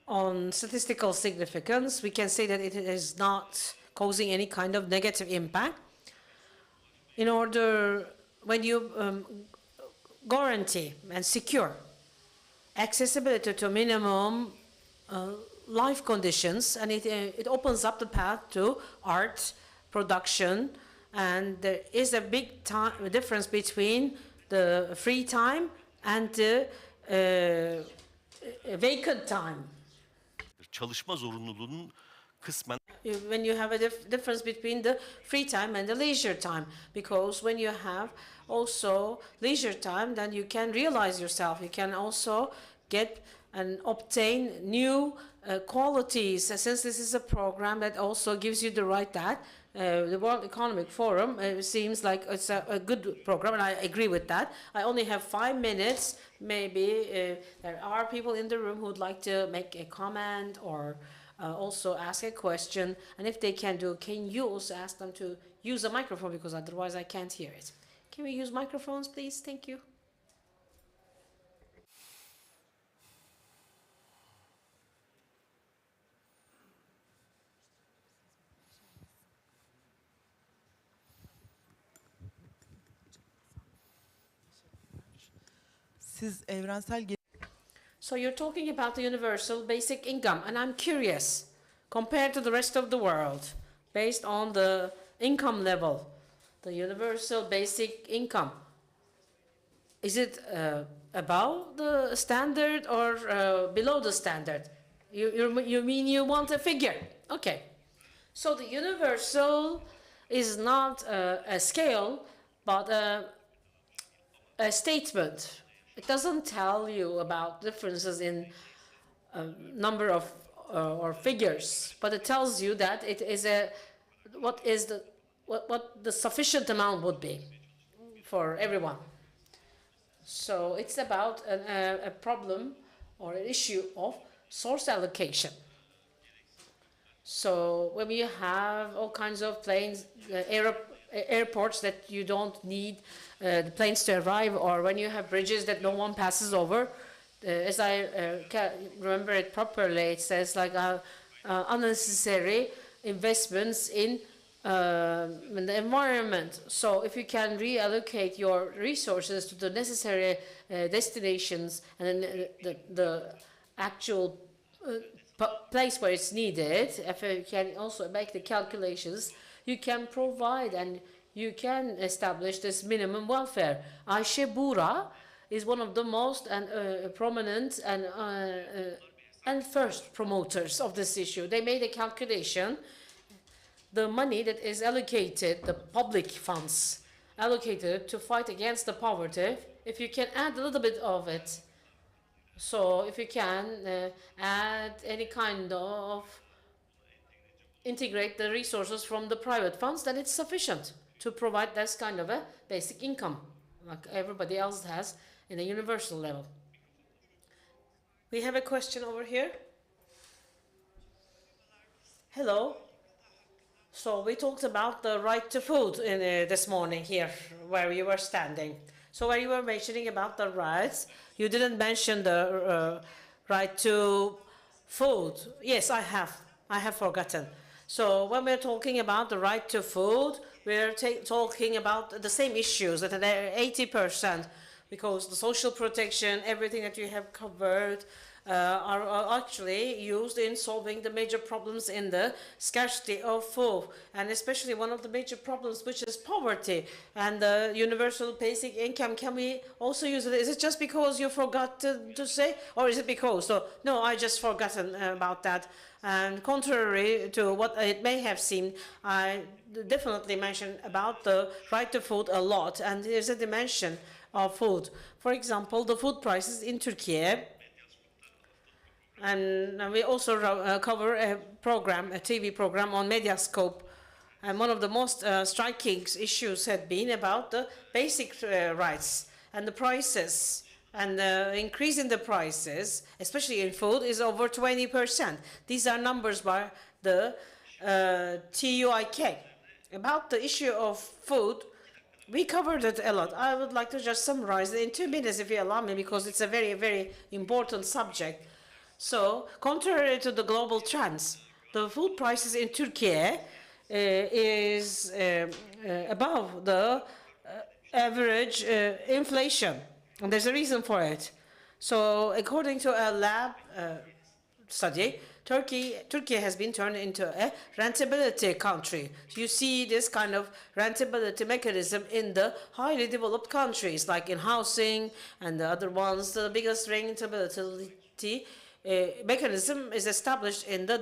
on statistical significance, we can say that it is not causing any kind of negative impact. In order, when you guarantee and secure accessibility to minimum life conditions, and it opens up the path to art production, and there is a big difference between the free time and the vacant time.
Çalışma zorunluluğunun kısmen
When you have a difference between the free time and the leisure time, because when you have also leisure time, then you can realize yourself. You can also get and obtain new qualities. Since this is a program that also gives you the right that the World Economic Forum seems like it's a good program, and I agree with that. I only have 5 minutes. Maybe there are people in the room who would like to make a comment or also ask a question. And if they can you also ask them to use a microphone, because otherwise I can't hear it. Can we use microphones, please? Thank you. So you're talking about the universal basic income, and I'm curious, compared to the rest of the world, based on the income level, the universal basic income, is it above the standard or below the standard? You mean you want a figure? Okay. So the universal is not a scale, but a statement. It doesn't tell you about differences in number of or figures, but it tells you that it is what the sufficient amount would be for everyone. So it's about a problem or an issue of source allocation. So when you have all kinds of planes, airports that you don't need the planes to arrive, or when you have bridges that no one passes over, as I remember it properly, it says like unnecessary investments in the environment. So if you can reallocate your resources to the necessary destinations and then the actual place where it's needed, if you can also make the calculations, you can provide and you can establish this minimum welfare. Ayşe Bura is one of the most prominent and first promoters of this issue. They made a calculation. The money that is allocated, the public funds allocated to fight against the poverty, if you can add a little bit of it, so if you can add any kind of integrate the resources from the private funds, then it's sufficient to provide this kind of a basic income like everybody else has in a universal level. We have a question over here. Hello. So we talked about the right to food this morning here where you were standing. So where you were mentioning about the rights, you didn't mention the right to food. Yes, I have. I have forgotten. So when we're talking about the right to food, we're talking about the same issues that are 80%, because the social protection, everything that you have covered, are actually used in solving the major problems in the scarcity of food, and especially one of the major problems, which is poverty and the universal basic income. Can we also use it? Is it just because you forgot to say, or is it because? So no, I just forgotten about that. And contrary to what it may have seemed, I definitely mentioned about the right to food a lot, and there's a dimension of food. For example, the food prices in Turkey. And we also cover a program, a TV program on Mediascope. And one of the most striking issues had been about the basic rights and the prices. And the increase in the prices, especially in food, is over 20%. These are numbers by the TUIK. About the issue of food, we covered it a lot. I would like to just summarize it in 2 minutes, if you allow me, because it's a very, very important subject. So, contrary to the global trends, the food prices in Turkey is above the average inflation, and there's a reason for it. So, according to a lab study, Turkey has been turned into a rentability country. You see this kind of rentability mechanism in the highly developed countries, like in housing and the other ones. The biggest rentability mechanism is established in the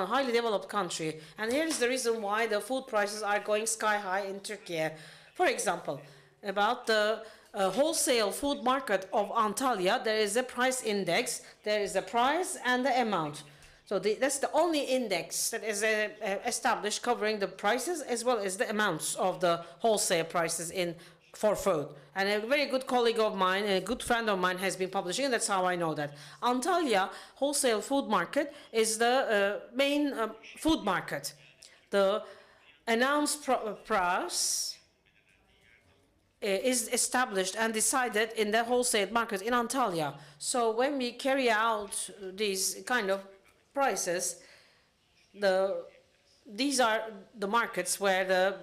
highly developed country. And here is the reason why the food prices are going sky high in Turkey. For example, about the wholesale food market of Antalya, there is a price index, there is a price and the amount. So that's the only index that is established covering the prices as well as the amounts of the wholesale prices for food. And a very good colleague of mine, a good friend of mine has been publishing, and that's how I know that. Antalya wholesale food market is the main food market. The announced price is established and decided in the wholesale market in Antalya. So when we carry out these kind of prices, these are the markets where the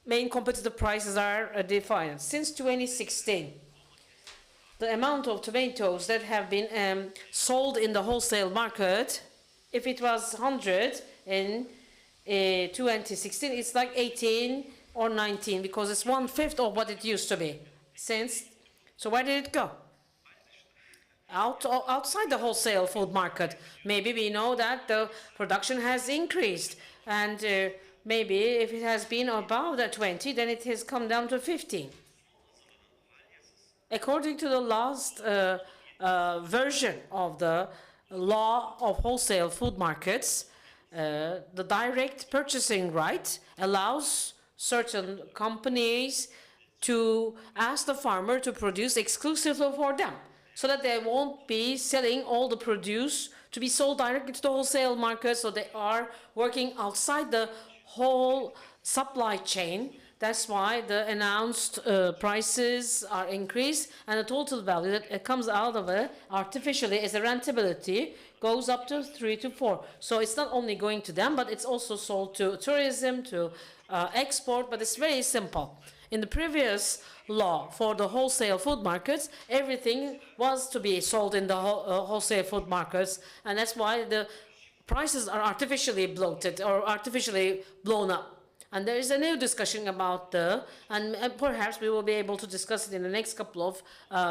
main competitive prices are defined. Since 2016, the amount of tomatoes that have been sold in the wholesale market, if it was 100 in 2016, it's like 18 or 19, because it's 1/5 of what it used to be. So where did it go? Outside the wholesale food market. Maybe we know that the production has increased, and maybe if it has been above the 20, then it has come down to 15. According to the last version of the law of wholesale food markets, the direct purchasing right allows certain companies to ask the farmer to produce exclusively for them, so that they won't be selling all the produce to be sold directly to the wholesale market. So they are working outside the whole supply chain. That's why the announced prices are increased, and the total value that comes out of it artificially as a rentability goes up to 3 to 4. So it's not only going to them, but it's also sold to tourism, to export, but it's very simple. In the previous law for the wholesale food markets, everything was to be sold in the wholesale food markets, and that's why the prices are artificially bloated or artificially blown up. And there is a new discussion about and perhaps we will be able to discuss it in the next couple of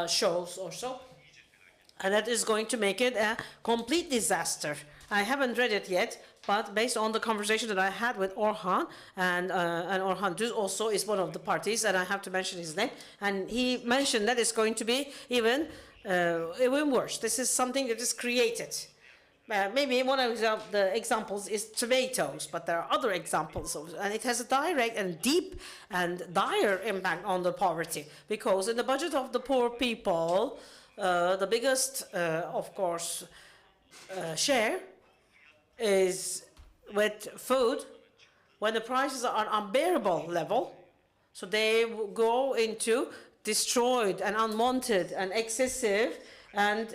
shows or so. And that is going to make it a complete disaster. I haven't read it yet, but based on the conversation that I had with Orhan, and Orhan Düz also is one of the parties, and I have to mention his name, and he mentioned that it's going to be even worse. This is something that is created. Maybe one of the examples is tomatoes, but there are other examples and it has a direct and deep and dire impact on the poverty, because in the budget of the poor people, the biggest, of course, share is with food. When the prices are on unbearable level, so they go into destroyed and unwanted and excessive and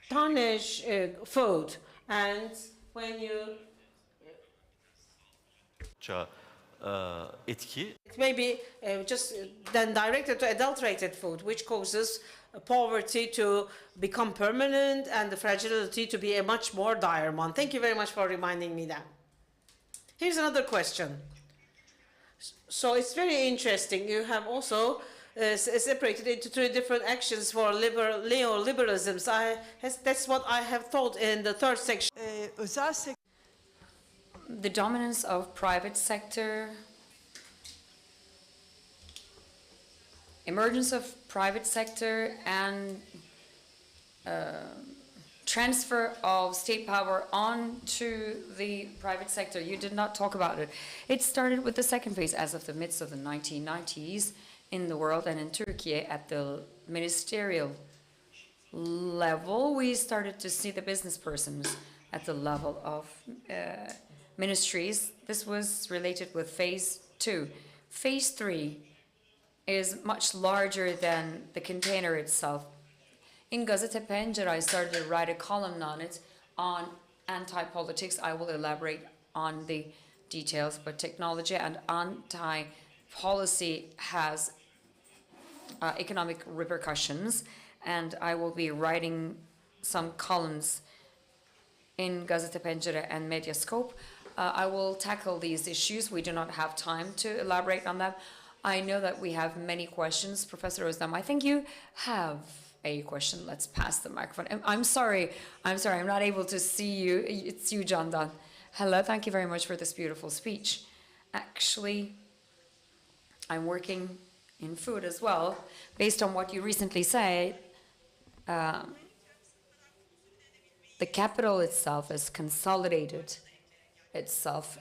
tarnish food. And when you
oluşa etki.
It may be just then directed to adulterated food, which causes poverty to become permanent and the fragility to be a much more dire one. Thank you very much for reminding me that. Here's another question. So it's very interesting. You have also separated into three different actions for neoliberalisms. That's what I have thought in the third section.
Özel sektör
The dominance of private sector, emergence of private sector, and transfer of state power onto the private sector. You did not talk about it. It started with the second phase as of the midst of the 1990s in the world and in Turkey at the ministerial level. We started to see the business persons at the level of ministries. This was related with phase 2. Phase 3 is much larger than the container itself. In Gazete Pencere, I started to write a column on it, on anti-politics. I will elaborate on the details, but technology and anti-policy has economic repercussions, and I will be writing some columns in Gazete Pencere and Mediascope. I will tackle these issues. We do not have time to elaborate on them. I know that we have many questions. Professor Özdem, I think you have a question. Let's pass the microphone. I'm sorry, I'm not able to see you. It's you, Candan. Hello, thank you very much for this beautiful speech. Actually, I'm working in food as well. Based on what you recently said, the capital itself is consolidated itself.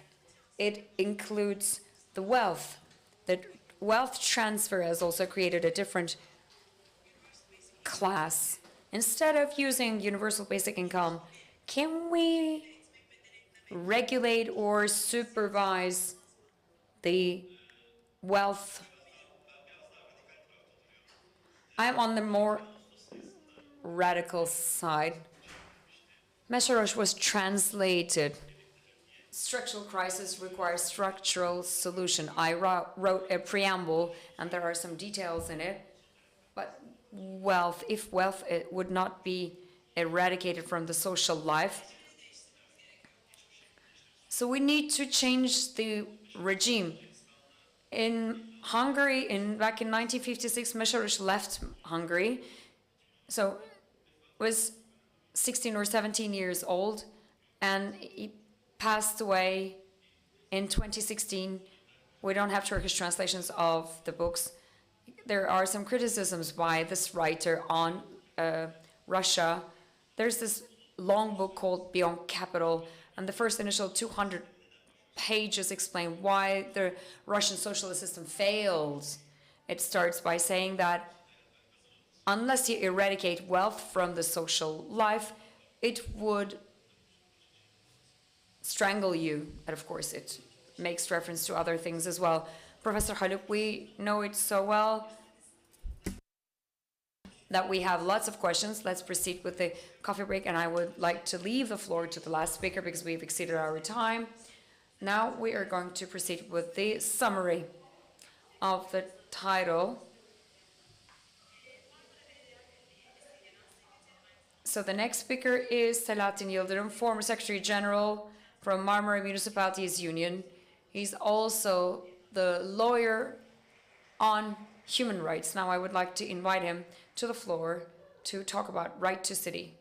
It includes the wealth. The wealth transfer has also created a different class. Instead of using universal basic income, can we regulate or supervise the wealth? I'm on the more radical side. Mesherosh was translated. Structural crisis requires structural solution. I wrote a preamble, and there are some details in it. But wealth, if wealth it would not be eradicated from the social life, so we need to change the regime. In Hungary, back in 1956, Mesherosh left Hungary, so was 16 or 17 years old, and he passed away in 2016. We don't have Turkish translations of the books. There are some criticisms by this writer on Russia. There's this long book called Beyond Capital, and the first initial 200 pages explain why the Russian socialist system failed. It starts by saying that unless you eradicate wealth from the social life, it would strangle you. And of course, it makes reference to other things as well. Professor Haluk, we know it so well that we have lots of questions. Let's proceed with the coffee break, and I would like to leave the floor to the last speaker because we've exceeded our time. Now we are going to proceed with the summary of the title. So the next speaker is Selahattin Yıldırım, former Secretary General from Marmara Municipalities Union. He's also the lawyer on human rights. Now I would like to invite him to the floor to talk about right to city.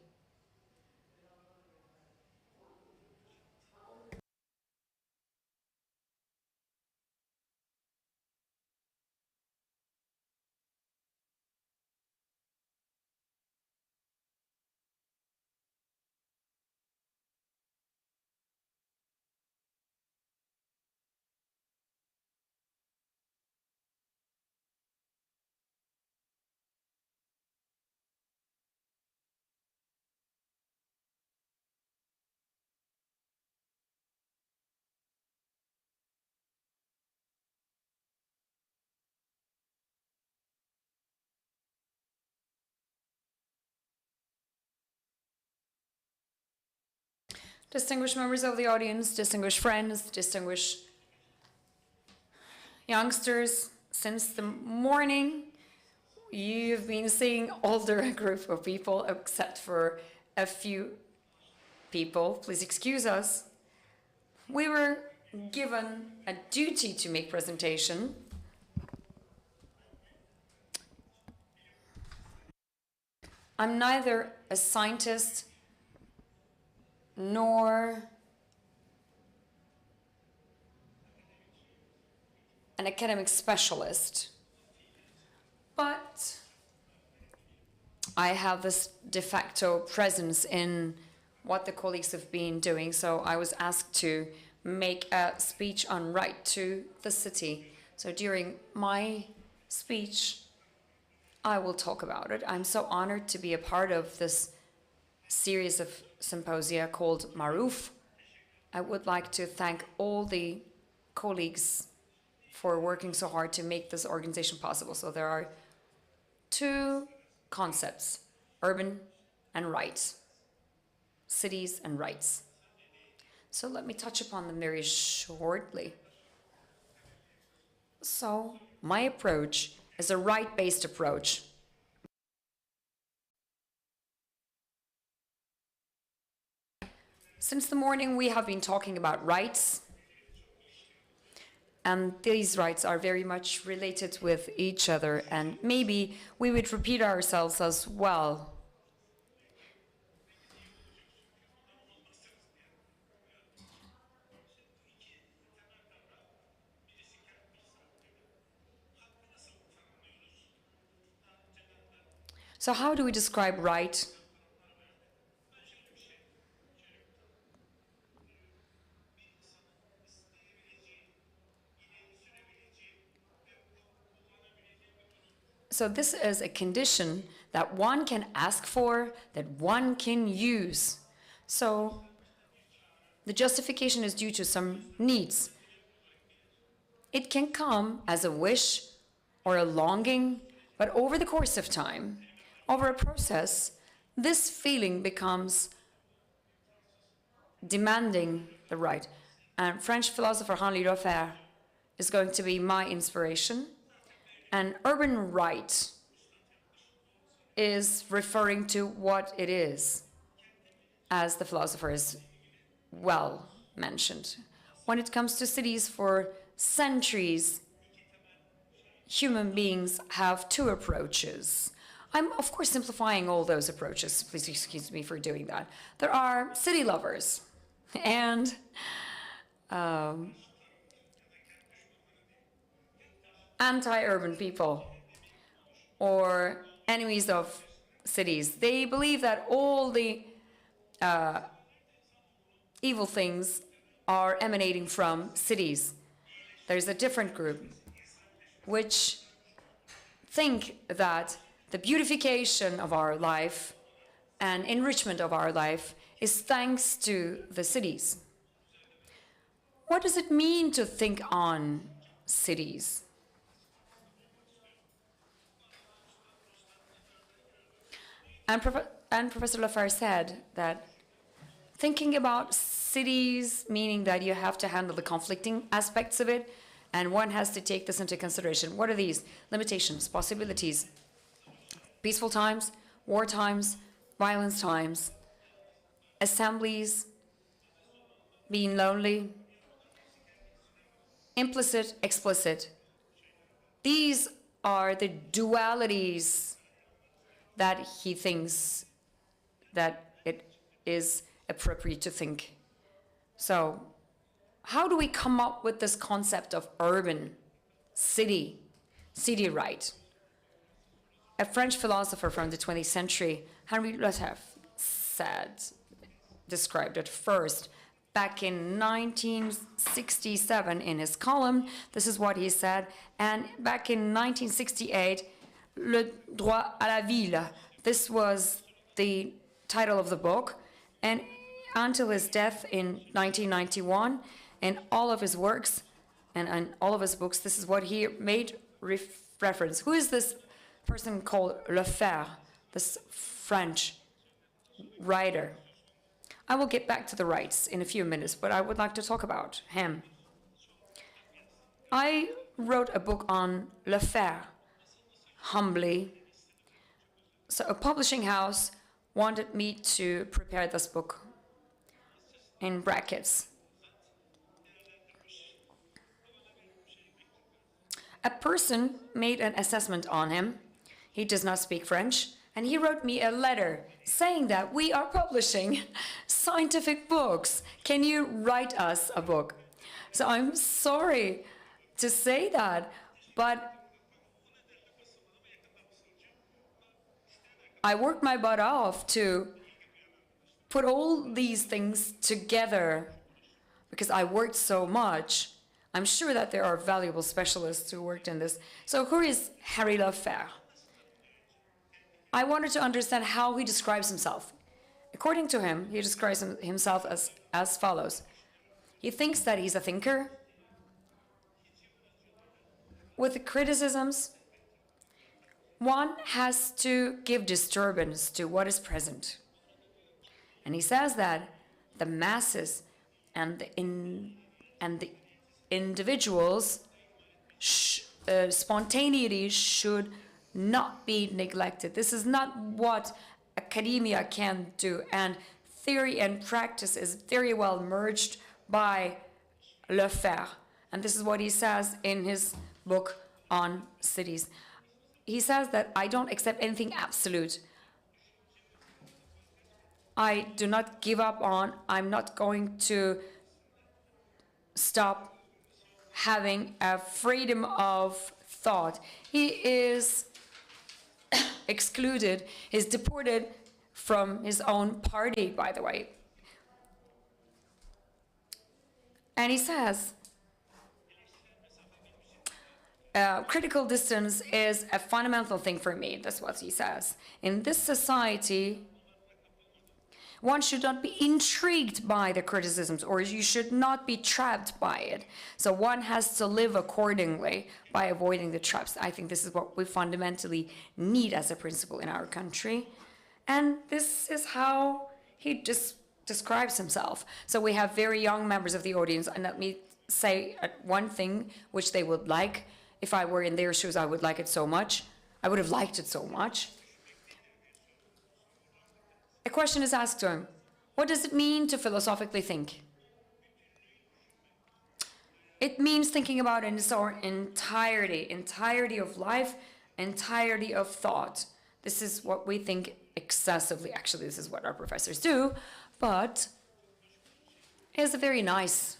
Distinguished members of the audience, distinguished friends, distinguished youngsters, since the morning, you've been seeing older group of people, except for a few people. Please excuse us. We were given a duty to make presentation. I'm neither a scientist nor an academic specialist, but I have this de facto presence in what the colleagues have been doing, so I was asked to make a speech on right to the city. So during my speech, I will talk about it. I'm so honored to be a part of this series of symposia called Maruf. I would like to thank all the colleagues for working so hard to make this organization possible. So there are two concepts, urban and rights, cities and rights. So let me touch upon them very shortly. So my approach is a right-based approach. Since the morning, we have been talking about rights, and these rights are very much related with each other, and maybe we would repeat ourselves as well. So how do we describe right? So this is a condition that one can ask for, that one can use. So the justification is due to some needs. It can come as a wish or a longing, but over the course of time, over a process, this feeling becomes demanding the right. And French philosopher Henri Lefebvre is going to be my inspiration. And urban right is referring to what it is, as the philosopher is well mentioned. When it comes to cities, for centuries, human beings have two approaches. I'm, of course, simplifying all those approaches. Please excuse me for doing that. There are city lovers and anti-urban people or enemies of cities. They believe that all the evil things are emanating from cities. There's a different group which think that the beautification of our life and enrichment of our life is thanks to the cities. What does it mean to think on cities? And Professor Lefebvre said that thinking about cities, meaning that you have to handle the conflicting aspects of it, and one has to take this into consideration. What are these? Limitations, possibilities, peaceful times, war times, violence times, assemblies, being lonely, implicit, explicit. These are the dualities that he thinks that it is appropriate to think. So how do we come up with this concept of urban, city right? A French philosopher from the 20th century, Henri Lefebvre, described it first back in 1967 in his column. This is what he said. And back in 1968, Le droit à la ville. This was the title of the book. And until his death in 1991, in all of his works and in all of his books, this is what he made reference. Who is this person called Lefebvre, this French writer? I will get back to the rights in a few minutes, but I would like to talk about him. I wrote a book on le faire, humbly. So a publishing house wanted me to prepare this book in brackets. A person made an assessment on him. He does not speak French, and he wrote me a letter saying that we are publishing scientific books. Can you write us a book? So I'm sorry to say that, but I worked my butt off to put all these things together because I worked so much. I'm sure that there are valuable specialists who worked in this. So who is Harry Lefebvre? I wanted to understand how he describes himself. According to him, he describes himself as follows. He thinks that he's a thinker with the criticisms. One has to give disturbance to what is present. And he says that the masses and the individuals, spontaneity should not be neglected. This is not what academia can do, and theory and practice is very well merged by Lefebvre. And this is what he says in his book on cities. He says that I don't accept anything absolute. I do not give up on, I'm not going to stop having a freedom of thought. He is excluded, is deported from his own party, by the way. And he says, critical distance is a fundamental thing for me. That's what he says. In this society, one should not be intrigued by the criticisms, or you should not be trapped by it. So one has to live accordingly by avoiding the traps. I think this is what we fundamentally need as a principle in our country. And this is how he describes himself. So we have very young members of the audience, and let me say one thing which they would like. If I were in their shoes, I would like it so much. I would have liked it so much. A question is asked to him. What does it mean to philosophically think? It means thinking about in its entirety of life, entirety of thought. This is what we think excessively. Actually, this is what our professors do, but here's a very nice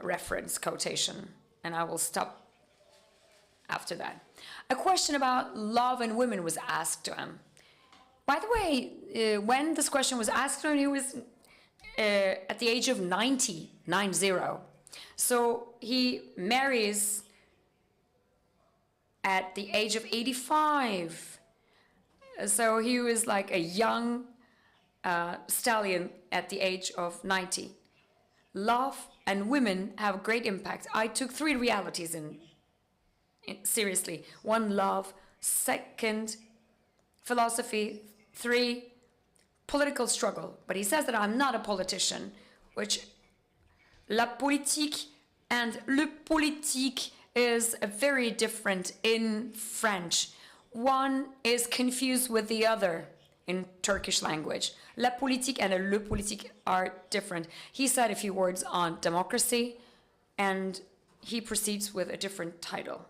reference quotation, and I will stop after that. A question about love and women was asked to him. By the way, when this question was asked to him, he was at the age of 90. So he marries at the age of 85. So he was like a young stallion at the age of 90. Love and women have great impact. I took 3 realities in seriously. 1, love. 2, philosophy. 3, political struggle. But he says that I'm not a politician, which la politique and le politique is very different in French. One is confused with the other in Turkish language. La politique and le politique are different. He said a few words on democracy, and he proceeds with a different title.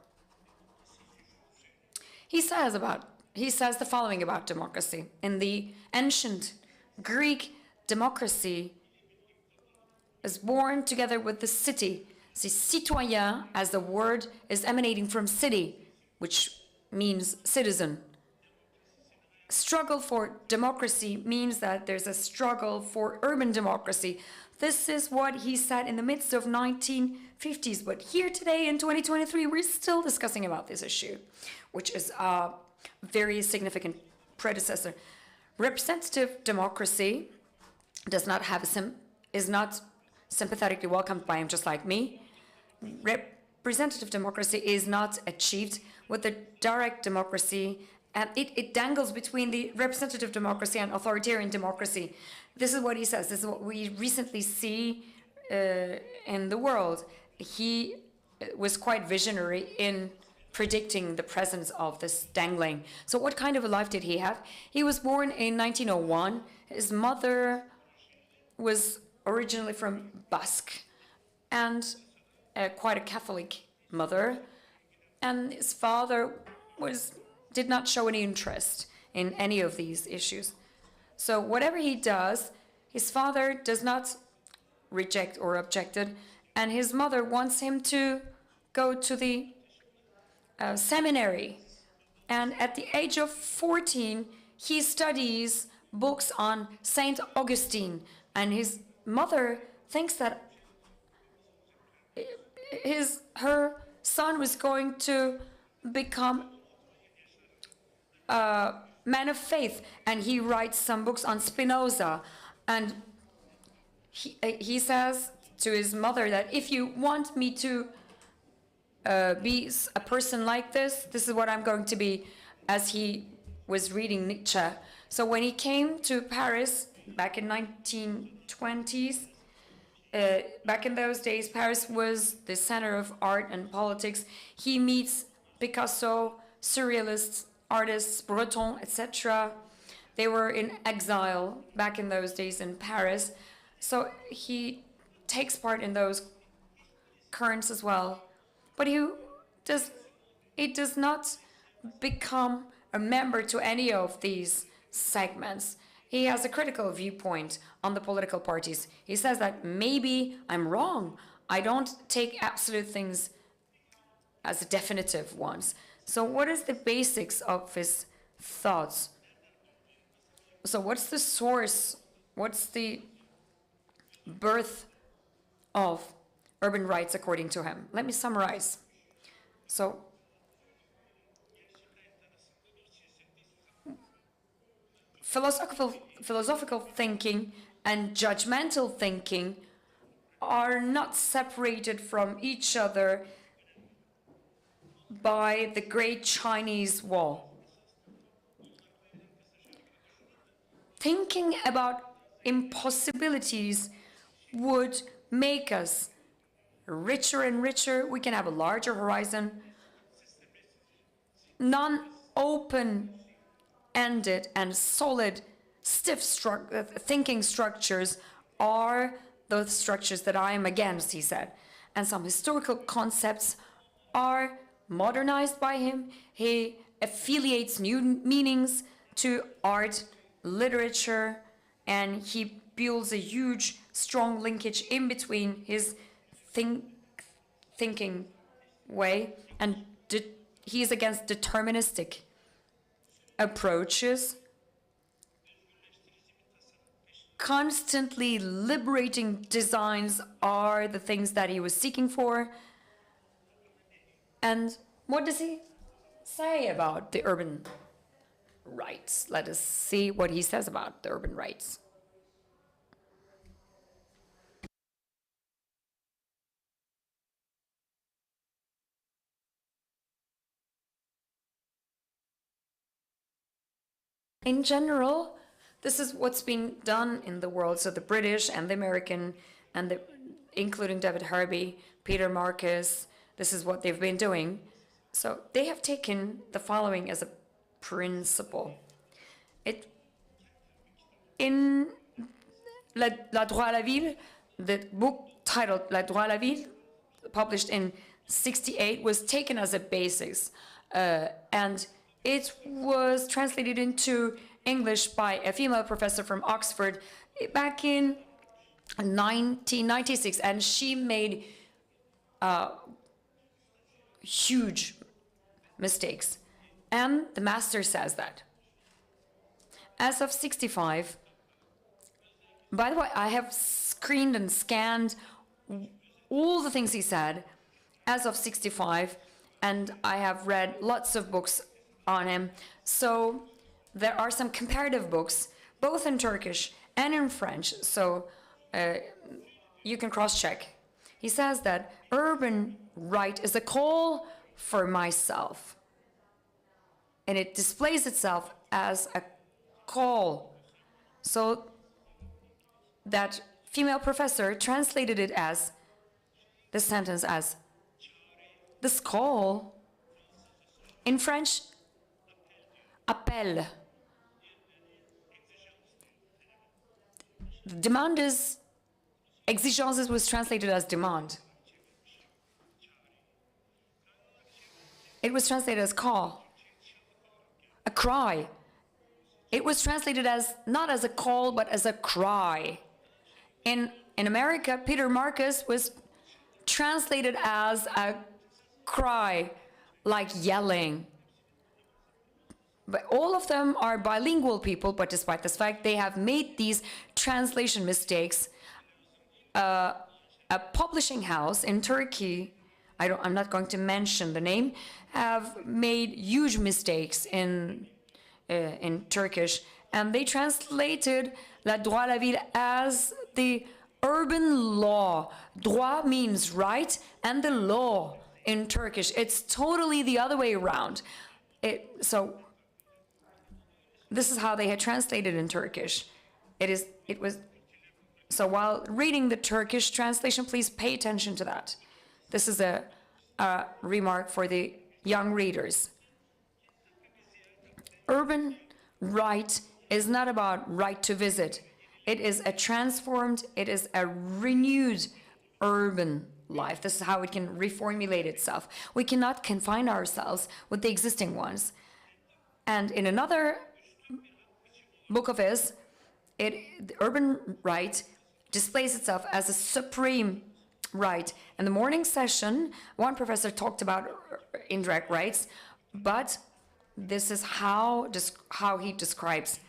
He says the following about democracy. In the ancient Greek, democracy is born together with the city. The citoyen, as the word, is emanating from city, which means citizen. Struggle for democracy means that there's a struggle for urban democracy. This is what he said in the midst of 1950s. But here today in 2023, we're still discussing about this issue, which is a very significant predecessor. Representative democracy does not have is not sympathetically welcomed by him, just like me. Representative democracy is not achieved with the direct democracy, and it dangles between the representative democracy and authoritarian democracy. This is what he says. This is what we recently see in the world. He was quite visionary in predicting the presence of this dangling. So what kind of a life did he have? He was born in 1901. His mother was originally from Basque and quite a Catholic mother. And his father did not show any interest in any of these issues. So whatever he does, his father does not reject or object it, and his mother wants him to go to the seminary. And at the age of 14, he studies books on Saint Augustine, and his mother thinks that her son was going to become a man of faith, and he writes some books on Spinoza, and he says to his mother that if you want me to be a person like this is what I'm going to be, as he was reading Nietzsche. So when he came to Paris back in 1920s, back in those days, Paris was the center of art and politics. He meets Picasso, surrealists, artists, Breton, etc. They were in exile back in those days in Paris. So he takes part in those currents as well. But he does not become a member to any of these segments. He has a critical viewpoint on the political parties. He says that maybe I'm wrong. I don't take absolute things as definitive ones. So what is the basics of his thoughts? So what's the source? What's the birth of urban rights according to him? Let me summarize. So philosophical thinking and judgmental thinking are not separated from each other by the Great Chinese Wall. Thinking about impossibilities would make us richer and richer. We can have a larger horizon. Non-open-ended and solid, stiff thinking structures are those structures that I am against, he said. And some historical concepts are modernized by him. He affiliates new meanings to art, literature, and he builds a huge, strong linkage in between his thinking way, and he is against deterministic approaches. Constantly liberating designs are the things that he was seeking for. And what does he say about the urban rights? Let us see what he says about the urban rights. In general, this is what's being done in the world. So the British and the American, and including David Harvey, Peter Marcus, this is what they've been doing. So they have taken the following as a principle. In La Droit à la Ville, the book titled La Droit à la Ville, published in 1968, was taken as a basis, and it was translated into English by a female professor from Oxford back in 1996, and she made huge mistakes. And the master says that. As of 65, by the way, I have screened and scanned all the things he said as of 65, and I have read lots of books on him. So there are some comparative books, both in Turkish and in French, so you can cross-check. He says that urban right is a call for myself, and it displays itself as a call. So that female professor translated it as, the sentence as, this call, in French, appel. The demand is, exigences was translated as demand. It was translated as call, a cry. It was translated as, not as a call, but as a cry. In America, Peter Marcus was translated as a cry, like yelling. But all of them are bilingual people, but despite this fact, they have made these translation mistakes. A publishing house in Turkey, I'm not going to mention the name, have made huge mistakes in Turkish, and they translated la droit à la ville as the urban law. Droit means right, and the law in Turkish, it's totally the other way around. So this is how they had translated in Turkish. So while reading the Turkish translation, please pay attention to that. This is a remark for the young readers. Urban right is not about right to visit. It is a transformed, it is a renewed urban life. This is how it can reformulate itself. We cannot confine ourselves with the existing ones. And in another book of his, the urban right displays itself as a supreme right. In the morning session, one professor talked about indirect rights, but this is how he describes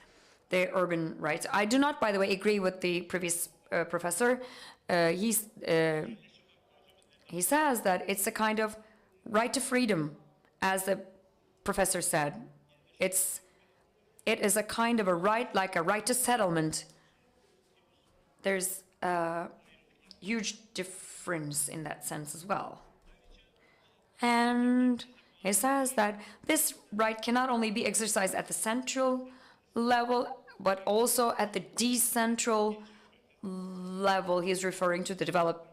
the urban rights. I do not, by the way, agree with the previous professor. He says that it's a kind of right to freedom, as the professor said. It is a kind of a right, like a right to settlement. There's a huge difference in that sense as well. And he says that this right cannot only be exercised at the central level, but also at the decentral level. He's referring to the developed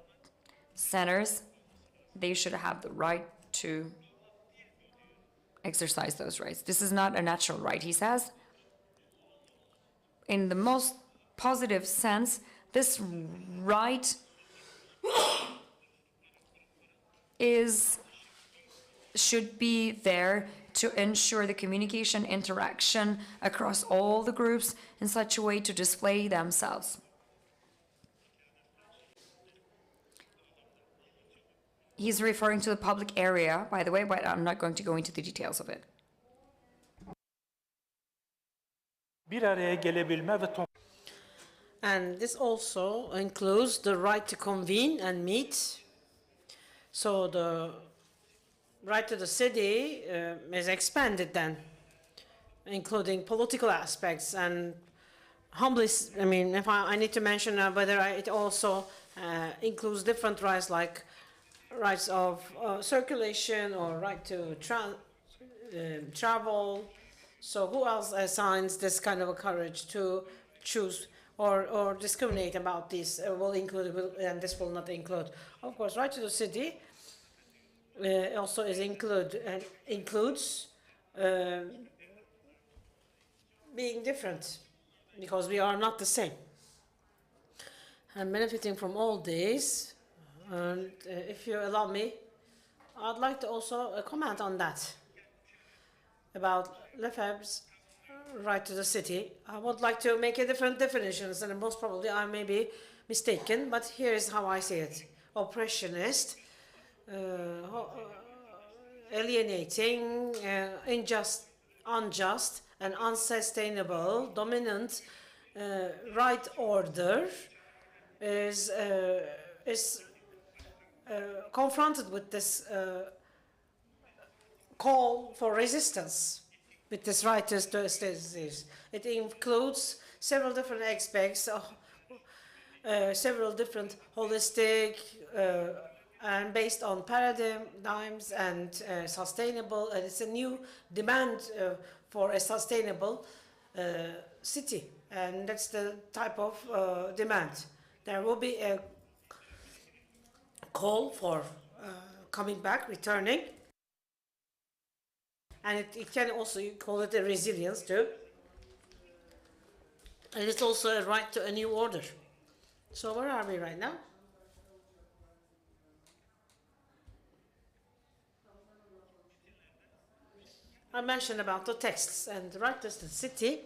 centers. They should have the right to exercise those rights. This is not a natural right, he says. In the most positive sense, this right should be there to ensure the communication, interaction across all the groups in such a way to display themselves. He's referring to the public area, by the way, but I'm not going to go into the details of it.
And this also includes the right to convene and meet. So the right to the city is expanded then, including political aspects. And humbly, I mean, if I need to mention whether it also includes different rights, like rights of circulation or right to travel. So who else assigns this kind of a courage to choose or discriminate about this? Will include, and this will not include. Of course, right to the city also includes being different, because we are not the same. And benefiting from all this, and if you allow me, I'd like to also comment on that, about Lefebvre's right to the city. I would like to make a different definitions, and most probably I may be mistaken, but here is how I see it. Oppressionist, alienating, unjust, and unsustainable, dominant right order is confronted with this call for resistance, with this right to stasis. It includes several different aspects, several different holistic and based on paradigms and sustainable, and it's a new demand for a sustainable city, and that's the type of demand. There will be a call for coming back, returning. And it can also, you call it a resilience too. And it's also a right to a new order. So where are we right now? I mentioned about the texts and the right to the city.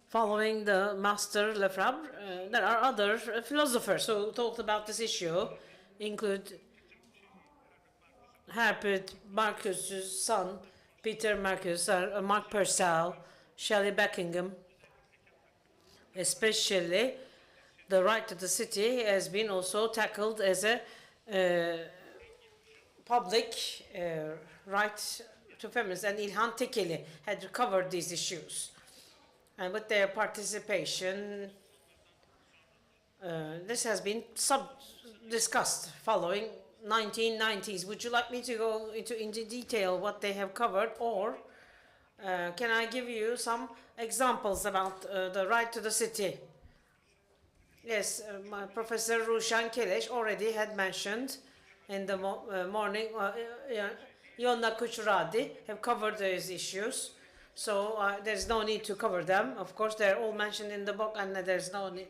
Following the master Lefebvre, there are other philosophers who talked about this issue, include Herbert Marcus's son, Peter Marcus, Mark Purcell, Shelley Buckingham. Especially, the right to the city has been also tackled as a public right to feminism, and İlhan Tekeli had covered these issues. And with their participation, this has been discussed following 1990s. Would you like me to go into detail what they have covered, or can I give you some examples about the right to the city? Yes, my Professor Rushan Keleş already had mentioned in the morning. Yonna Kuchuradi have covered those issues, so there's no need to cover them. Of course, they're all mentioned in the book, and there's no need,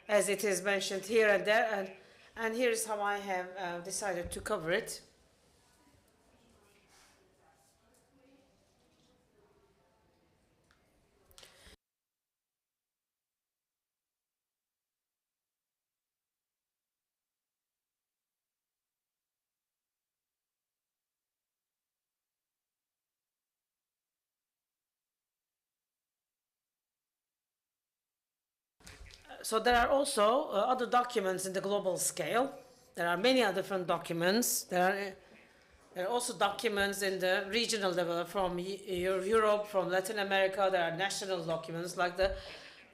as it is mentioned here and there. And here's how I have decided to cover it. So there are also other documents in the global scale. There are many other different documents. There are also documents in the regional level from Europe, from Latin America. There are national documents like the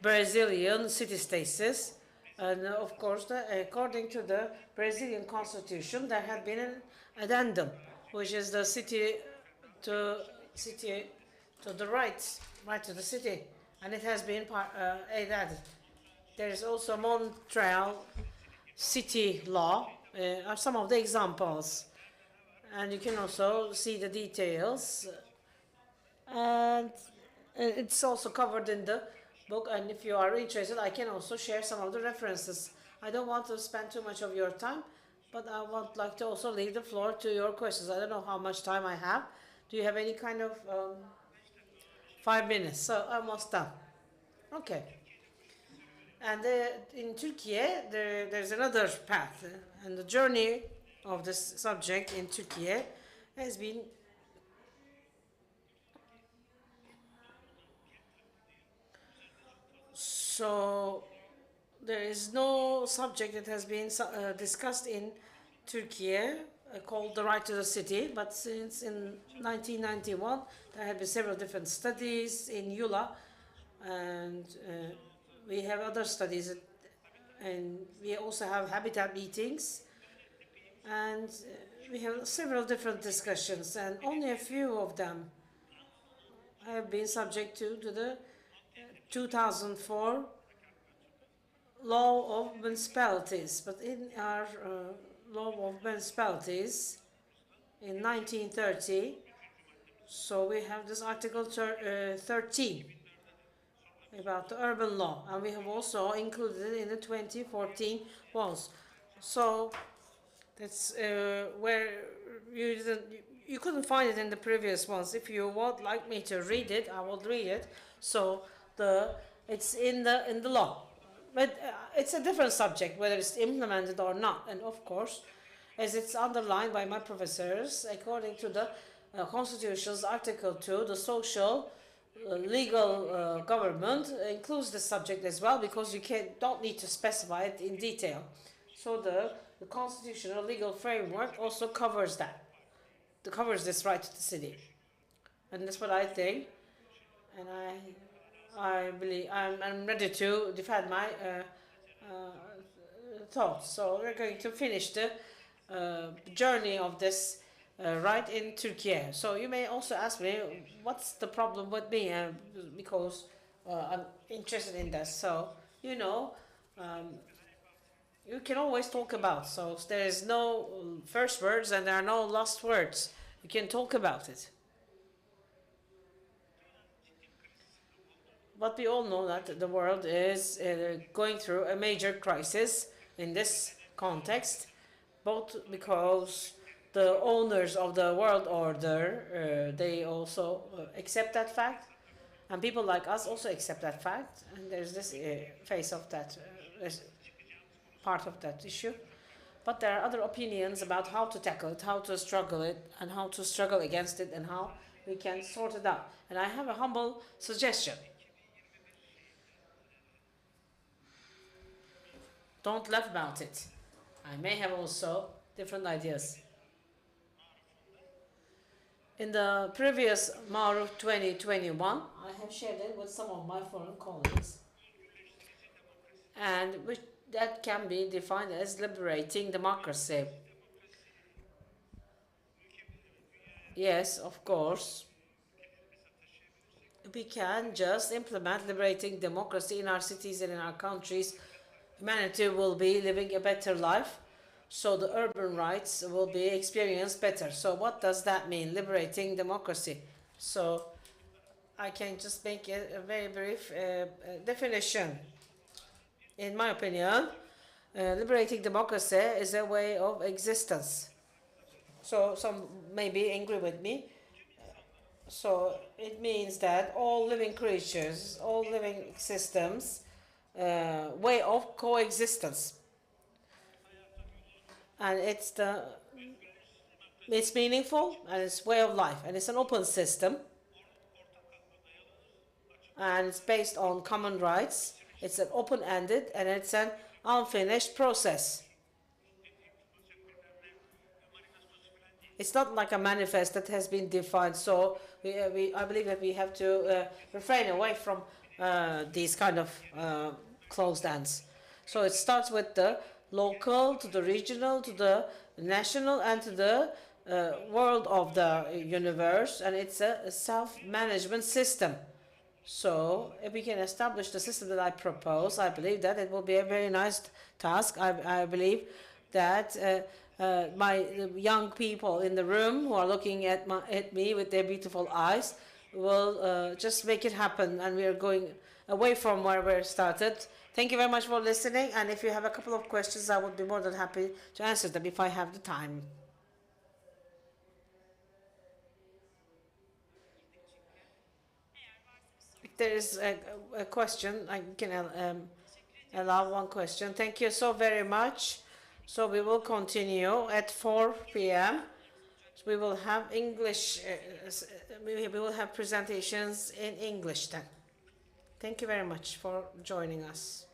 Brazilian city status. And of course, according to the Brazilian constitution, there had been an addendum, which is the city to the right to the city. And it has been added. There is also Montreal city law, are some of the examples. And you can also see the details. And it's also covered in the book. And if you are interested, I can also share some of the references. I don't want to spend too much of your time, but I would like to also leave the floor to your questions. I don't know how much time I have. Do you have any kind of 5 minutes? So almost done. Okay. And in Turkey, there's another path, and the journey of this subject in Turkey has been so there is no subject that has been discussed in Turkey called the right to the city, but since in 1991 there have been several different studies in Yula, and we have other studies, and we also have habitat meetings, and we have several different discussions, and only a few of them have been subject to the 2004 law of municipalities. But in our law of municipalities in 1930, so we have this article 13 about the urban law, and we have also included it in the 2014 ones. So that's where you couldn't find it in the previous ones. If you would like me to read it, I will read it. So it's in the law, but it's a different subject whether it's implemented or not. And of course, as it's underlined by my professors, according to the Constitution's Article 2, the social legal government includes the subject as well, because you don't need to specify it in detail. So the constitutional legal framework also covers that. It covers this right to the city, and that's what I think. And I believe I'm ready to defend my thoughts. So we're going to finish the journey of this right in Turkey. So you may also ask me, what's the problem with me? Because I'm interested in this. So, you can always talk about. So there is no first words and there are no last words. You can talk about it. But we all know that the world is going through a major crisis in this context, both because the owners of the world order, they also accept that fact, and people like us also accept that fact, and there's this face of that, part of that issue. But there are other opinions about how to tackle it, how to struggle it, and how to struggle against it, and how we can sort it out. And I have a humble suggestion. Don't laugh about it. I may have also different ideas. In the previous Maruf 2021, I have shared it with some of my foreign colleagues. And that can be defined as liberating democracy. Yes, of course. We can just implement liberating democracy in our cities and in our countries. Humanity will be living a better life, so the urban rights will be experienced better. So what does that mean, liberating democracy? So I can just make a very brief definition. In my opinion, liberating democracy is a way of existence. So some may be angry with me. So it means that all living creatures, all living systems, way of coexistence. And it's meaningful and it's way of life and it's an open system and it's based on common rights. It's an open-ended and it's an unfinished process. It's not like a manifest that has been defined. So I believe that we have to refrain away from these kind of closed ends. So it starts with the local, to the regional, to the national, and to the world of the universe. And it's a self-management system. So if we can establish the system that I propose, I believe that it will be a very nice task. I believe that my young people in the room who are looking at me with their beautiful eyes will just make it happen, and we are going away from where we started. Thank you very much for listening, and if you have a couple of questions, I would be more than happy to answer them if I have the time. If there is a question, I can allow one question. Thank you so very much. So we will continue at 4 p.m. We will have English, we will have presentations in English then. Thank you very much for joining us.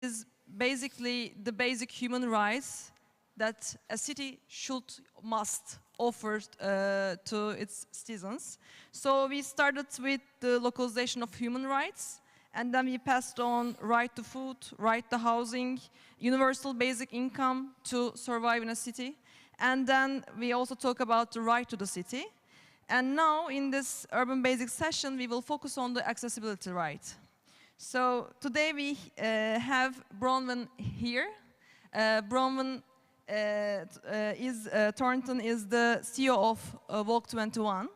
is basically the basic human rights that a city must offer to its citizens. So we started with the localization of human rights, and then we passed on right to food, right to housing, universal basic income to survive in a city. And then we also talk about the right to the city. And now in this urban basic session, we will focus on the accessibility right. So today we have Bronwyn here. Bronwyn Thornton is the CEO of Walk 21,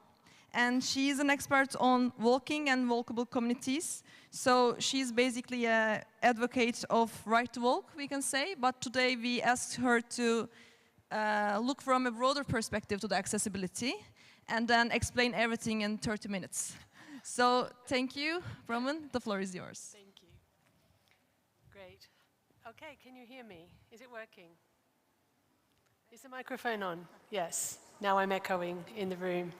and she is an expert on walking and walkable communities. So she's basically an advocate of right to walk, we can say, but today we asked her to look from a broader perspective to the accessibility and then explain everything in 30 minutes. So thank you, Bronwyn, the floor is yours.
Thank you. Great. Okay, can you hear me? Is it working? Is the microphone on? Yes. Now I'm echoing in the room.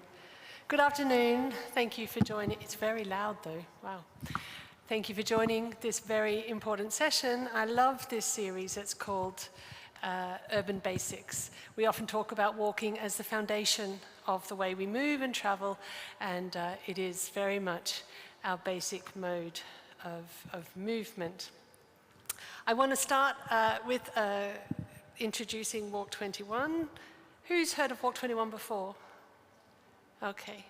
Good afternoon. Thank you for joining. It's very loud though. Wow. Thank you for joining this very important session. I love this series. It's called Urban Basics. We often talk about walking as the foundation of the way we move and travel, and it is very much our basic mode of movement. I want to start with introducing Walk 21. Who's heard of Walk 21 before? Okay.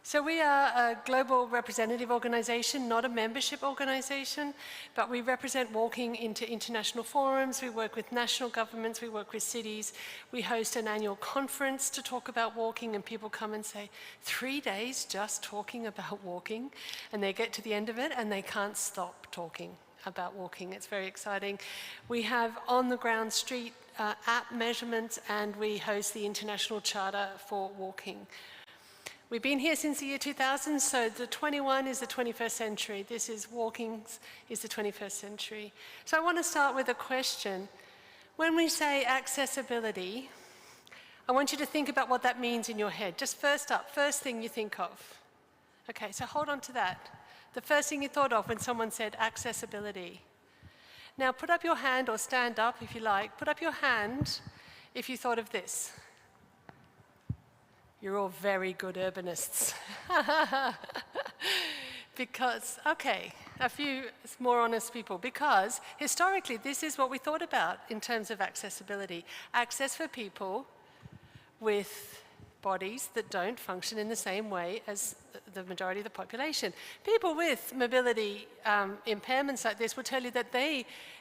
So we are a global representative organization, not a membership organization, but we represent walking into international forums. We work with national governments, we work with cities. We host an annual conference to talk about walking, and people come and say, 3 days just talking about walking, and they get to the end of it and they can't stop talking about walking. It's very exciting. We have on-the-ground street app measurements, and we host the International Charter for Walking. We've been here since the year 2000, so the 21 is the 21st century. This is walking is the 21st century. So I want to start with a question. When we say accessibility, I want you to think about what that means in your head. Just first up, first thing you think of. Okay, so hold on to that. The first thing you thought of when someone said accessibility. Now put up your hand, or stand up if you like. Put up your hand if you thought of this. You're all very good urbanists. Because, okay, a few more honest people. Because historically, this is what we thought about in terms of accessibility. Access for people with bodies that don't function in the same way as the majority of the population. People with mobility impairments like this will tell you that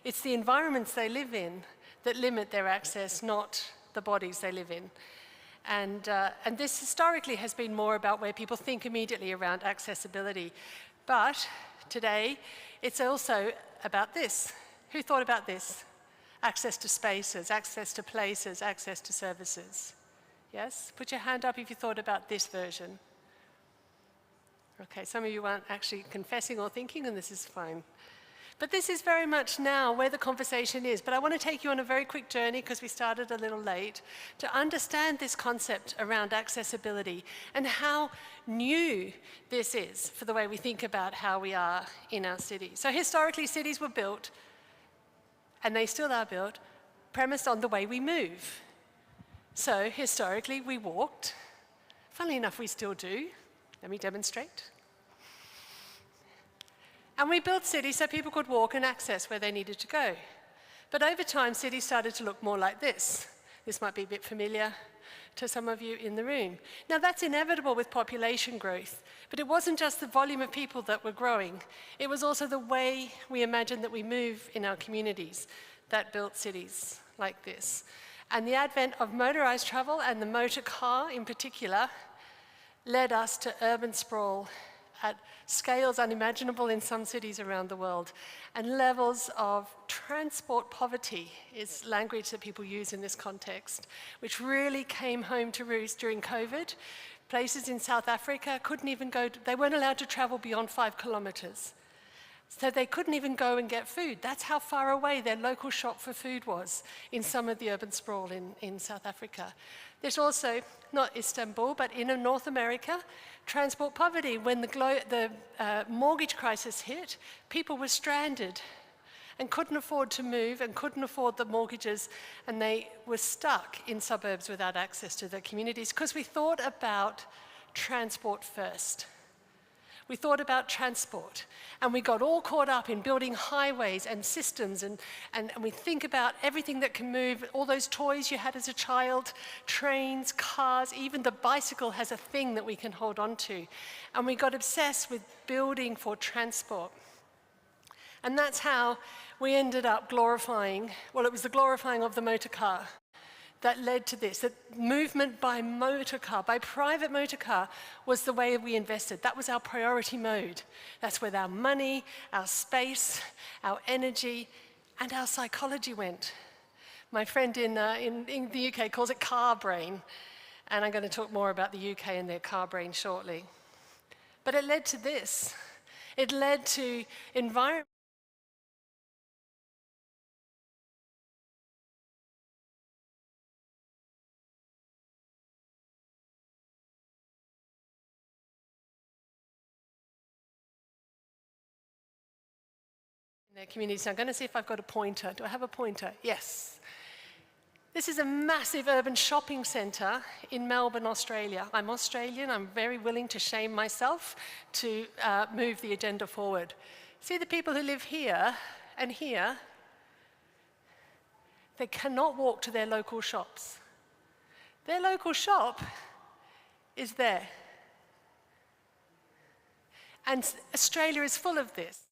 it's the environments they live in that limit their access, not the bodies they live in. And this historically has been more about where people think immediately around accessibility. But today, it's also about this. Who thought about this? Access to spaces, access to places, access to services. Yes? Put your hand up if you thought about this version. Okay, some of you aren't actually confessing or thinking, and this is fine. But this is very much now where the conversation is. But I want to take you on a very quick journey, because we started a little late, to understand this concept around accessibility and how new this is for the way we think about how we are in our cities. So historically, cities were built, and they still are built, premised on the way we move. So historically, we walked. Funnily enough, we still do. Let me demonstrate. And we built cities so people could walk and access where they needed to go. But over time, cities started to look more like this. This might be a bit familiar to some of you in the room. Now, that's inevitable with population growth, but it wasn't just the volume of people that were growing. It was also the way we imagined that we move in our communities that built cities like this. And the advent of motorized travel, and the motor car in particular, led us to urban sprawl at scales unimaginable in some cities around the world. And levels of transport poverty is language that people use in this context, which really came home to roost during COVID. Places in South Africa couldn't even they weren't allowed to travel beyond 5 kilometers. So they couldn't even go and get food. That's how far away their local shop for food was in some of the urban sprawl in South Africa. There's also, not Istanbul, but in North America, transport poverty. When the mortgage crisis hit, people were stranded. and couldn't afford to move and couldn't afford the mortgages, and they were stuck in suburbs without access to their communities because we thought about transport first. We thought about transport, and we got all caught up in building highways and systems, and we think about everything that can move, all those toys you had as a child, trains, cars, even the bicycle has a thing that we can hold on to. And we got obsessed with building for transport. And that's how we ended up glorifying, well, it was the glorifying of the motor car that led to this, that movement by motor car, by private motor car, was the way we invested. That was our priority mode. That's where our money, our space, our energy, and our psychology went. My friend in the UK calls it car brain, and I'm going to talk more about the UK and their car brain shortly. But it led to this. It led to environment. Their communities. I'm going to see if I've got a pointer. Do I have a pointer? Yes. This is a massive urban shopping centre in Melbourne, Australia. I'm Australian. I'm very willing to shame myself to move the agenda forward. See the people who live here and here, they cannot walk to their local shops. Their local shop is there. And Australia is full of this.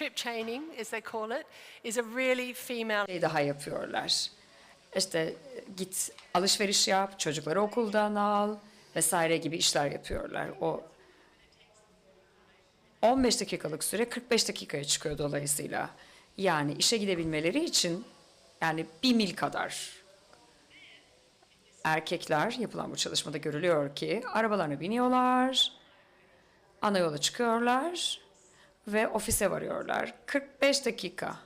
trip training, as they call it, is a really female.
Daha yapıyorlar. İşte git alışveriş yap, çocukları okuldan al vesaire gibi işler yapıyorlar. O 15 dakikalık süre 45 dakikaya çıkıyor dolayısıyla. Yani işe gidebilmeleri için yani 1 mil kadar erkekler yapılan bu çalışmada görülüyor ki arabalarına biniyorlar, ana yola çıkıyorlar ve ofise varıyorlar. 45 dakika.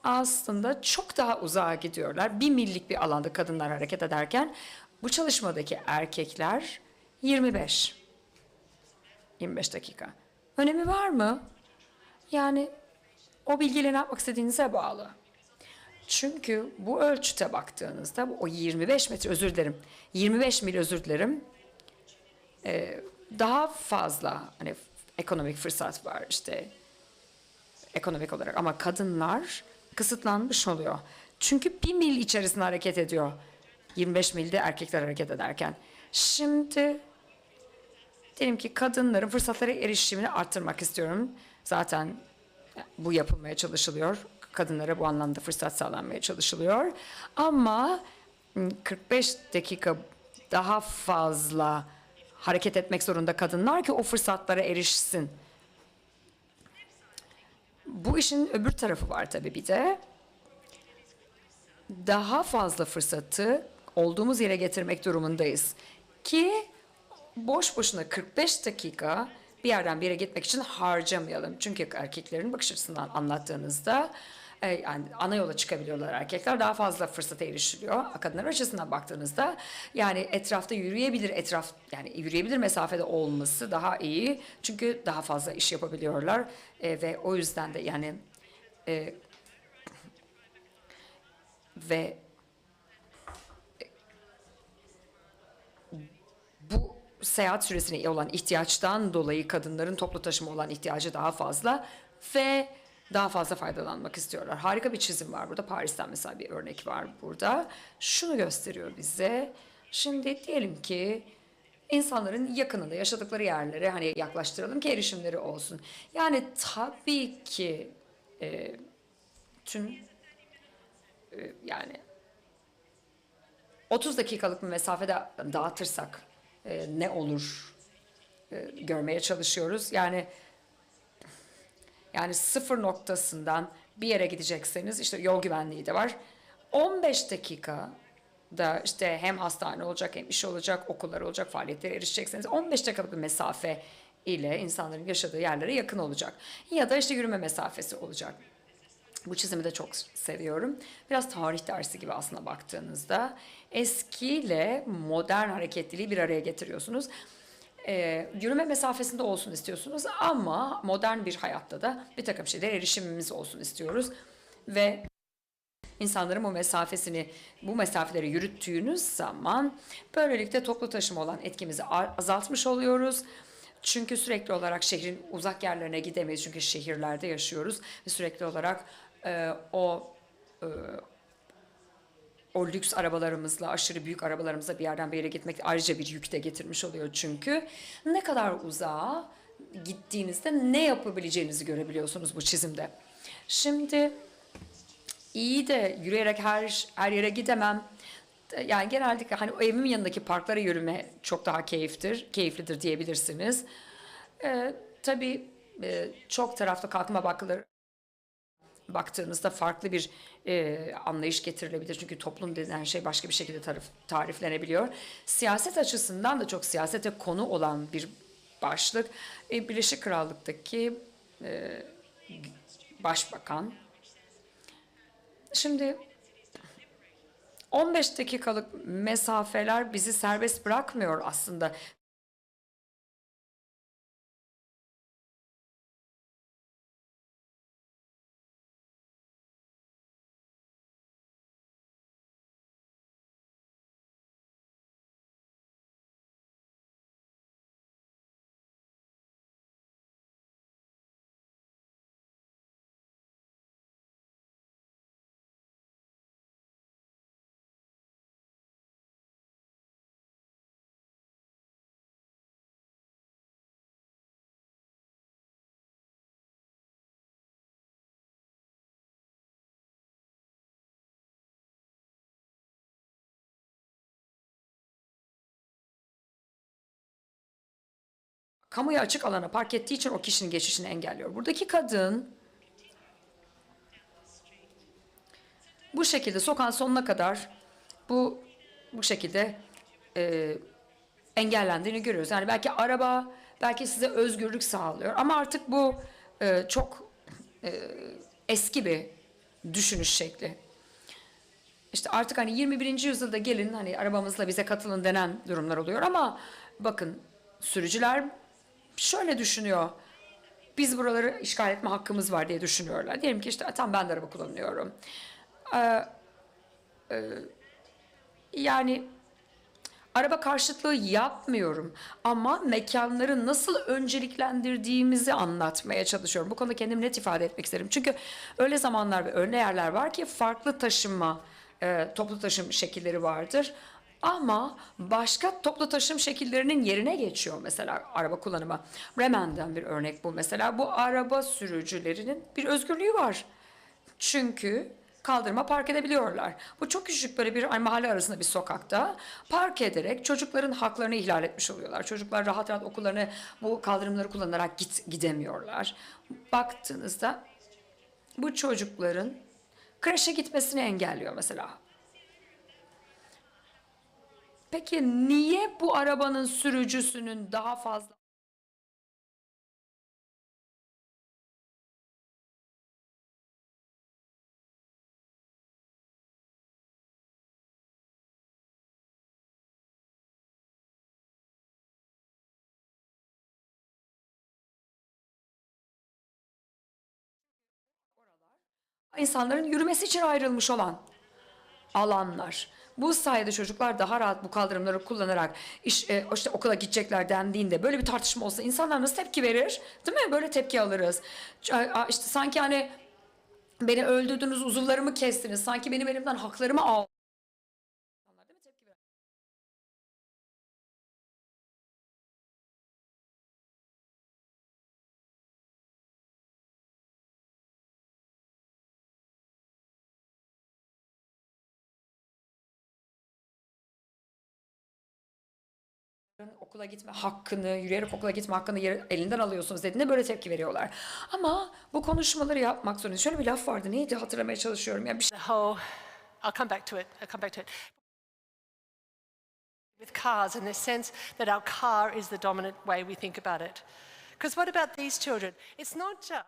Aslında çok daha uzağa gidiyorlar. 1 millik bir alanda kadınlar hareket ederken bu çalışmadaki erkekler 25 dakika. Önemi var mı? Yani o bilgiyle ne yapmak istediğinize bağlı. Çünkü bu ölçüte baktığınızda o 25 metre özür dilerim, 25 mil özür dilerim, daha fazla hani ekonomik fırsat var işte ekonomik olarak ama kadınlar kısıtlanmış oluyor. Çünkü 1 mil içerisinde hareket ediyor. 25 milde erkekler hareket ederken. Şimdi diyelim ki kadınların fırsatlara erişimini arttırmak istiyorum. Zaten bu yapılmaya çalışılıyor. Kadınlara bu anlamda fırsat sağlanmaya çalışılıyor. Ama 45 dakika daha fazla hareket etmek zorunda kadınlar ki o fırsatlara erişsin. Bu işin öbür tarafı var tabii bir de. Daha fazla fırsatı olduğumuz yere getirmek durumundayız. Ki boş boşuna 45 dakika bir yerden bir yere gitmek için harcamayalım. Çünkü erkeklerin bakış açısından anlattığınızda yani ana yola çıkabiliyorlar erkekler. Daha fazla fırsata erişiliyor. Kadınlar açısından baktığınızda yani etrafta yürüyebilir yani yürüyebilir mesafede olması daha iyi. Çünkü daha fazla iş yapabiliyorlar ve o yüzden de yani ve bu seyahat süresine olan ihtiyaçtan dolayı kadınların toplu taşıma olan ihtiyacı daha fazla ve daha fazla faydalanmak istiyorlar. Harika bir çizim var burada. Paris'ten mesela bir örnek var burada. Şunu gösteriyor bize. Şimdi diyelim ki insanların yakınında yaşadıkları yerlere hani yaklaştıralım ki erişimleri olsun. Yani tabii ki tüm yani 30 dakikalık bir mesafede dağıtırsak ne olur görmeye çalışıyoruz. Yani sıfır noktasından bir yere gidecekseniz işte yol güvenliği de var. 15 dakika da işte hem hastane olacak hem iş olacak, okullar olacak, faaliyetlere erişecekseniz 15 dakikalık bir mesafe ile insanların yaşadığı yerlere yakın olacak. Ya da işte yürüme mesafesi olacak. Bu çizimi de çok seviyorum. Biraz tarih dersi gibi aslında baktığınızda. Eskiyle modern hareketliliği bir araya getiriyorsunuz. Yürüme mesafesinde olsun istiyorsunuz ama modern bir hayatta da bir takım şeylere erişimimiz olsun istiyoruz. Ve insanların bu mesafeleri yürüttüğünüz zaman böylelikle toplu taşıma olan etkimizi azaltmış oluyoruz. Çünkü sürekli olarak şehrin uzak yerlerine gidemeyiz çünkü şehirlerde yaşıyoruz ve sürekli olarak o lüks arabalarımızla, aşırı büyük arabalarımızla bir yerden bir yere gitmek ayrıca bir yük de getirmiş oluyor çünkü. Ne kadar uzağa gittiğinizde ne yapabileceğinizi görebiliyorsunuz bu çizimde. Şimdi iyi de yürüyerek her yere gidemem. Yani genellikle hani evimin yanındaki parklara yürüme çok daha keyiflidir diyebilirsiniz. Tabii çok taraflı kalkınma baktığınızda farklı bir anlayış getirilebilir. Çünkü toplum denilen şey başka bir şekilde tariflenebiliyor. Siyaset açısından da çok siyasete konu olan bir başlık. Birleşik Krallık'taki başbakan. Şimdi 15 dakikalık mesafeler bizi serbest bırakmıyor aslında. kamuya açık alana park ettiği için o kişinin geçişini engelliyor. Buradaki kadın bu şekilde sokağın sonuna kadar bu şekilde engellendiğini görüyoruz. Yani belki araba, belki size özgürlük sağlıyor ama artık bu çok eski bir düşünüş şekli. İşte artık hani 21. yüzyılda gelin hani arabamızla bize katılın denen durumlar oluyor ama bakın sürücüler şöyle düşünüyor. Biz buraları işgal etme hakkımız var diye düşünüyorlar. Diyelim ki işte tam ben de araba kullanıyorum. Yani araba karşıtlığı yapmıyorum ama mekanları nasıl önceliklendirdiğimizi anlatmaya çalışıyorum. Bu konuda kendimi net ifade etmek isterim. Çünkü öyle zamanlar ve öyle yerler var ki farklı taşınma, toplu taşım şekilleri vardır. Ama başka toplu taşım şekillerinin yerine geçiyor mesela araba kullanımı. Bremen'den bir örnek bu mesela. Bu araba sürücülerinin bir özgürlüğü var. Çünkü kaldırıma park edebiliyorlar. Bu çok küçük böyle bir mahalle arasında bir sokakta park ederek çocukların haklarını ihlal etmiş oluyorlar. Çocuklar rahat rahat okullarına bu kaldırımları kullanarak gidemiyorlar. Baktığınızda bu çocukların kreşe gitmesini engelliyor mesela. Peki niye bu arabanın sürücüsünün daha fazla insanların yürümesi için ayrılmış olan alanlar. Bu sayede çocuklar daha rahat bu kaldırımları kullanarak işte okula gidecekler dendiğinde böyle bir tartışma olsa insanlar nasıl tepki verir? Değil mi? Böyle tepki alırız. İşte sanki hani beni öldürdünüz, uzuvlarımı kestiniz. Sanki benim elimden haklarımı aldınız. Okula gitme hakkını, yürüyerek okula gitme hakkını elinden alıyorsunuz dediğinde böyle tepki veriyorlar. Ama bu konuşmaları yapmak zorunda. Şöyle bir laf vardı. Neydi hatırlamaya çalışıyorum. Yani bir
The whole, I'll come back to it. I'll come back to it. With cars and the sense that our car is the dominant way we think about it. Because what about these children? It's not just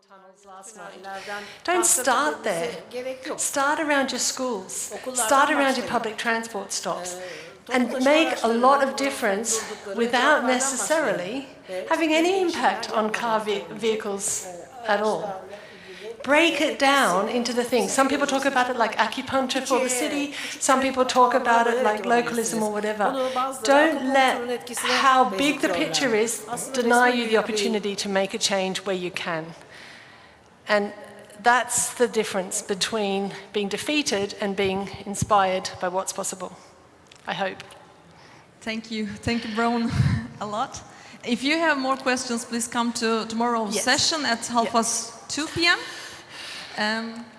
tunnels last night. Don't start there. Start around your schools. Start around your public transport stops. And make a lot of difference without necessarily having any impact on car vehicles at all. Break it down into the things. Some people talk about it like acupuncture for the city. Some people talk about it like localism or whatever. Don't let how big the picture is deny you the opportunity to make a change where you can. And that's the difference between being defeated and being inspired by what's possible. I hope.
Thank you. Thank you, Brown, a lot. If you have more questions, please come to tomorrow's session at 2:30 p.m.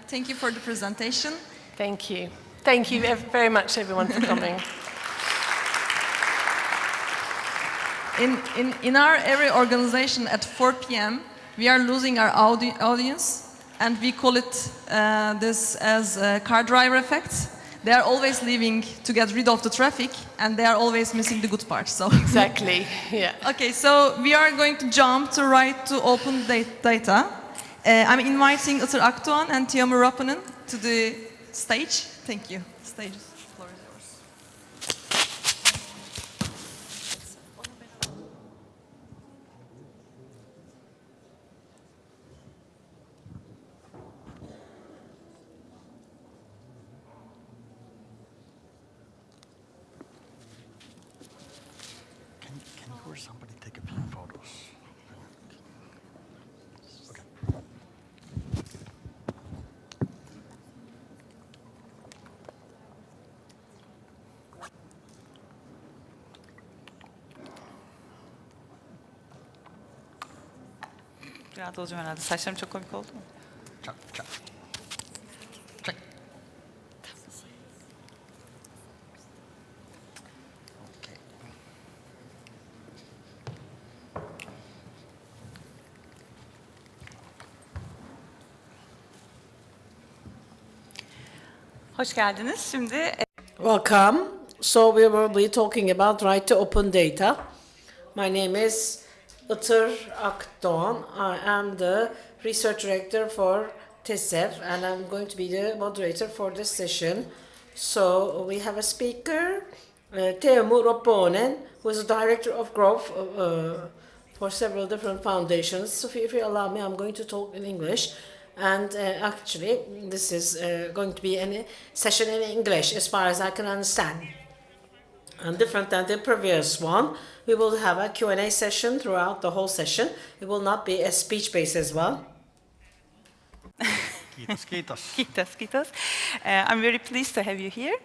Thank you for the presentation.
Thank you. Thank you very much, everyone, for coming.
In our area organization at 4 p.m., we are losing our audience, and we call it this as a car driver effect. They are always leaving to get rid of the traffic, and they are always missing the good parts. So
exactly, yeah.
Okay, so we are going to jump to right to open data. I'm inviting Itır Akdoğan and Teemu Rappanen to the stage. Thank you. Stage floor is yours.
Can you or somebody take a few photos? Okay.
Rahat olacağım herhalde. Saçlarım çok komik oldu mu?
Çak, çak. Çak. Okay.
Hoş geldiniz. Şimdi
Welcome. So we will be talking about right to open data. My name is Itır Akdoğan. I am the research director for TESEV, and I'm going to be the moderator for this session. So we have a speaker, Teemu Rappanen, who is a director of growth for several different foundations. So if you allow me, I'm going to talk in English. And actually, this is going to be a session in English, as far as I can understand. And different than the previous one, we will have a Q&A session throughout the whole session. It will not be a speech-based as well.
Kiitos, kiitos.
Kiitos, kiitos. I'm very pleased to have you here.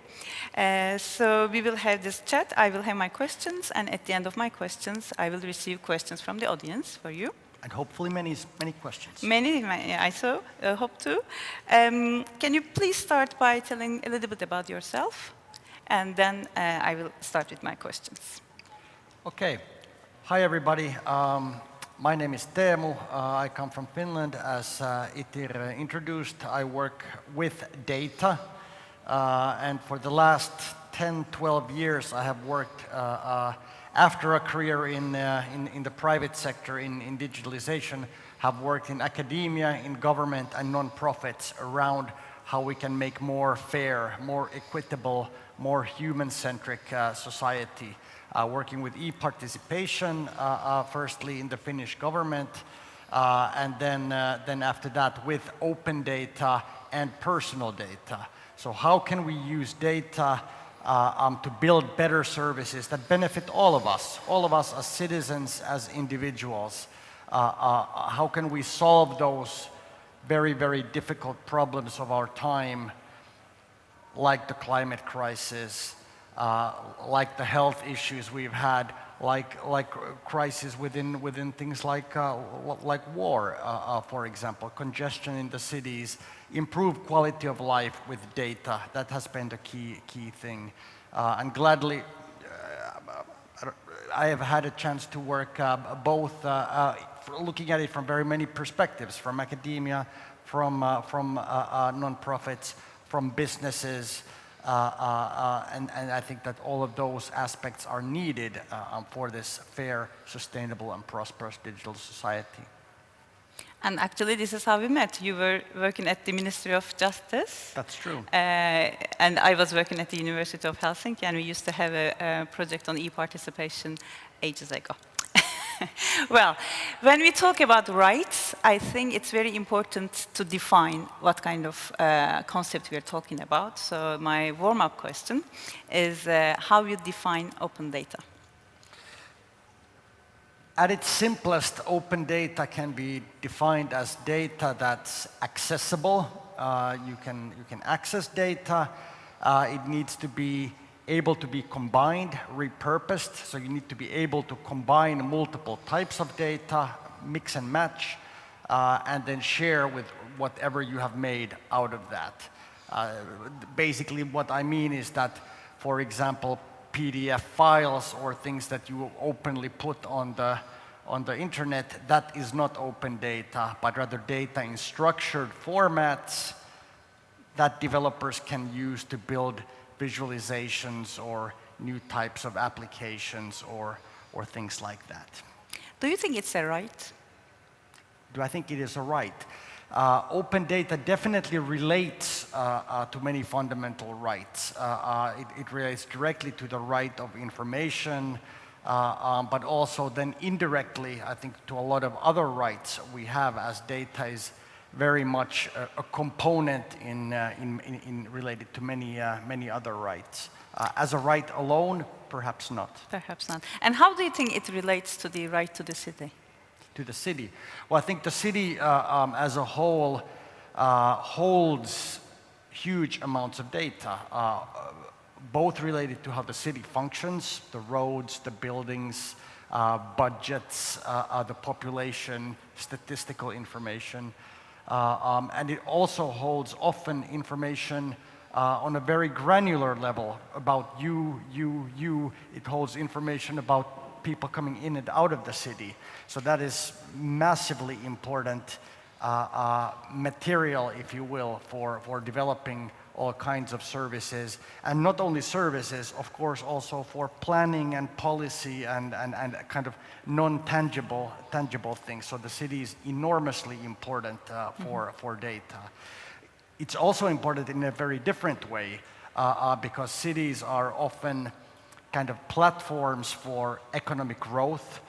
So we will have this chat. I will have my questions, and at the end of my questions, I will receive questions from the audience for you.
And hopefully many questions.
Many, I so hope to. Can you please start by telling a little bit about yourself? And then I will start with my questions.
Okay. Hi, everybody. My name is Teemu. I come from Finland. As Itır introduced, I work with data. And for the last 10, 12 years, I have worked after a career in the private sector in digitalization, have worked in academia, in government and non-profits around how we can make more fair, more equitable, more human-centric society. Working with e-participation, firstly in the Finnish government, and then after that with open data and personal data. So how can we use data to build better services that benefit all of us as citizens, as individuals? How can we solve those very, very difficult problems of our time, like the climate crisis, like the health issues we've had, like crises within things like war, for example, congestion in the cities, improve quality of life with data. That has been the key thing. And gladly, I have had a chance to work both, looking at it from very many perspectives, from academia, from non-profits, from businesses, and I think that all of those aspects are needed for this fair, sustainable, and prosperous digital society.
And actually, this is how we met. You were working at the Ministry of Justice.
That's true.
And I was working at the University of Helsinki, and we used to have a project on e-participation ages ago. Well, when we talk about rights, I think it's very important to define what kind of concept we are talking about. So my warm-up question is how you define open data.
At its simplest, open data can be defined as data that's accessible. You can access data. It needs to be able to be combined, repurposed. So you need to be able to combine multiple types of data, mix and match, and then share with whatever you have made out of that. Basically, what I mean is that, for example, PDF files or things that you openly put on the internet, that is not open data, but rather data in structured formats that developers can use to build visualizations or new types of applications or things like that.
Do you think it's a right?
Do I think it is a right? Open data definitely relates to many fundamental rights. It relates directly to the right of information, but also then indirectly, I think, to a lot of other rights we have, as data is very much a component in related to many other rights. As a right alone, perhaps not.
Perhaps not. And how do you think it relates to the right to the city?
To the city? Well, I think the city as a whole holds huge amounts of data, both related to how the city functions, the roads, the buildings, budgets, the population, statistical information. And it also holds often information on a very granular level about you. It holds information about people coming in and out of the city. So that is massively important material, if you will, for developing all kinds of services. And not only services, of course, also for planning and policy and kind of non-tangible things. So the city is enormously important for data. It's also important in a very different way because cities are often kind of platforms for economic growth.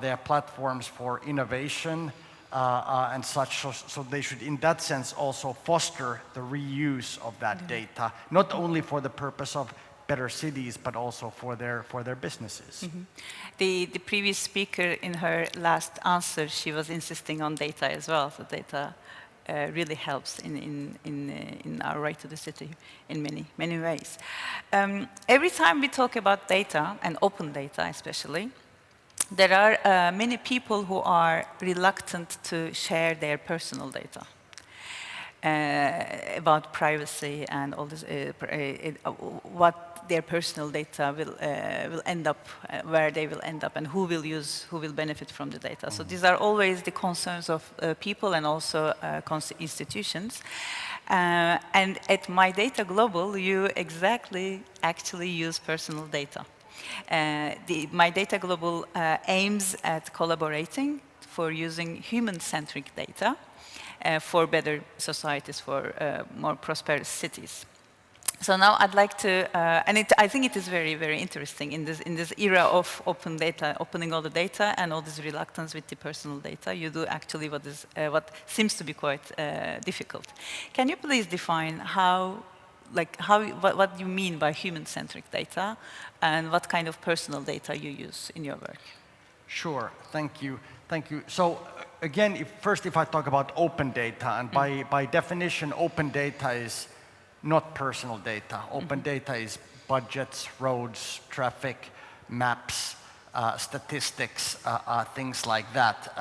They are platforms for innovation and such. So they should, in that sense, also foster the reuse of that data, not only for the purpose of better cities, but also for their businesses.
The previous speaker, in her last answer, she was insisting on data as well. So data really helps in our right to the city in many ways. Every time we talk about data, and open data especially, there are many people who are reluctant to share their personal data about privacy and all this, what their personal data will end up, where they will end up, and who will benefit from the data. So these are always the concerns of people and also institutions. And at My Data Global, you actually use personal data. My Data Global aims at collaborating for using human-centric data for better societies, for more prosperous cities. So now I'd like to, I think it is very, very interesting in this era of open data, opening all the data and all this reluctance with the personal data. You do actually what seems to be quite difficult. Can you please define what you mean by human-centric data and what kind of personal data you use in your work?
Sure, thank you. So again, if I talk about open data, and by definition, open data is not personal data. Open data is budgets, roads, traffic, maps, statistics, things like that,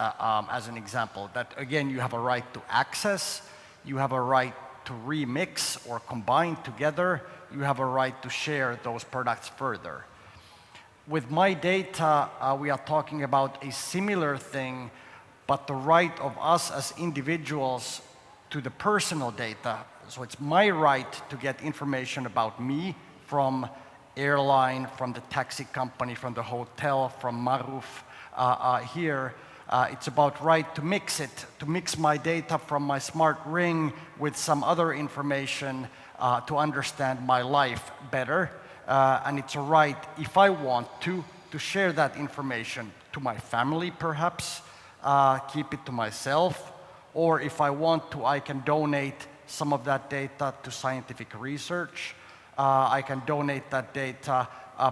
as an example. That again, you have a right to access, you have a right to remix or combine together, you have a right to share those products further. With My Data, we are talking about a similar thing, but the right of us as individuals to the personal data. So it's my right to get information about me from airline, from the taxi company, from the hotel, from Maruf here, It's about right to mix it, to mix my data from my smart ring with some other information to understand my life better. And it's a right, if I want to share that information to my family perhaps, keep it to myself, or if I want to, I can donate some of that data to scientific research. I can donate that data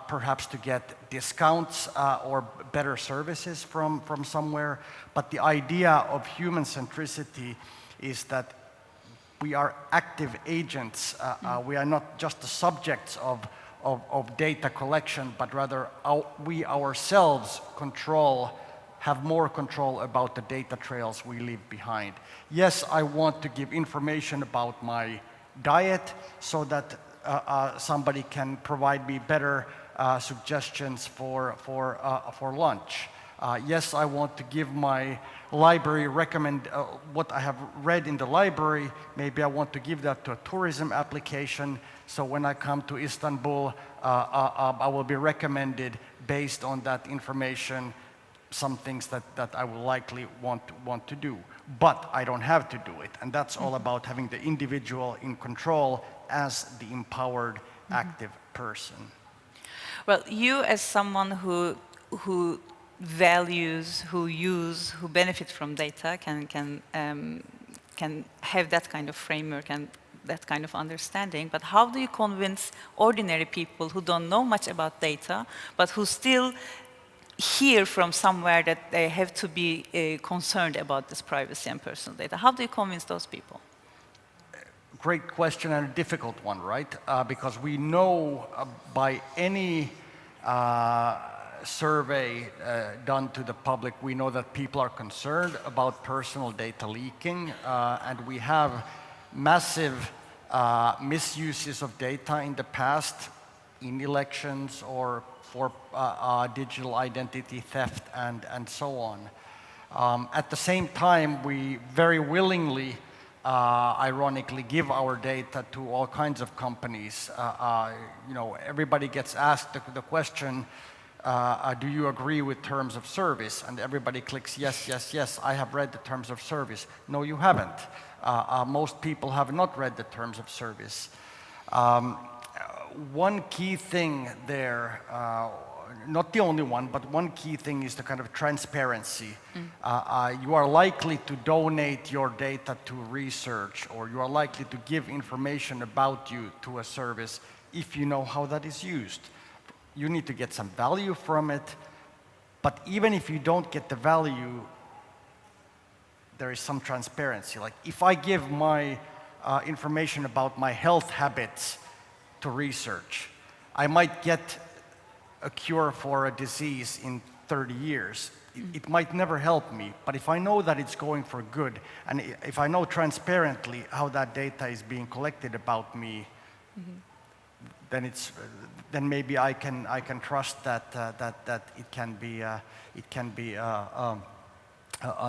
perhaps to get discounts or better services from somewhere. But the idea of human centricity is that we are active agents. We are not just the subjects of data collection, but rather we ourselves have more control about the data trails we leave behind. Yes, I want to give information about my diet so that somebody can provide me better suggestions for lunch. Yes, I want to give my library what I have read in the library. Maybe I want to give that to a tourism application. So when I come to Istanbul, I will be recommended based on that information some things that I will likely want to do. But I don't have to do it. And that's all about having the individual in control as the empowered, active person.
Well, you as someone who values, who benefit from data can have that kind of framework and that kind of understanding. But how do you convince ordinary people who don't know much about data, but who still hear from somewhere that they have to be concerned about this privacy and personal data? How do you convince those people?
Great question and a difficult one, right? Because we know by any survey done to the public, we know that people are concerned about personal data leaking, and we have massive misuses of data in the past in elections or for digital identity theft and so on. At the same time, we very willingly ironically give our data to all kinds of companies. You know, everybody gets asked the question, do you agree with terms of service? And everybody clicks yes, yes, yes, I have read the terms of service. No, you haven't. Most people have not read the terms of service. One key thing there, not the only one, but one key thing is the kind of transparency. You are likely to donate your data to research, or you are likely to give information about you to a service if you know how that is used. You need to get some value from it, but even if you don't get the value, there is some transparency. Like if I give my information about my health habits to research, I might get a cure for a disease in 30 years. It might never help me, but if I know that it's going for good, and if I know transparently how that data is being collected about me, then maybe I can trust that it can be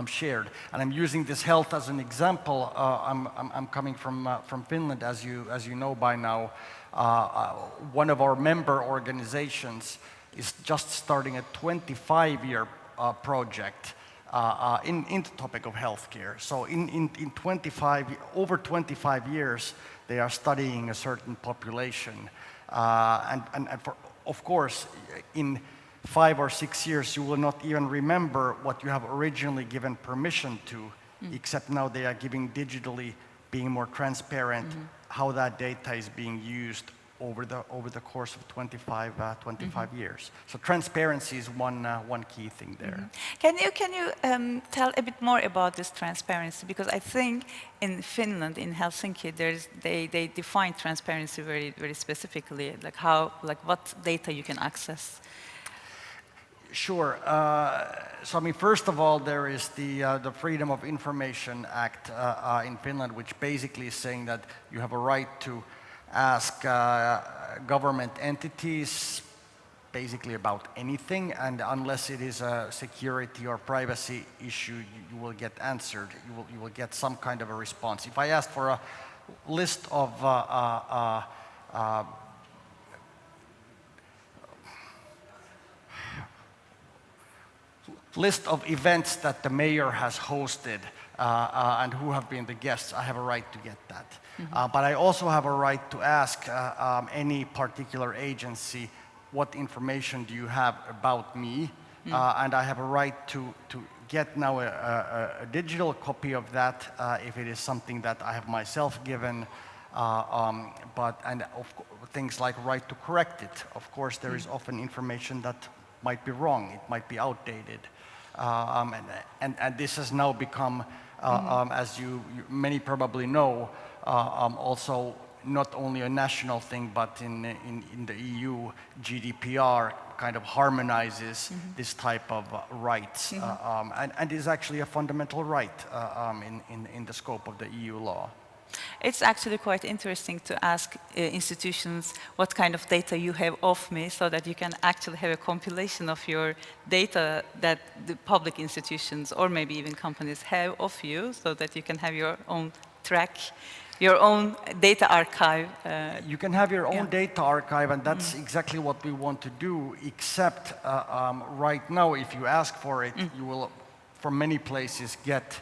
shared. And I'm using this health as an example. I'm coming from Finland, as you know by now. One of our member organizations is just starting a 25-year project in the topic of healthcare. So in over 25 years, they are studying a certain population. And of course, in 5 or 6 years, you will not even remember what you have originally given permission to, except now they are giving digitally, being more transparent, how that data is being used over the course of 25 years. So transparency is one key thing there.
Can you tell a bit more about this transparency? Because I think in Finland, in Helsinki, they define transparency very specifically, like what data you can access.
Sure. So I mean, first of all, there is the Freedom of Information Act in Finland, which basically is saying that you have a right to ask government entities basically about anything, and unless it is a security or privacy issue, you will get answered. You will get some kind of a response. If I ask for a list of list of events that the mayor has hosted and who have been the guests, I have a right to get that. But I also have a right to ask any particular agency, what information do you have about me? And I have a right to get now a digital copy of that if it is something that I have myself given. And things like right to correct it. Of course, there is often information that might be wrong, it might be outdated. And this has now become, as many probably know, also not only a national thing, but in the EU, GDPR kind of harmonizes this type of rights, and is actually a fundamental right in the scope of the EU law.
It's actually quite interesting to ask institutions what kind of data you have of me, so that you can actually have a compilation of your data that the public institutions or maybe even companies have of you, so that you can have your own track, your own data archive.
You can have your own data archive, and that's exactly what we want to do, except right now, if you ask for it, you will, from many places, get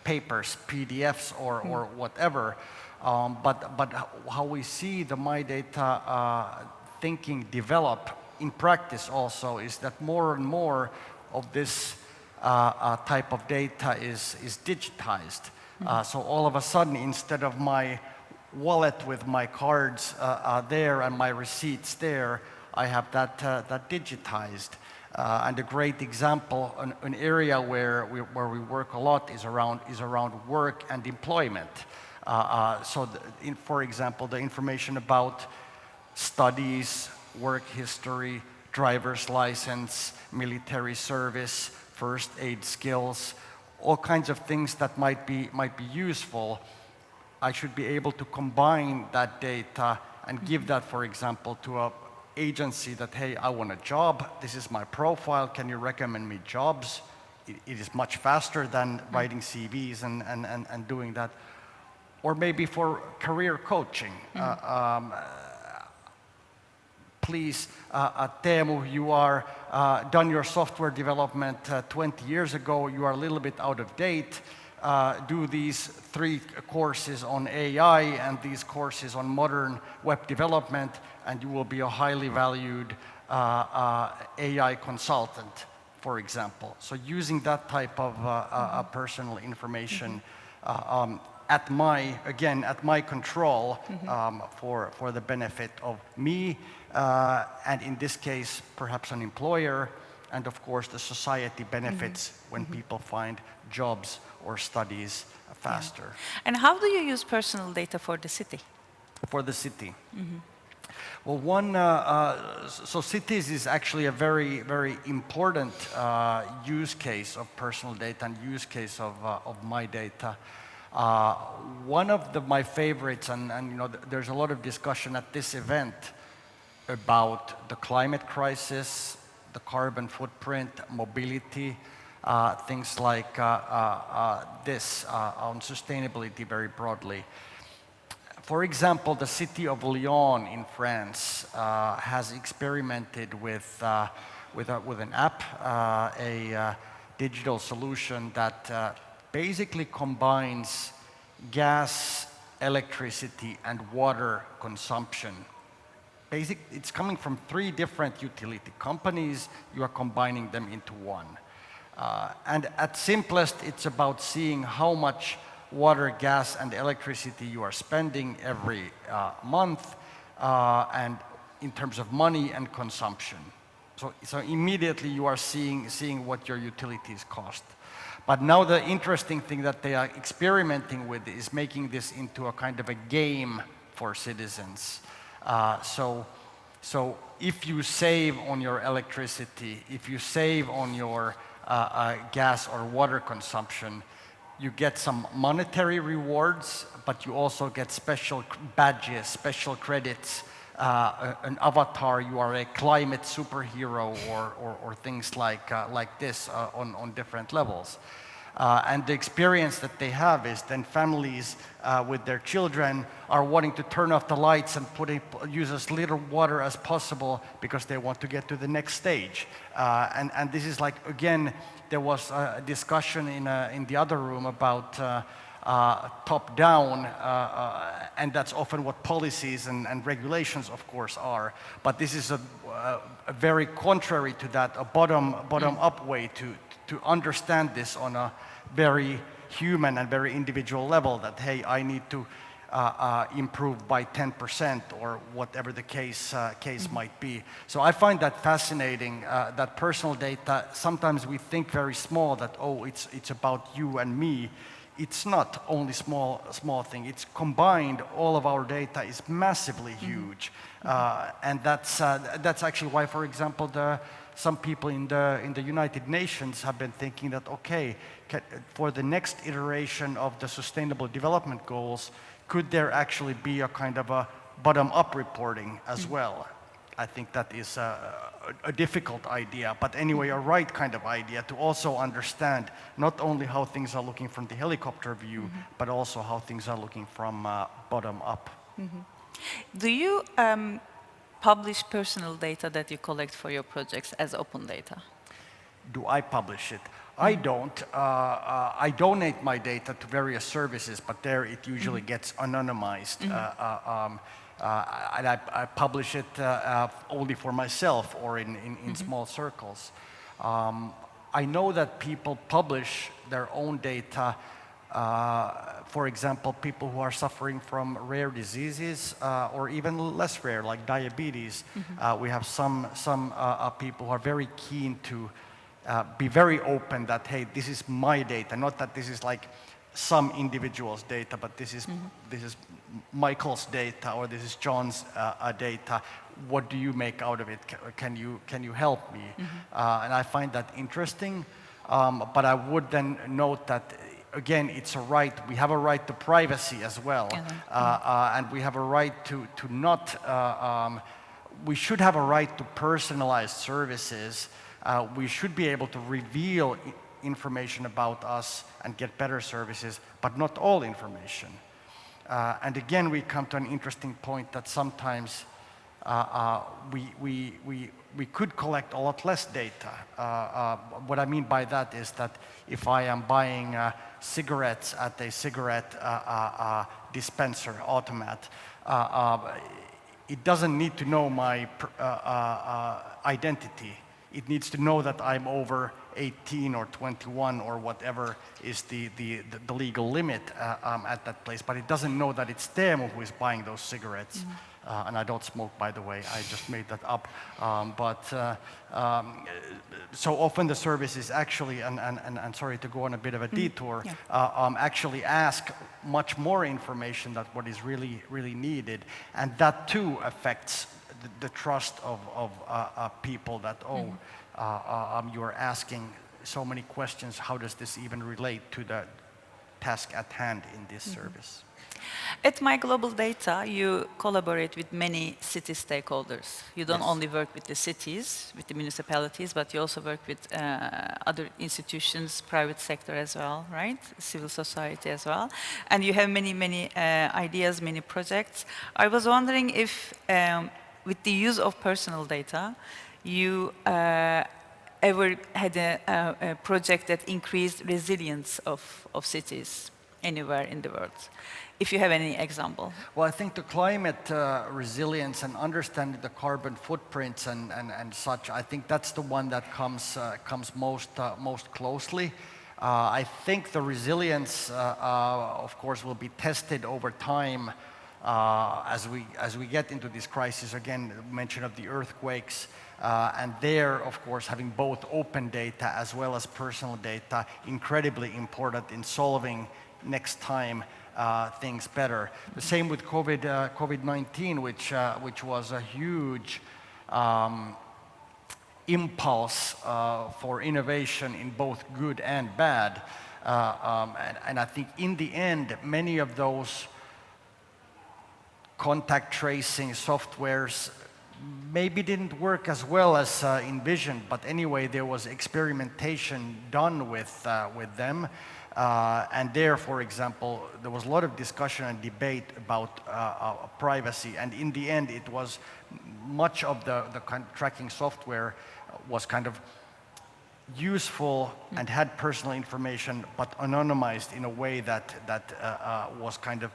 papers, PDFs, or whatever. But how we see the My Data thinking develop in practice also is that more and more of this type of data is digitized. So all of a sudden, instead of my wallet with my cards there and my receipts there, I have that digitized. And a great example, an area where we work a lot is around work and employment. For example, the information about studies, work history, driver's license, military service, first aid skills, all kinds of things that might be useful. I should be able to combine that data and give that, for example, to a agency that, hey, I want a job, this is my profile, can you recommend me jobs? It is much faster than writing CVs and doing that. Or maybe for career coaching. Please, Teemu, you are done your software development 20 years ago, you are a little bit out of date. Do these 3 courses on AI and these courses on modern web development, and you will be a highly valued AI consultant, for example. So using that type of personal information at my control for the benefit of me, and in this case, perhaps an employer, and of course the society benefits when people find jobs or studies faster.
Yeah. And how do you use personal data for the city?
For the city? Well, so cities is actually a very, very important use case of personal data and use case of my data. One of my favorites, and there's a lot of discussion at this event about the climate crisis, the carbon footprint, mobility, things like this on sustainability very broadly. For example, the city of Lyon in France has experimented with an app, a digital solution that basically combines gas, electricity, and water consumption. It's coming from 3 different utility companies. You are combining them into one. And at simplest, it's about seeing how much water, gas, and electricity you are spending every month, and in terms of money and consumption. So immediately you are seeing what your utilities cost. But now the interesting thing that they are experimenting with is making this into a kind of a game for citizens. So if you save on your electricity, if you save on your gas or water consumption, you get some monetary rewards, but you also get special badges, special credits, an avatar, you are a climate superhero, or things like this on different levels. And the experience that they have is then families with their children are wanting to turn off the lights and use as little water as possible because they want to get to the next stage. And this is like, again, there was a discussion in the other room about top-down, and that's often what policies and regulations, of course, are. But this is a very contrary to that, a bottom-up way to understand this on a very human and very individual level, that, hey, I need to improve by 10% or whatever the case might be. So I find that fascinating, that personal data, sometimes we think very small, that, oh, it's about you and me. It's not only small thing. It's combined. All of our data is massively huge, and that's actually why, for example, some people in the United Nations have been thinking that, okay, for the next iteration of the Sustainable Development Goals, could there actually be a kind of a bottom-up reporting as well? I think that is a difficult idea, but anyway, a right kind of idea to also understand not only how things are looking from the helicopter view, but also how things are looking from bottom up.
Do you publish personal data that you collect for your projects as open data?
Do I publish it? I don't. I donate my data to various services, but there it usually gets anonymized. And I publish it only for myself or in small circles. I know that people publish their own data. For example, people who are suffering from rare diseases or even less rare, like diabetes. We have some people who are very keen to be very open that, hey, this is my data, not that this is like some individual's data, but this is Michael's data, or this is John's data. What do you make out of it? Can you help me? And I find that interesting, but I would then note that, again, it's a right. We have a right to privacy as well, and we have a right to not. We should have a right to personalized services. We should be able to reveal information about us and get better services, but not all information. And again, we come to an interesting point that sometimes we could collect a lot less data. What I mean by that is that if I am buying cigarettes at a cigarette dispenser automat, it doesn't need to know my identity. It needs to know that I'm over 18 or 21 or whatever is the legal limit at that place, but it doesn't know that it's Teemu who is buying those cigarettes. And I don't smoke, by the way, I just made that up. So often the services actually, and sorry to go on a bit of a detour, actually ask much more information than what is really needed, and that too affects the trust of people that, you are asking so many questions, how does this even relate to the task at hand in this service?
At My Global Data, you collaborate with many city stakeholders. You don't only work with the cities, with the municipalities, but you also work with other institutions, private sector as well, right? Civil society as well. And you have many ideas, many projects. I was wondering if, with the use of personal data, you ever had a project that increased resilience of cities anywhere in the world? If you have any example.
Well, I think the climate resilience and understanding the carbon footprints and such, I think that's the one that comes most closely. I think the resilience, of course, will be tested over time as we get into this crisis. Again, mention of the earthquakes, and there, of course, having both open data as well as personal data, incredibly important in solving next time things better. The same with COVID-19, which was a huge impulse for innovation in both good and bad. And I think in the end, many of those contact tracing softwares, maybe didn't work as well as envisioned, but anyway, there was experimentation done with them. And there, for example, there was a lot of discussion and debate about privacy, and in the end, it was much of the kind of tracking software was kind of useful and had personal information, but anonymized in a way that was kind of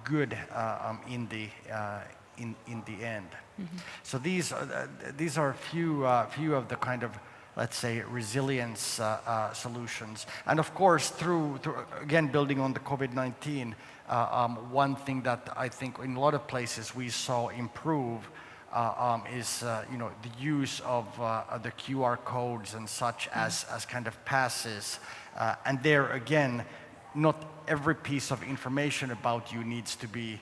good in the end.
Mm-hmm.
So these are a few of the kind of, let's say, resilience solutions. And of course, through again building on the COVID-19, one thing that I think in a lot of places we saw improve is you know, the use of the QR codes and such as kind of passes. And there again, not every piece of information about you needs to be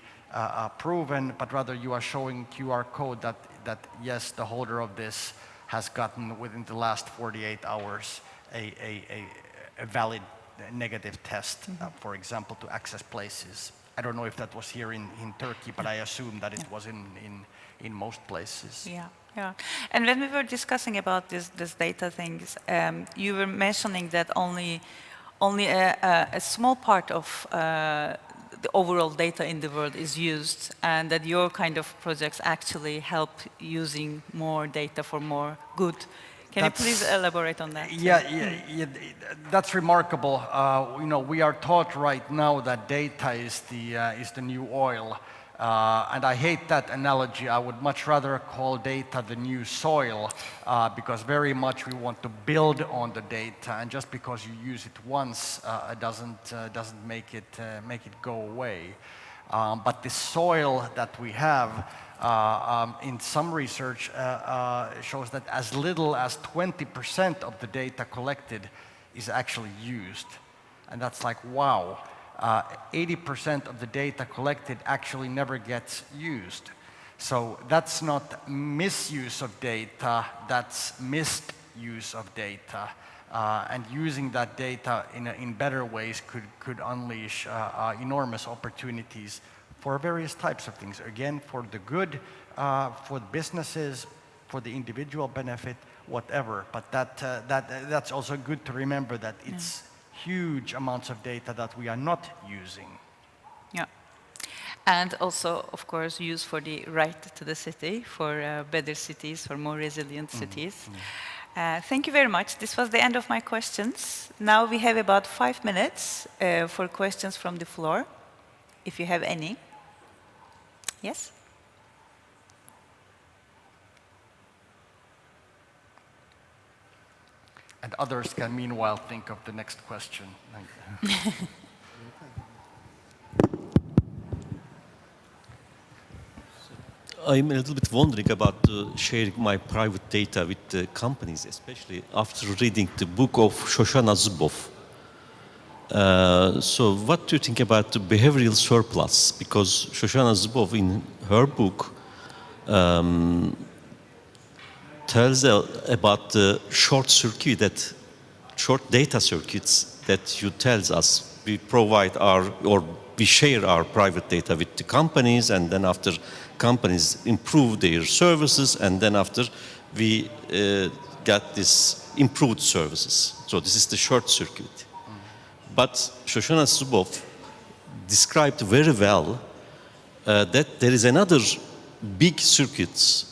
proven, but rather you are showing QR code that yes, the holder of this has gotten within the last 48 hours a valid negative test, for example, to access places. I don't know if that was here in Turkey, but I assume that it was in most places.
Yeah, yeah. And when we were discussing about this data things, you were mentioning that only a small part of the overall data in the world is used, and that your kind of projects actually help using more data for more good. Can you please elaborate on that?
Yeah, that's remarkable. You know, we are taught right now that data is the new oil. And I hate that analogy. I would much rather call data the new soil, because very much we want to build on the data, and just because you use it once doesn't make it go away. But the soil that we have, in some research, shows that as little as 20% of the data collected is actually used, and that's like, wow. 80% of the data collected actually never gets used. So that's not misuse of data, that's misuse of data. And using that data in better ways could unleash enormous opportunities for various types of things. Again, for the good, for the businesses, for the individual benefit, whatever. But that's also good to remember that it's huge amounts of data that we are not using.
Yeah. And also, of course, use for the right to the city, for better cities, for more resilient cities. Thank you very much. This was the end of my questions. Now we have about 5 minutes for questions from the floor, if you have any. Yes?
And others can meanwhile think of the next question.
I'm a little bit wondering about sharing my private data with the companies, especially after reading the book of Shoshana Zuboff. So what do you think about the behavioral surplus? Because Shoshana Zuboff, in her book, tells about the short data circuits that you tells us. We provide we share our private data with the companies, and then after companies improve their services, and then after we get this improved services. So this is the short circuit. But Shoshana Zuboff described very well that there is another big circuit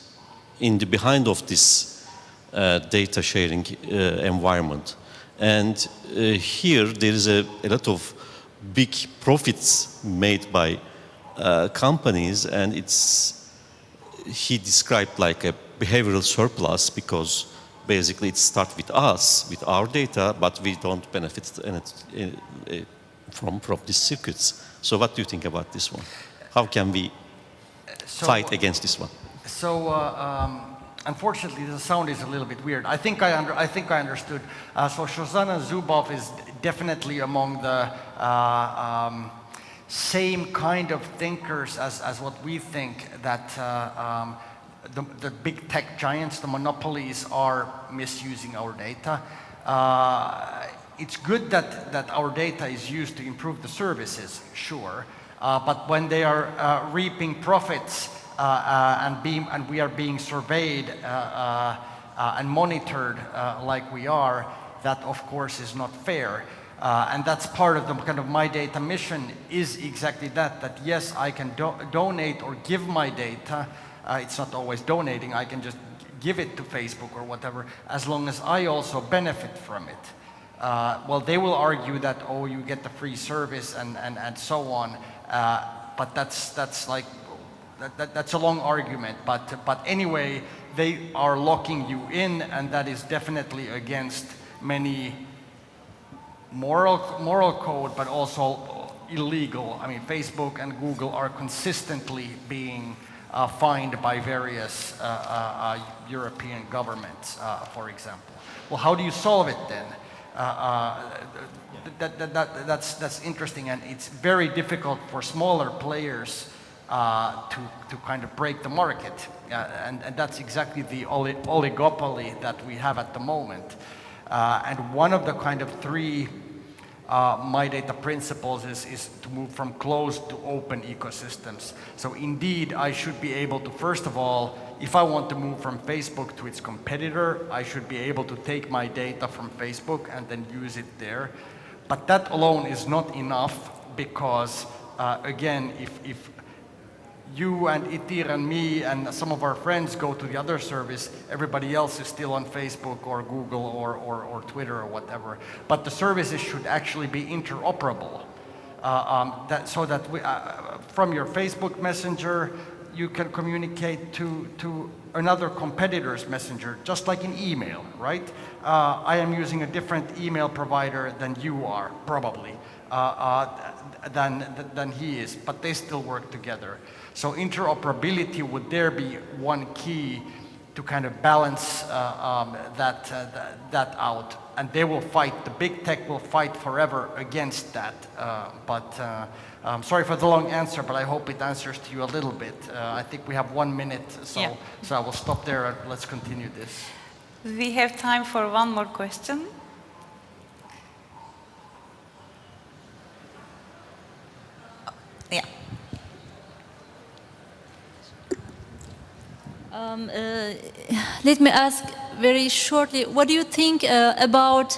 in the behind of this data sharing environment. And here there is a lot of big profits made by companies, and he described like a behavioral surplus, because basically it starts with us, with our data, but we don't benefit from these circuits. So what do you think about this one? How can we fight against this one?
So unfortunately, the sound is a little bit weird. I think I understood. So Shoshana Zuboff is definitely among the same kind of thinkers as what we think, that the big tech giants, the monopolies, are misusing our data. It's good that our data is used to improve the services, sure, but when they are reaping profits and we are being surveyed and monitored like we are, that of course is not fair. And that's part of the kind of my data mission, is exactly that yes, I can donate or give my data. It's not always donating, I can just give it to Facebook or whatever, as long as I also benefit from it. Well, they will argue that, oh, you get the free service and so on, but that's like, that's a long argument. But anyway, they are locking you in, and that is definitely against many moral code, but also illegal. I mean, Facebook and Google are consistently being fined by various European governments, for example. Well, how do you solve it then? That's interesting, and it's very difficult for smaller players to kind of break the market, and that's exactly the oligopoly that we have at the moment. And one of the kind of three my data principles is to move from closed to open ecosystems. So indeed, I should be able to, first of all, if I want to move from Facebook to its competitor, I should be able to take my data from Facebook and then use it there. But that alone is not enough, because again, if you and Itir and me and some of our friends go to the other service, everybody else is still on Facebook or Google or Twitter or whatever. But the services should actually be interoperable, so that from your Facebook Messenger, you can communicate to another competitor's messenger, just like in email, right? I am using a different email provider than you are, probably, than he is, but they still work together. So interoperability would there be one key to kind of balance that out, and they will fight. The big tech will fight forever against that. Sorry for the long answer, but I hope it answers to you a little bit. I think we have 1 minute, so I will stop there and let's continue this.
We have time for one more question. Yeah.
Let me ask very shortly, what do you think about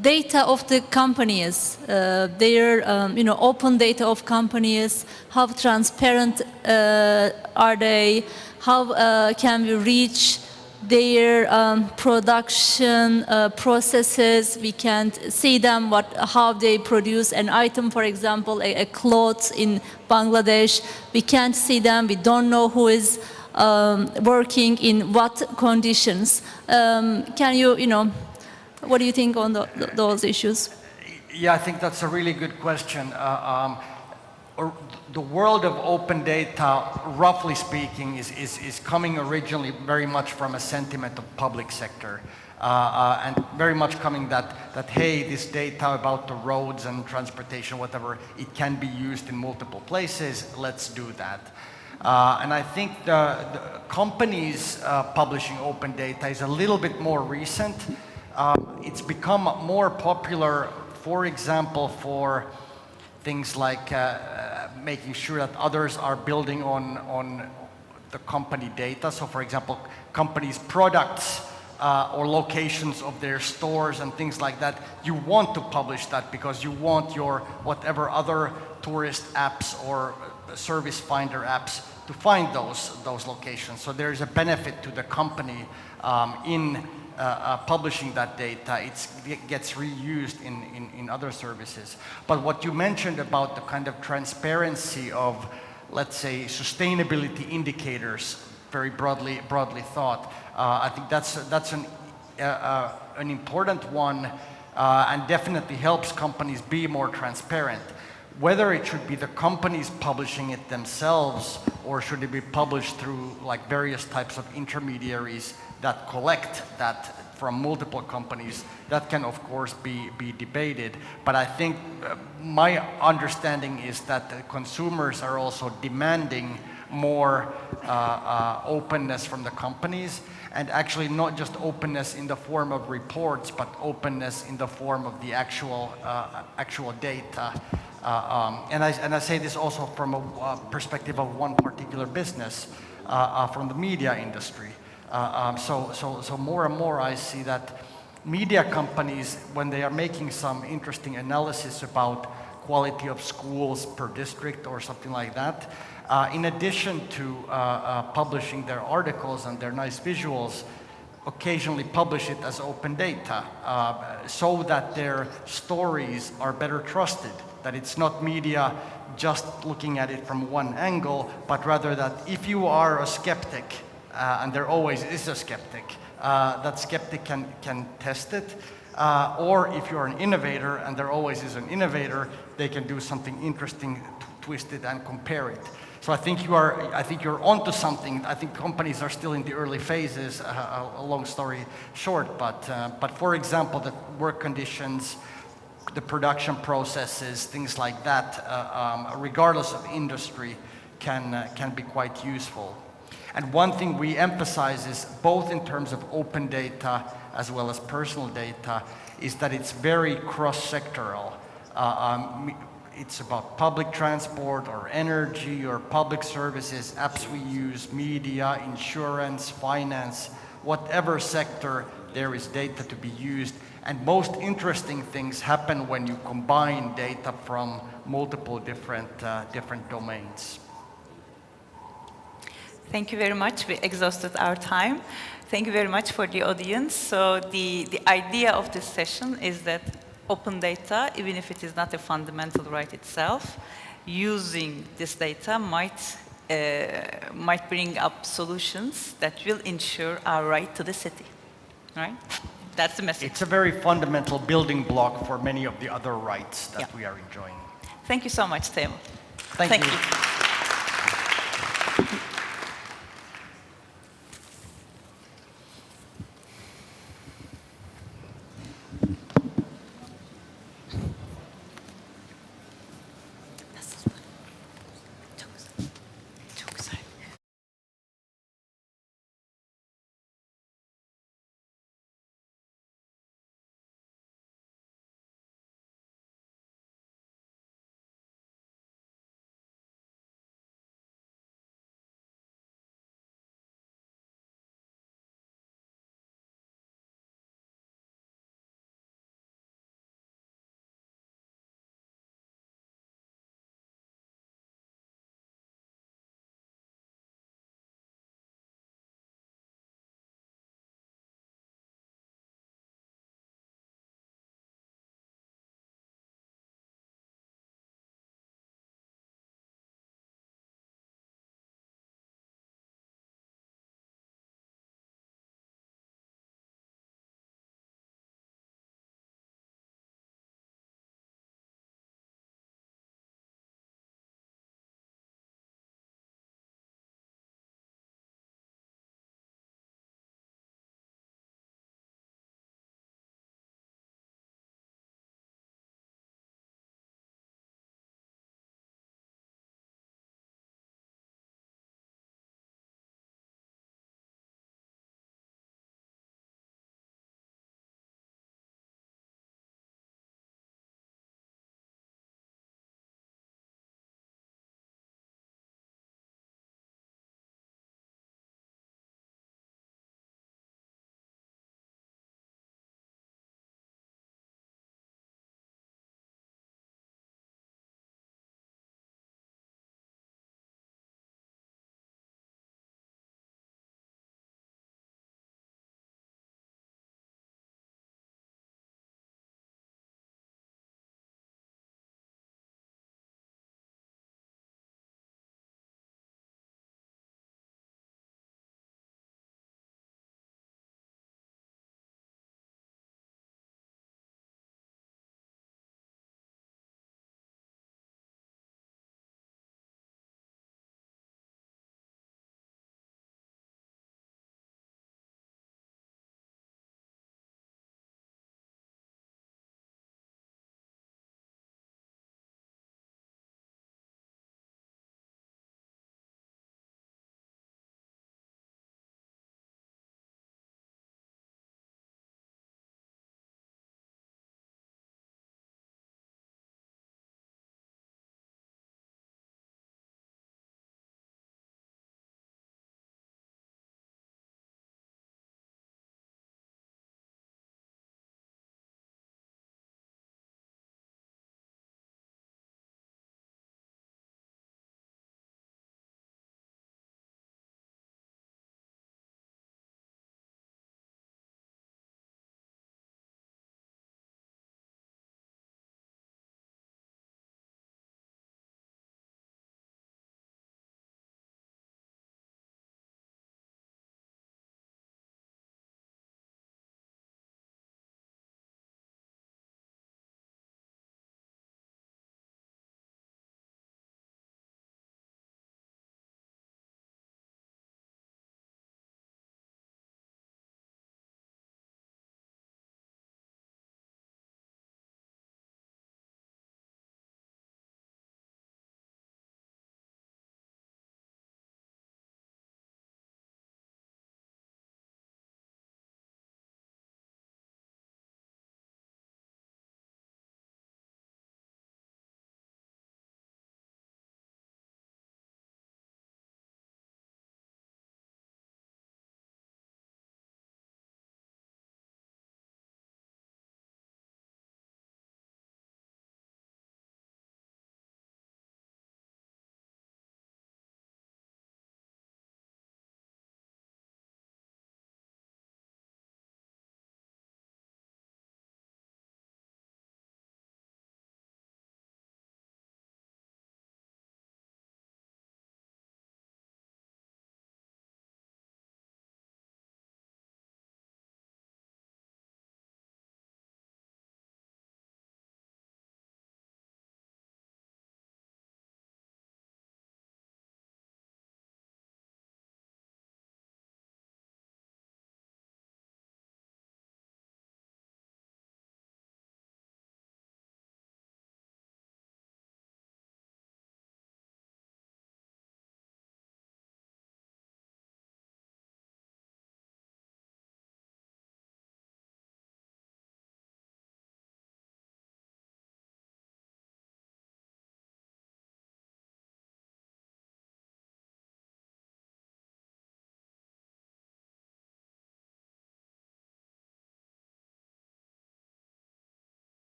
data of the companies, their open data of companies? How transparent are they? How can we reach their production processes? We can't see them, how they produce an item, for example, a cloth in Bangladesh. We can't see them. We don't know who is working in what conditions. Can you, what do you think on those issues?
Yeah, I think that's a really good question. The world of open data, roughly speaking, is coming originally very much from a sentiment of public sector. And very much coming that hey, this data about the roads and transportation, whatever, it can be used in multiple places, let's do that. And I think the companies publishing open data is a little bit more recent. It's become more popular, for example, for things like making sure that others are building on the company data. So for example, companies' products or locations of their stores and things like that, you want to publish that because you want your whatever other tourist apps or service finder apps to find those locations. So there's a benefit to the company in publishing that data. It gets reused in other services. But what you mentioned about the kind of transparency of, let's say, sustainability indicators, very broadly thought, I think that's an important one, and definitely helps companies be more transparent. Whether it should be the companies publishing it themselves, or should it be published through like various types of intermediaries that collect that from multiple companies, that can of course be debated. But I think my understanding is that the consumers are also demanding more openness from the companies, and actually not just openness in the form of reports, but openness in the form of the actual data. And I say this also from a perspective of one particular business, from the media industry. So more and more I see that media companies, when they are making some interesting analysis about quality of schools per district or something like that, in addition to publishing their articles and their nice visuals, occasionally publish it as open data, so that their stories are better trusted, that it's not media just looking at it from one angle, but rather that if you are a skeptic, and there always is a skeptic, that skeptic can test it, or if you're an innovator, and there always is an innovator, they can do something interesting, twist it and compare it. So I think you're onto something. I think companies are still in the early phases, a long story short, but for example, the work conditions, the production processes, things like that, regardless of industry, can be quite useful. And one thing we emphasize is, both in terms of open data as well as personal data, is that it's very cross-sectoral. It's about public transport or energy or public services, apps we use, media, insurance, finance, whatever sector there is data to be used. And most interesting things happen when you combine data from multiple different domains.
Thank you very much. We exhausted our time. Thank you very much for the audience. So the idea of this session is that open data, even if it is not a fundamental right itself, using this data might bring up solutions that will ensure our right to the city. Right? That's the message.
It's a very fundamental building block for many of the other rights that we are enjoying.
Thank you so much, Teemu.
Thank you.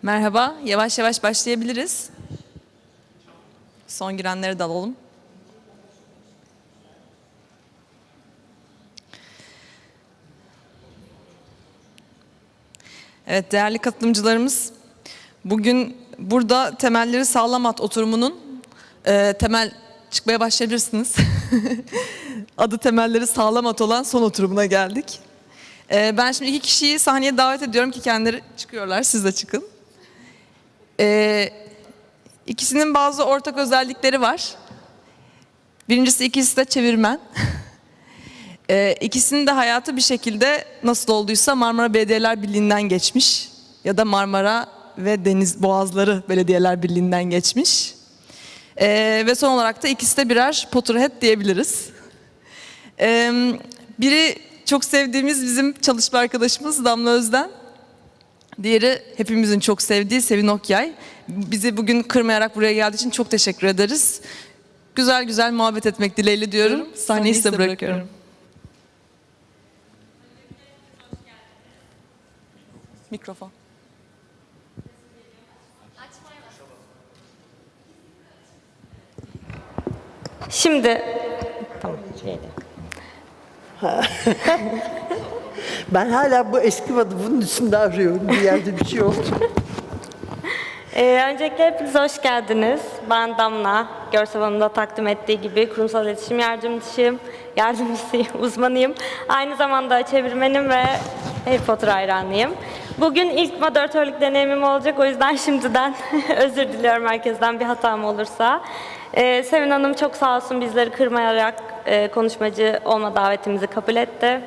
Merhaba, yavaş yavaş başlayabiliriz. Son girenleri de alalım. Evet, değerli katılımcılarımız, bugün burada temelleri sağlam at oturumunun temel çıkmaya başlayabilirsiniz. Adı temelleri sağlam at olan son oturumuna geldik. Ben şimdi iki kişiyi sahneye davet ediyorum ki kendileri çıkıyorlar, siz de çıkın. İkisinin bazı ortak özellikleri var. Birincisi ikisi de çevirmen. İkisinin de hayatı bir şekilde nasıl olduysa Marmara Belediyeler Birliği'nden geçmiş ya da Marmara ve Deniz Boğazları Belediyeler Birliği'nden geçmiş. Ve son olarak da ikisi de birer Potterhead diyebiliriz. Biri çok sevdiğimiz bizim çalışma arkadaşımız Damla Özden. Diğeri hepimizin çok sevdiği Sevin Okyay. Bizi bugün kırmayarak buraya geldiği için çok teşekkür ederiz. Güzel güzel muhabbet etmek dileğiyle diyorum. Sahneyi size bırakıyorum. Mikrofon.
Şimdi tamam. Ben hala bu eski adı bunun üstünde arıyorum. Bir yerde bir şey oldu.
Öncelikle hepinize hoş geldiniz. Ben Damla. Görsel Hanım'da takdim ettiği gibi kurumsal iletişim yardımcısıyım, uzmanıyım. Aynı zamanda çevirmenim ve Harry Potter hayranıyım. Bugün ilk moderatörlük deneyimim olacak. O yüzden şimdiden özür diliyorum herkesten bir hatam olursa. Sevin Hanım çok sağ olsun bizleri kırmayarak konuşmacı olma davetimizi kabul etti.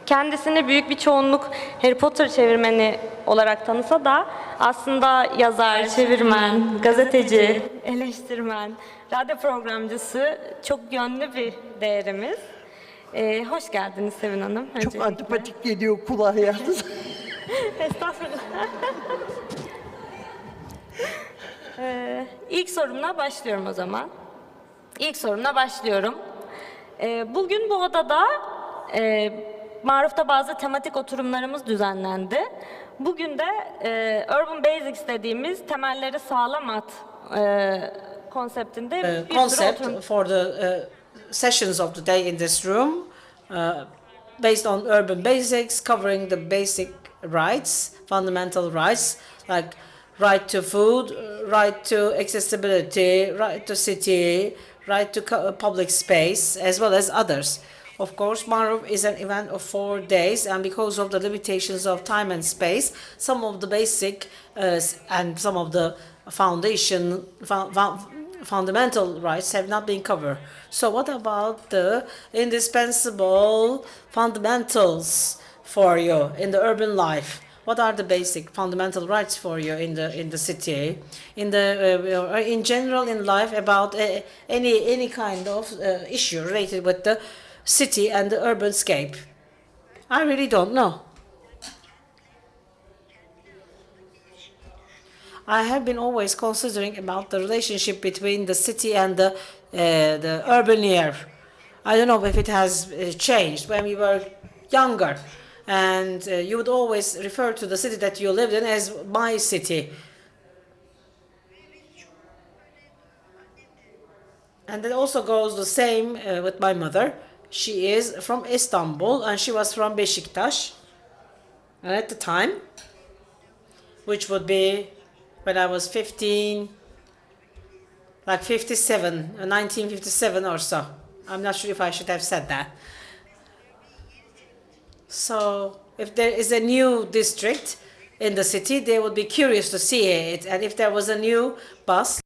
Kendisini büyük bir çoğunluk Harry Potter çevirmeni olarak tanısa da aslında yazar, çevirmen, gazeteci, eleştirmen, radyo programcısı çok yönlü bir değerimiz. Hoş geldiniz Sevin Hanım.
Çok antipatik geliyor kulağa yalnız.
Estağfurullah. İlk sorumla başlıyorum o zaman. İlk sorumla başlıyorum. Bugün bu odada Maruf'ta bazı tematik oturumlarımız düzenlendi. Bugün de Urban Basics dediğimiz temelleri sağlam at konseptinde bir
Concept
sürü oturum.
for the sessions of the day in this room, based on urban basics, covering the basic rights, fundamental rights, like right to food, right to accessibility, right to city, right to public space, as well as others. Of course, Maruf is an event of 4 days, and because of the limitations of time and space, some of the basic and some of the fundamental rights have not been covered. So what about the indispensable fundamentals for you in the urban life? What are the basic fundamental rights for you in the city, in general in life, about any kind of issue related with the city and the urban scape? I really don't know. I have been always considering about the relationship between the city and the urban air. I don't know if it has changed when we were younger, and you would always refer to the city that you lived in as my city. And it also goes the same with my mother. She is from Istanbul and she was from Beşiktaş. And at the time, which would be when I was 15, like 57, 1957 or so. I'm not sure if I should have said that. So if there is a new district in the city, they would be curious to see it. And if there was a new bus,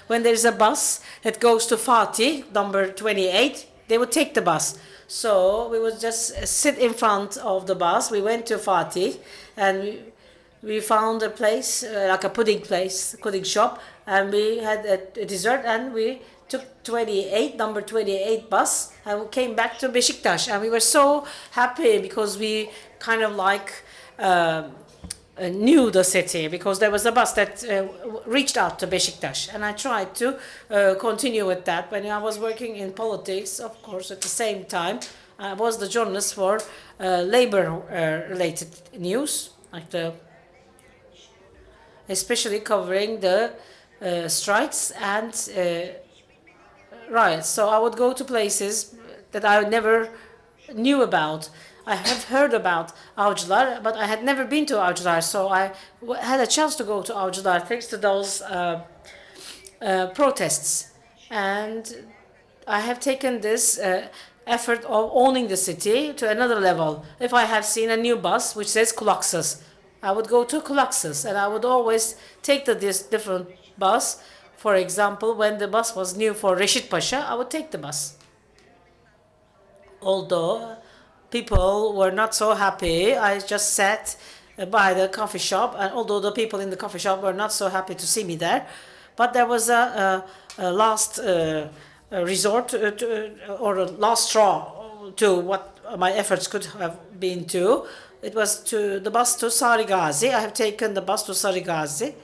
when there's a bus that goes to Fatih, number 28, they would take the bus. So we would just sit in front of the bus. We went to Fatih and we found a place, like a pudding shop, and we had a dessert, and we took number 28 bus, and we came back to Beşiktaş. And we were so happy because we kind of like knew the city, because there was a bus that reached out to Beşiktaş. And I tried to continue with that. When I was working in politics, of course, at the same time, I was the journalist for labor-related news. like especially covering the strikes and riots. So I would go to places that I never knew about. I have heard about Avcılar, but I had never been to Avcılar, so I had a chance to go to Avcılar thanks to those protests. And I have taken this effort of owning the city to another level. If I have seen a new bus which says Kulaksız, I would go to Kulaksız, and I would always take this different bus. For example, when the bus was new for Reşit Paşa, I would take the bus. Although people were not so happy, I just sat by the coffee shop, and although the people in the coffee shop were not so happy to see me there, but there was a last resort or a last straw to what my efforts could have been to. It was to the bus to Sarıgazi. I have taken the bus to Sarıgazi,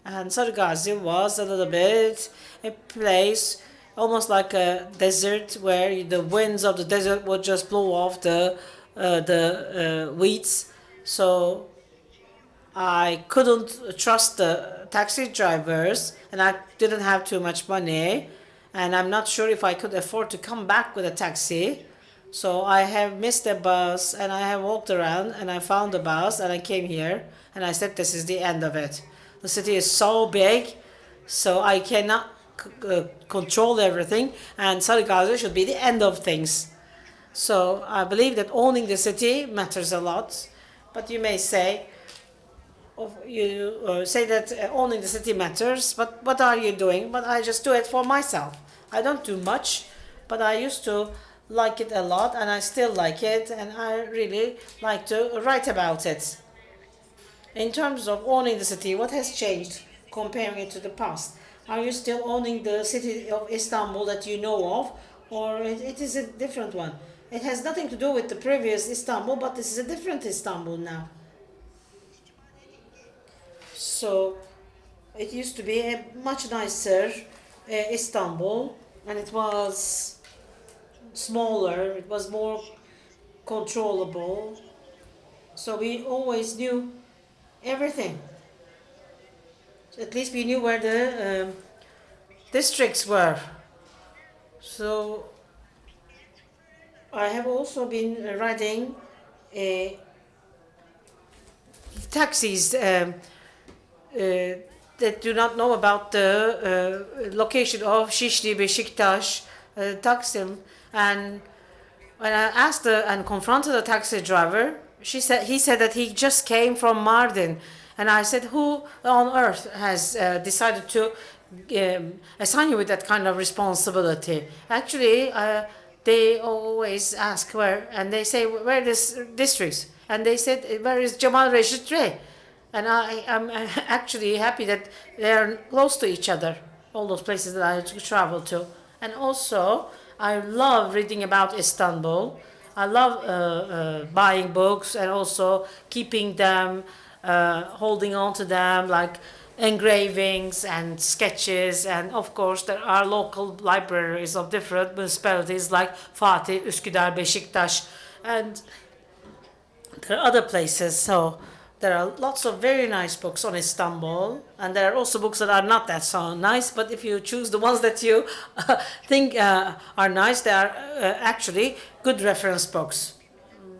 and Sarıgazi was a little bit a place almost like a desert where the winds of the desert would just blow off the weeds. So I couldn't trust the taxi drivers, and I didn't have too much money, and I'm not sure if I could afford to come back with a taxi. So I have missed a bus, and I have walked around, and I found a bus, and I came here, and I said, this is the end of it. The city is so big, so I cannot control everything, and Sarıgazi should be the end of things. So I believe that owning the city matters a lot, but you may say, that owning the city matters, but what are you doing? But I just do it for myself. I don't do much, but I used to like it a lot, and I still like it, and I really like to write about it. In terms of owning the city, what has changed comparing it to the past? Are you still owning the city of Istanbul that you know of, or it is a different one? It has nothing to do with the previous Istanbul, but this is a different Istanbul now. So it used to be a much nicer Istanbul, and it was smaller, it was more controllable. So we always knew everything. At least we knew where the districts were. So I have also been riding taxis that do not know about the location of Şişli, Beşiktaş, Taksim. And when I asked and confronted the taxi driver, he said that he just came from Mardin. And I said, who on earth has decided to assign you with that kind of responsibility? Actually, they always ask where, and they say, where are these districts? And they said, where is Cemal Reşit Rey? And I'm actually happy that they are close to each other, all those places that I travel to. And also, I love reading about Istanbul. I love buying books and also keeping them, holding on to them, like engravings and sketches. And of course, there are local libraries of different municipalities like Fatih, Üsküdar, Beşiktaş, and there are other places. So there are lots of very nice books on Istanbul, and there are also books that are not that so nice, but if you choose the ones that you think are nice, they are actually good reference books.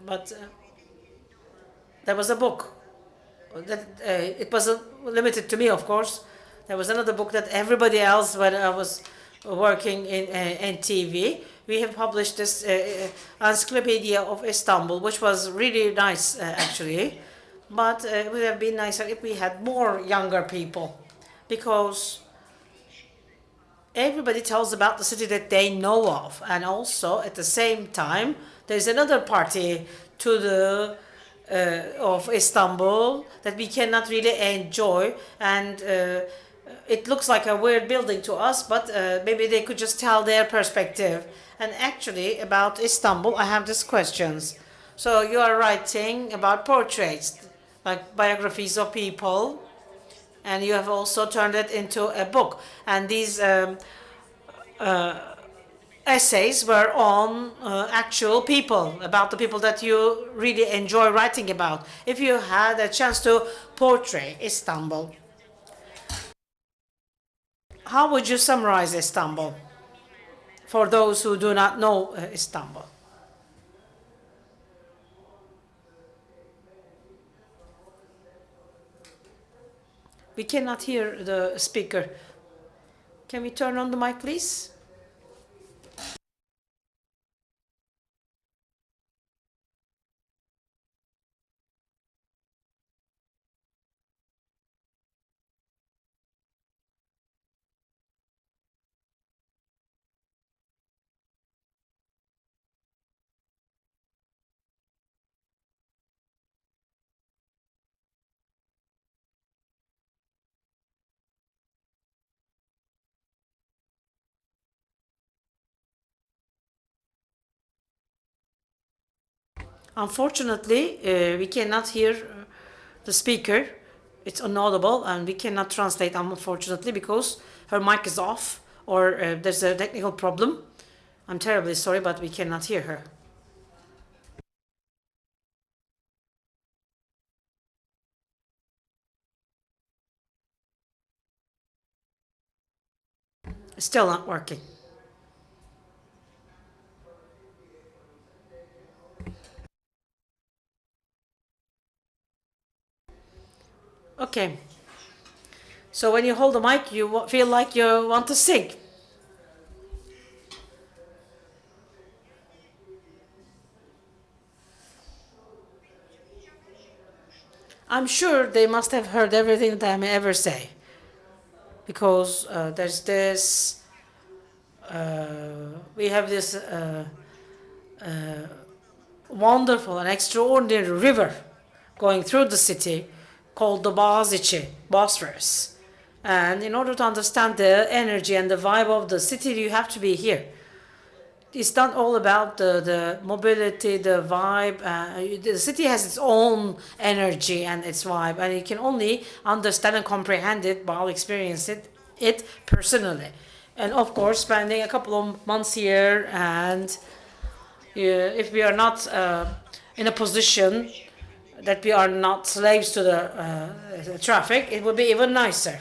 But there was a book that it wasn't limited to me, of course. There was another book that everybody else, when I was working in TV, we have published this Encyclopedia of Istanbul, which was really nice, actually. But it would have been nicer if we had more younger people, because everybody tells about the city that they know of, and also at the same time there's another party to the of Istanbul that we cannot really enjoy, and it looks like a weird building to us, but maybe they could just tell their perspective. And actually about Istanbul, I have these questions. So you are writing about portraits, like biographies of people, and you have also turned it into a book. And these essays were on actual people, about the people that you really enjoy writing about. If you had a chance to portray Istanbul, how would you summarize Istanbul for those who do not know Istanbul? We cannot hear the speaker. Can we turn on the mic, please? Unfortunately, we cannot hear the speaker. It's inaudible, and we cannot translate, unfortunately, because her mic is off or there's a technical problem. I'm terribly sorry, but we cannot hear her. Still not working. Okay. So when you hold the mic, you feel like you want to sing. I'm sure they must have heard everything that I may ever say, because there's this, we have this wonderful and extraordinary river going through the city called the Bosphorus. And in order to understand the energy and the vibe of the city, you have to be here. It's not all about the mobility, the vibe. The city has its own energy and its vibe, and you can only understand and comprehend it while experiencing it personally. And of course, spending a couple of months here, and if we are not in a position that we are not slaves to the traffic, it would be even nicer.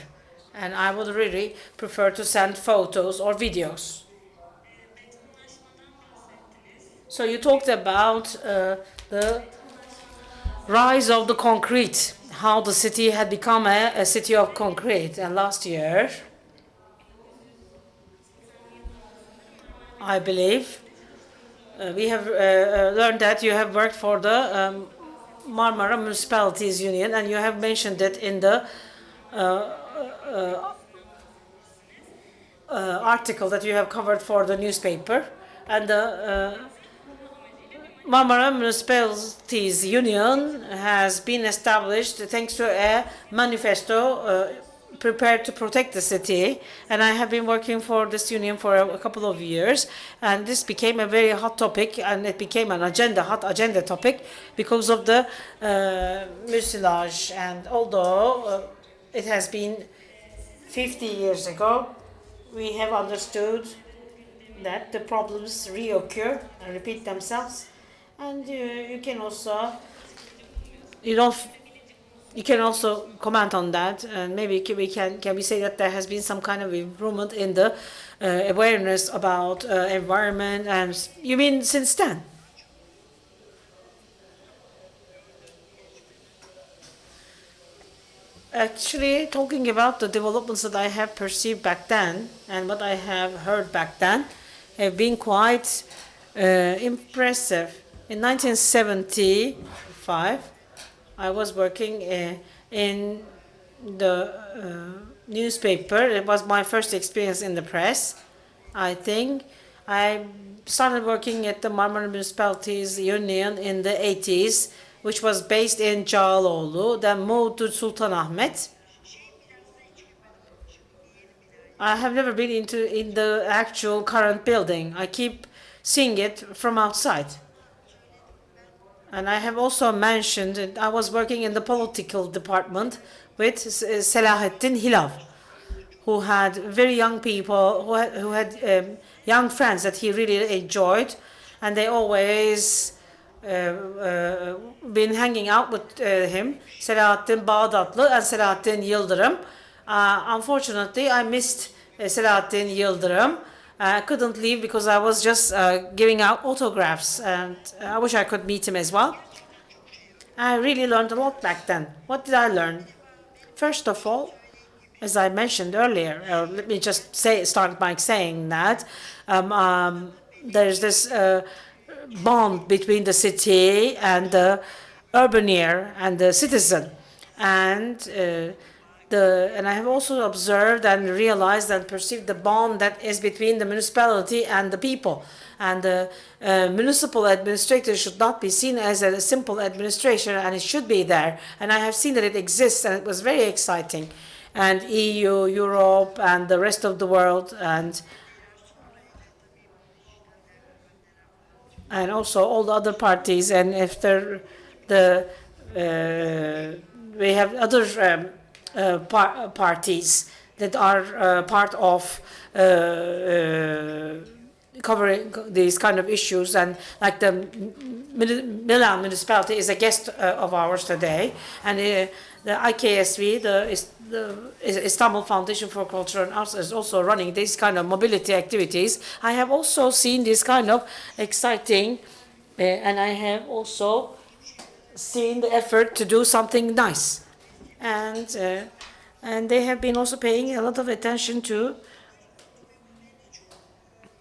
And I would really prefer to send photos or videos. So you talked about the rise of the concrete, how the city had become a city of concrete. And last year, I believe, we have learned that you have worked for the Marmara Municipalities Union, and you have mentioned it in the article that you have covered for the newspaper. And the Marmara Municipalities Union has been established thanks to a manifesto prepared to protect the city, and I have been working for this union for a couple of years, and this became a very hot topic, and it became an hot agenda topic because of the mucilage. And although it has been 50 years ago, we have understood that the problems reoccur and repeat themselves. And you can also comment on that, and maybe can we say that there has been some kind of improvement in the awareness about environment? And you mean since then? Actually, talking about the developments that I have perceived back then and what I have heard back then have been quite impressive. In 1975, I was working in the newspaper. It was my first experience in the press, I think. I started working at the Marmara Municipalities Union in the 80s, which was based in Cağaloğlu, then moved to Sultanahmet. I have never been in the actual current building. I keep seeing it from outside. And I have also mentioned that I was working in the political department with Selahattin Hilav, who had very young people who had young friends that he really enjoyed, and they always been hanging out with him, Selahattin Bağdatlı and Selahattin Yıldırım. Unfortunately, I missed Selahattin Yıldırım. I couldn't leave because I was just giving out autographs, and I wish I could meet him as well. I really learned a lot back then. What did I learn? First of all, as I mentioned earlier, let me just start by saying that there's this bond between the city and the urbaneer and the citizen, and I have also observed and realized and perceived the bond that is between the municipality and the people. And the municipal administrator should not be seen as a simple administration, and it should be there. And I have seen that it exists, and it was very exciting. And EU, Europe, and the rest of the world, and also all the other parties. And after we have other parties that are part of covering these kind of issues, and like the Milan municipality is a guest of ours today, and the IKSV, the Istanbul Foundation for Culture and Arts, is also running these kind of mobility activities. I have also seen this kind of exciting, and I have also seen the effort to do something nice, and they have been also paying a lot of attention to.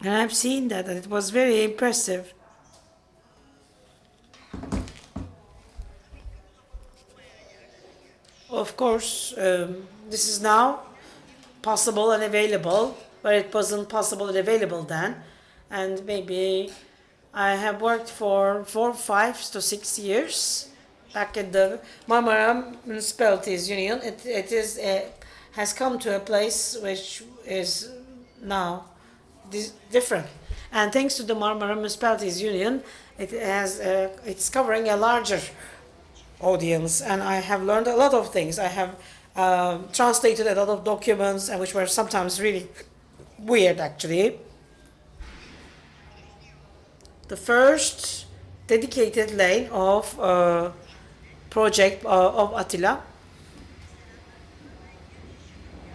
And I've seen that, and it was very impressive. Of course, this is now possible and available, but it wasn't possible and available then. And maybe I have worked for 4, 5 to 6 years back in the Marmara Municipalities Union. It has come to a place which is now different, and thanks to the Marmara Municipalities Union, it's covering a larger audience, and I have learned a lot of things. I have translated a lot of documents, and which were sometimes really weird, actually. The first dedicated lane of project of Attila,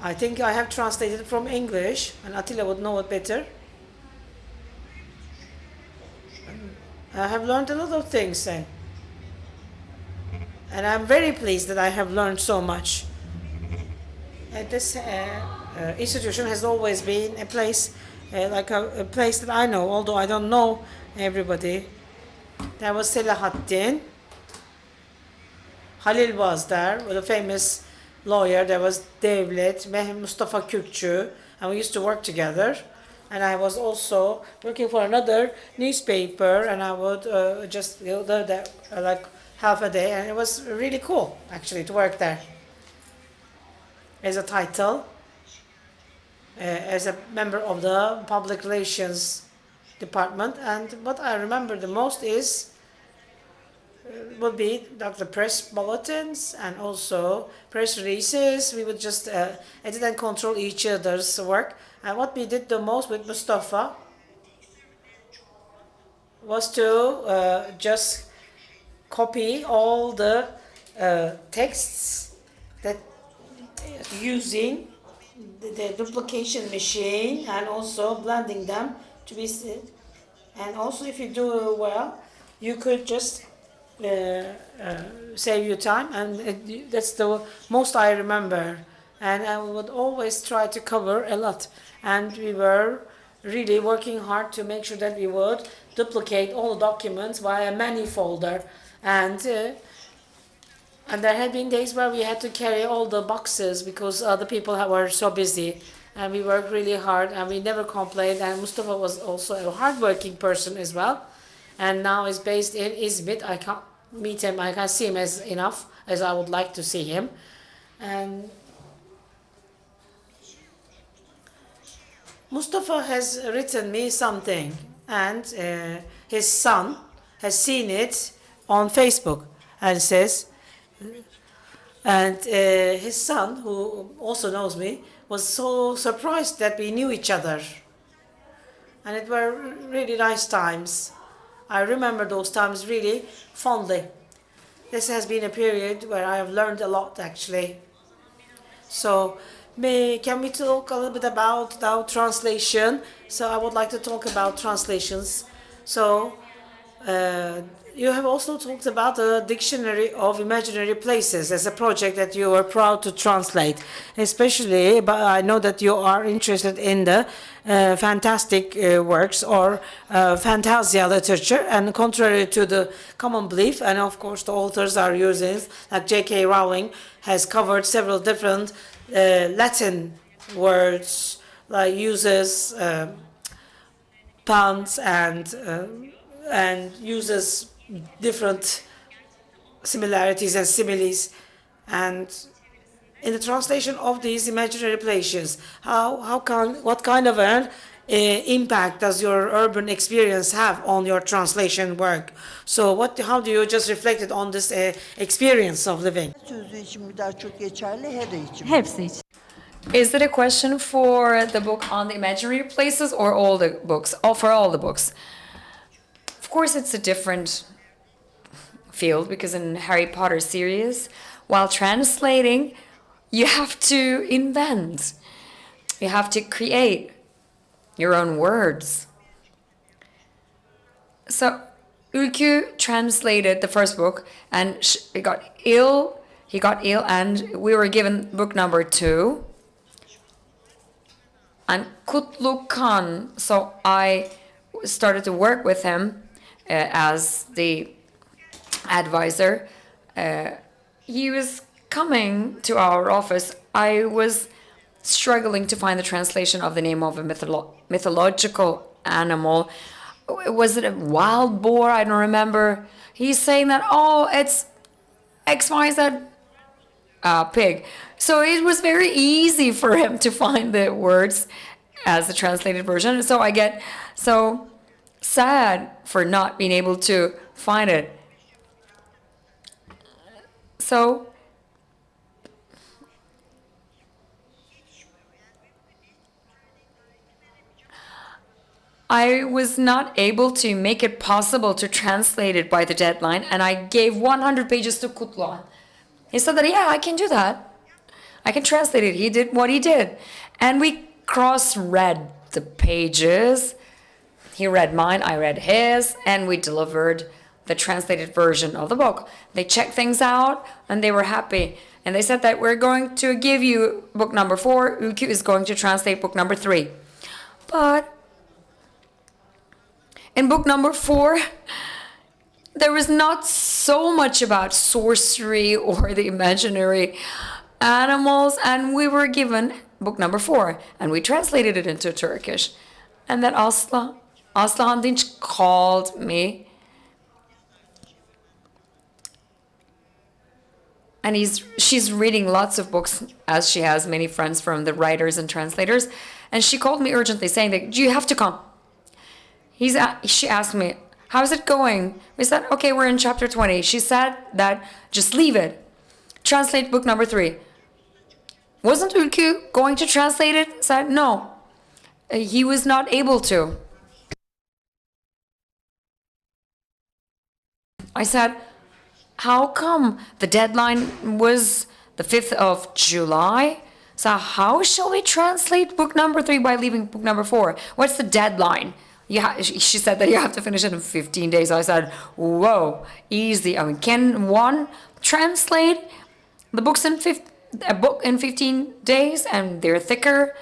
I think I have translated from English, and Attila would know it better. I have learned a lot of things then. And I'm very pleased that I have learned so much. And this institution has always been a place, like a place that I know, although I don't know everybody. There was Selahattin. Halil was there, the famous lawyer. There was Devlet, Mustafa Kürkçü, and we used to work together. And I was also working for another newspaper, and I would just go there like half a day, and it was really cool, actually, to work there. As a title, as a member of the public relations department, and what I remember the most is would be the press bulletins and also press releases. We would just edit and control each other's work. And what we did the most with Mustafa was to just copy all the texts that using the duplication machine, and also blending them to be, and also if you do well, you could just save you time, and that's the most I remember. And I would always try to cover a lot, and we were really working hard to make sure that we would duplicate all the documents via many folder, and there had been days where we had to carry all the boxes because other people were so busy, and we worked really hard, and we never complained. And Mustafa was also a hardworking person as well, and now is based in Izmit. I can't meet him, I can't see him as enough as I would like to see him. And Mustafa has written me something, and his son has seen it on Facebook, and says, and his son, who also knows me, was so surprised that we knew each other. and it were really nice times. I remember those times really fondly. This has been a period where I have learned a lot, actually. So, can we talk a little bit about now translation? So I would like to talk about translations. So, you have also talked about the Dictionary of Imaginary Places as a project that you are proud to translate. Especially, but I know that you are interested in the fantastic works or fantasia literature, and contrary to the common belief, and of course the authors are using, like J.K. Rowling has covered several different Latin words, like uses puns and uses different similarities and similes. And in the translation of these imaginary places, what kind of an impact does your urban experience have on your translation work? So how do you just reflect it on this experience of living?
Sözü için mi daha çok geçerli, Harry için mi?
Hepsi için. Is it a question for the book on the imaginary places or all the books? For all the books. Of course, it's a different field because in Harry Potter series, while translating, you have to invent. You have to create your own words. So Ülkü translated the first book, and he got ill. He got ill, and we were given book number 2. And Kutlu Khan, so I started to work with him as the advisor. He was coming to our office. I was struggling to find the translation of the name of a mythological animal. Was it a wild boar? I don't remember. He's saying that, oh, it's XYZ pig. So it was very easy for him to find the words as the translated version. So I get so sad for not being able to find it. So I was not able to make it possible to translate it by the deadline, and I gave 100 pages to Kutlu. He said that, yeah, I can do that. I can translate it. He did what he did. And we cross-read the pages. He read mine, I read his, and we delivered the translated version of the book. They checked things out, and they were happy. And they said that we're going to give you book number 4. Ülkü is going to translate book number 3. But in book number 4, there was not so much about sorcery or the imaginary animals, and we were given book number 4, and we translated it into Turkish. And then Aslan Dinç called me, and she's reading lots of books, as she has many friends from the writers and translators, and she called me urgently saying that you have to come. She asked me, how's it going? We said, okay, we're in chapter 20. She said that just leave it. Translate book number 3. Wasn't Ülkü going to translate it? Said no. He was not able to. I said, how come? The deadline was the 5th of July. So how shall we translate book number 3 by leaving book number 4? What's the deadline? She said that you have to finish it in 15 days. I said, whoa, easy. I mean, can one translate the books in a book in 15 days? And they're thicker.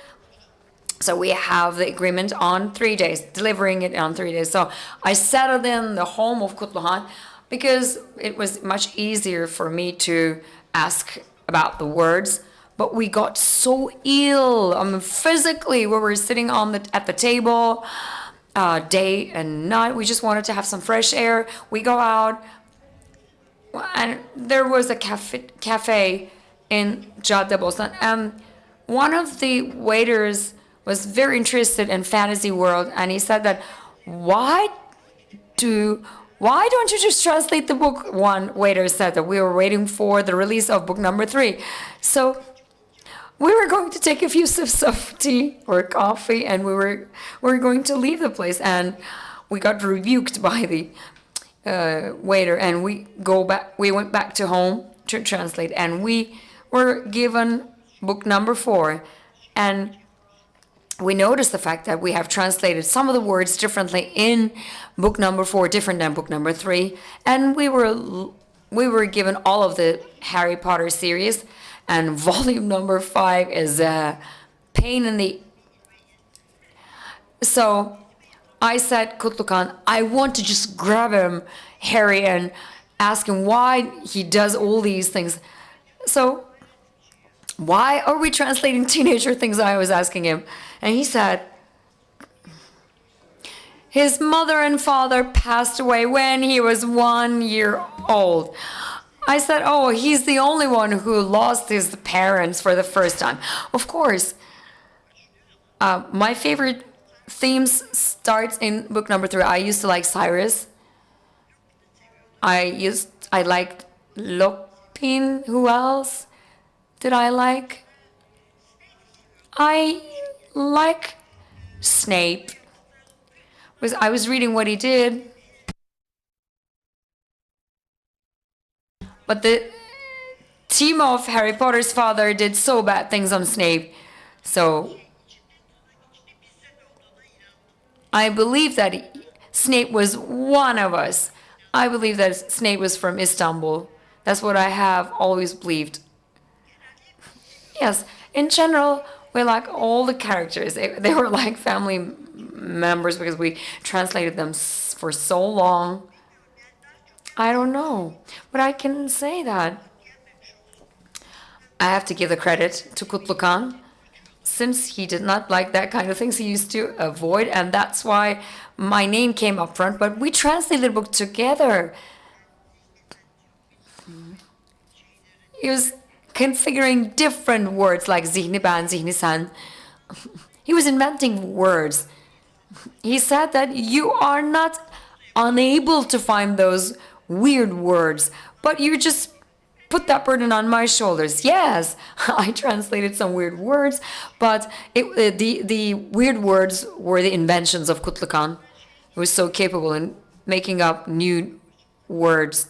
So we have the agreement on 3 days, delivering it on 3 days. So I settled in the home of Kutlu Khan because it was much easier for me to ask about the words. But we got so ill. I mean, physically, we were sitting at the table, day and night. We just wanted to have some fresh air. We go out, and there was a cafe in Caddebostan, and one of the waiters was very interested in fantasy world, and he said that, why don't you just translate the book? One waiter said that we were waiting for the release of book number 3. So we were going to take a few sips of tea or coffee, and we were going to leave the place, and we got rebuked by the waiter, and we went back to home to translate, and we were given book number 4, and we noticed the fact that we have translated some of the words differently in book number 4, different than book number 3, and we were given all of the Harry Potter series, and volume number 5 is a pain in the... So I said, Kutlu Khan, I want to just grab him, Harry, and ask him why he does all these things. So why are we translating teenager things, I was asking him. And he said, his mother and father passed away when he was 1 year old. I said, oh, he's the only one who lost his parents for the first time. Of course, my favorite themes starts in book number 3. I used to like Cyrus. I liked Lupin. Who else did I like? I like Snape. I was reading what he did. But the team of Harry Potter's father did so bad things on Snape. So I believe that Snape was one of us. I believe that Snape was from Istanbul. That's what I have always believed. Yes, in general, we like all the characters. They were like family members because we translated them for so long. I don't know, but I can say that I have to give the credit to Kutlu Khan, since he did not like that kind of things he used to avoid, and that's why my name came up front, but we translated the book together. He was configuring different words like zihni ben, zihni sen. He was inventing words. He said that you are not unable to find those weird words, but you just put that burden on my shoulders. Yes, I translated some weird words, but the weird words were the inventions of Kutlu Khan. He was so capable in making up new words.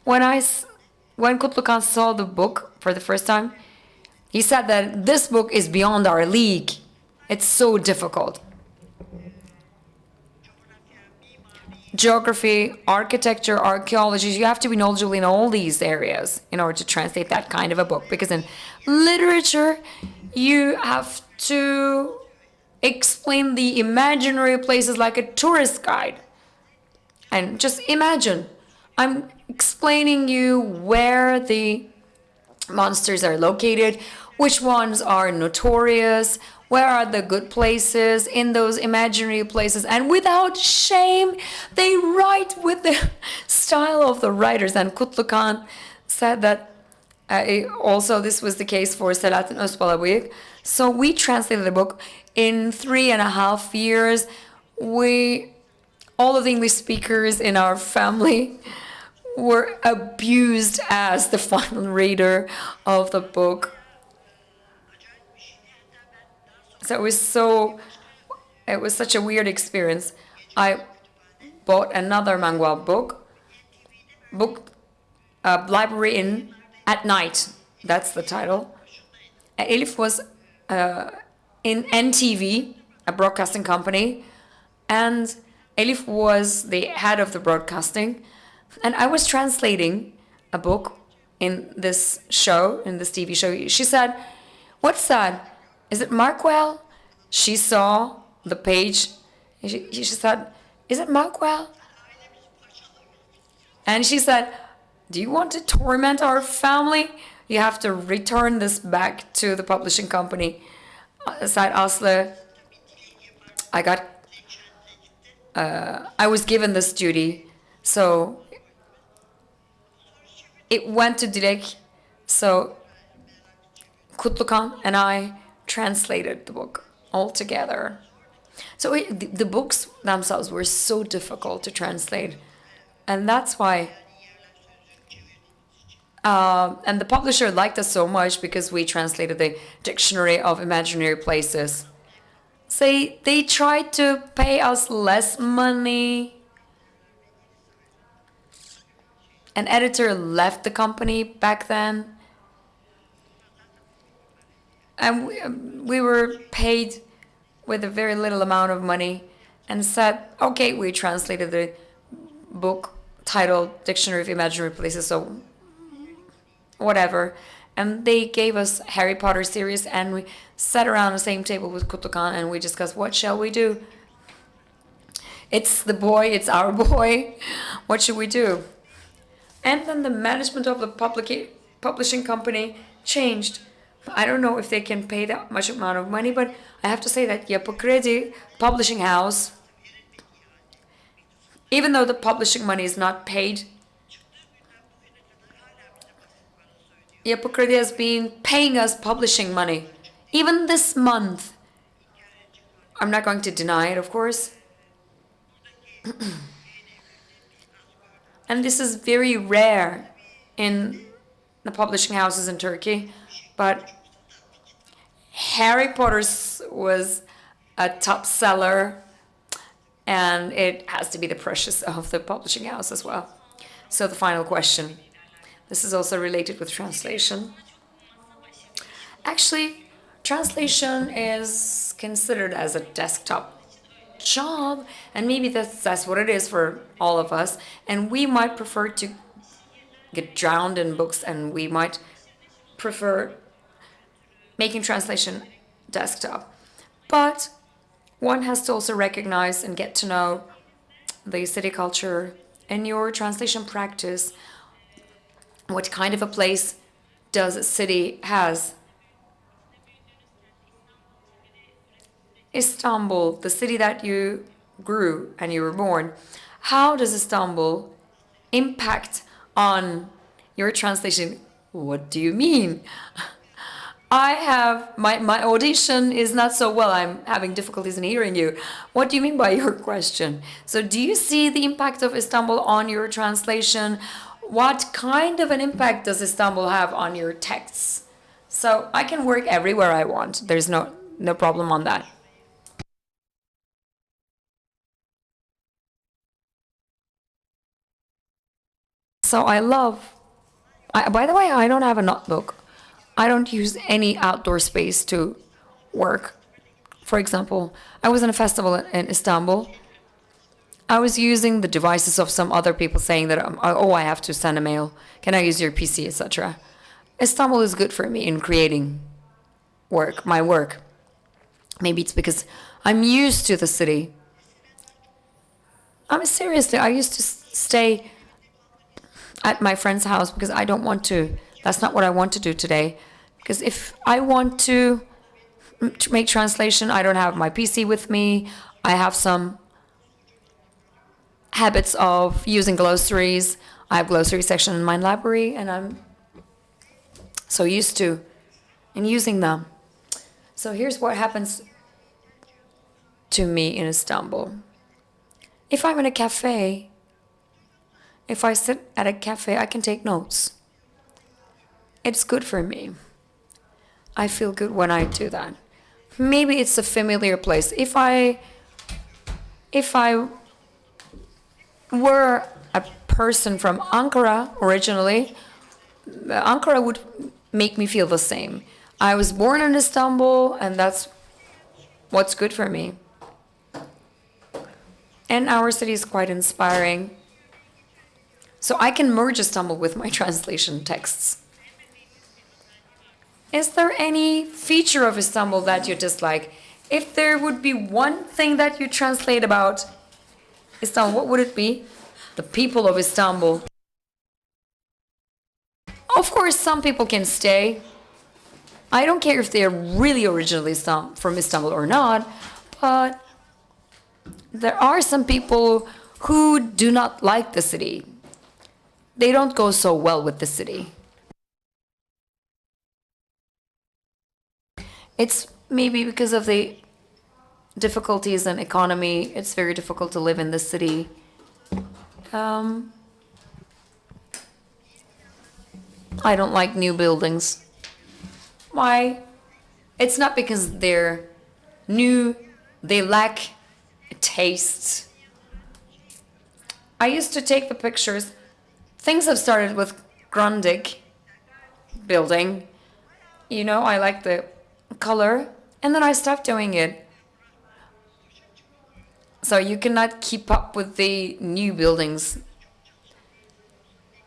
When Kutlu Khan saw the book for the first time, he said that this book is beyond our league. It's so difficult. Geography, architecture, archaeology, you have to be knowledgeable in all these areas in order to translate that kind of a book. Because in literature, you have to explain the imaginary places like a tourist guide. And just imagine, I'm explaining you where the monsters are located, which ones are notorious, where are the good places in those imaginary places, and without shame, they write with the style of the writers. And Kutlu Khan said that also this was the case for Selahattin Özbalabıyık. So we translated the book in 3.5 years. All of the English speakers in our family were abused as the final reader of the book. So it was such a weird experience. I bought another Mangwal book, Library in at Night. That's the title. Elif was in NTV, a broadcasting company, and Elif was the head of the broadcasting. And I was translating a book in this show, in this TV show. She said, "What's that? Is it Markwell?" She saw the page. She said, "Is it Markwell?" And she said, "Do you want to torment our family? You have to return this back to the publishing company." Said Aslı, I was given this duty, so it went to Dilek. So Kutlu Khan and I translated the book all together. So the books themselves were so difficult to translate. And that's why, and the publisher liked us so much because we translated the Dictionary of Imaginary Places. So they tried to pay us less money. An editor left the company back then. And we were paid with a very little amount of money and said, okay, we translated the book titled Dictionary of Imaginary Places, so whatever. And they gave us Harry Potter series, and we sat around the same table with Kutukan and we discussed, what shall we do? It's the boy, it's our boy. What should we do? And then the management of the publishing company changed. I don't know if they can pay that much amount of money, but I have to say that Yapı Kredi publishing house, even though the publishing money is not paid, Yapı Kredi has been paying us publishing money. Even this month. I'm not going to deny it, of course. And this is very rare in the publishing houses in Turkey. But Harry Potter's was a top seller, and it has to be the precious of the publishing house as well. So the final question. This is also related with translation. Actually, translation is considered as a desktop job, and maybe that's what it is for all of us. And we might prefer to get drowned in books, and we might prefer making translation desktop. But one has to also recognize and get to know the city culture and your translation practice. What kind of a place does a city has? Istanbul, the city that you grew and you were born, how does Istanbul impact on your translation? What do you mean? I have, my audition is not so well. I'm having difficulties in hearing you. What do you mean by your question? So do you see the impact of Istanbul on your translation? What kind of an impact does Istanbul have on your texts? So I can work everywhere I want. There's no problem on that. So by the way, I don't have a notebook. I don't use any outdoor space to work. For example, I was in a festival in Istanbul. I was using the devices of some other people saying that, oh, I have to send a mail. Can I use your PC, etc. Istanbul is good for me in creating my work. Maybe it's because I'm used to the city. Seriously, I used to stay at my friend's house because I don't want to. That's not what I want to do today. Because if I want to make translation, I don't have my PC with me. I have some habits of using glossaries. I have glossary section in my library, and I'm so used to in using them. So here's what happens to me in Istanbul. If I'm in a cafe, if I sit at a cafe, I can take notes. It's good for me. I feel good when I do that. Maybe it's a familiar place. If I were a person from Ankara originally, Ankara would make me feel the same. I was born in Istanbul, and that's what's good for me. And our city is quite inspiring. So I can merge Istanbul with my translation texts. Is there any feature of Istanbul that you dislike? If there would be one thing that you translate about Istanbul, what would it be? The people of Istanbul. Of course, some people can stay. I don't care if they're really originally from Istanbul or not, but there are some people who do not like the city. They don't go so well with the city. It's maybe because of the difficulties in economy. It's very difficult to live in the city. I don't like new buildings. Why? It's not because they're new, they lack taste. I used to take the pictures. Things have started with Grundig building. You know, I like the color, and then I stopped doing it. So you cannot keep up with the new buildings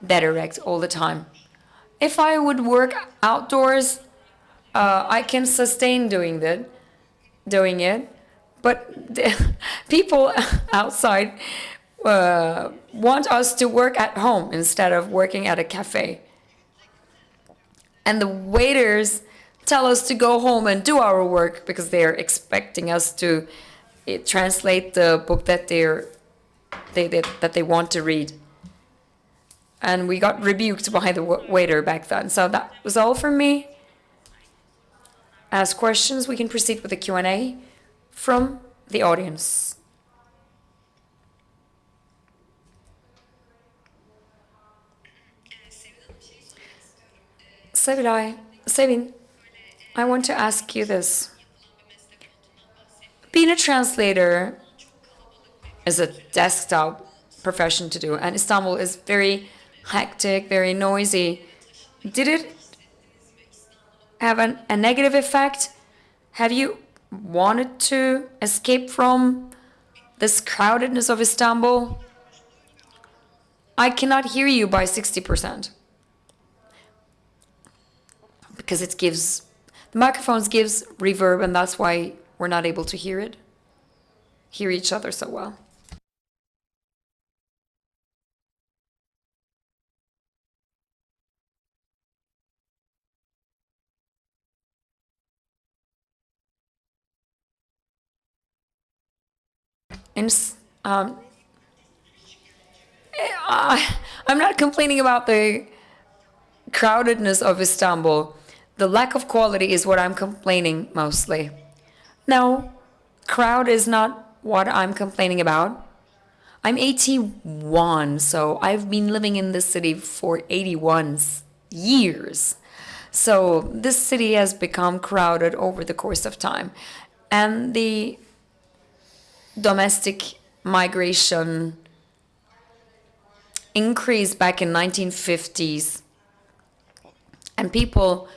that erect all the time. If I would work outdoors, I can sustain doing it. But the people outside want us to work at home instead of working at a cafe. And the waiters tell us to go home and do our work because they're expecting us to translate the book that they want to read. And we got rebuked by the waiter back then. So that was all from me. Ask questions. We can proceed with the Q&A from the audience. Sevin, I want to ask you this. Being a translator is a desktop profession to do, and Istanbul is very hectic, very noisy. Did it have a negative effect? Have you wanted to escape from this crowdedness of Istanbul? I cannot hear you by 60%. Because the microphones gives reverb, and that's why we're not able to hear each other so well. And I'm not complaining about the crowdedness of Istanbul. The lack of quality is what I'm complaining mostly. No, crowd is not what I'm complaining about. I'm 81, so I've been living in this city for 81 years. So this city has become crowded over the course of time. And the domestic migration increased back in 1950s, and people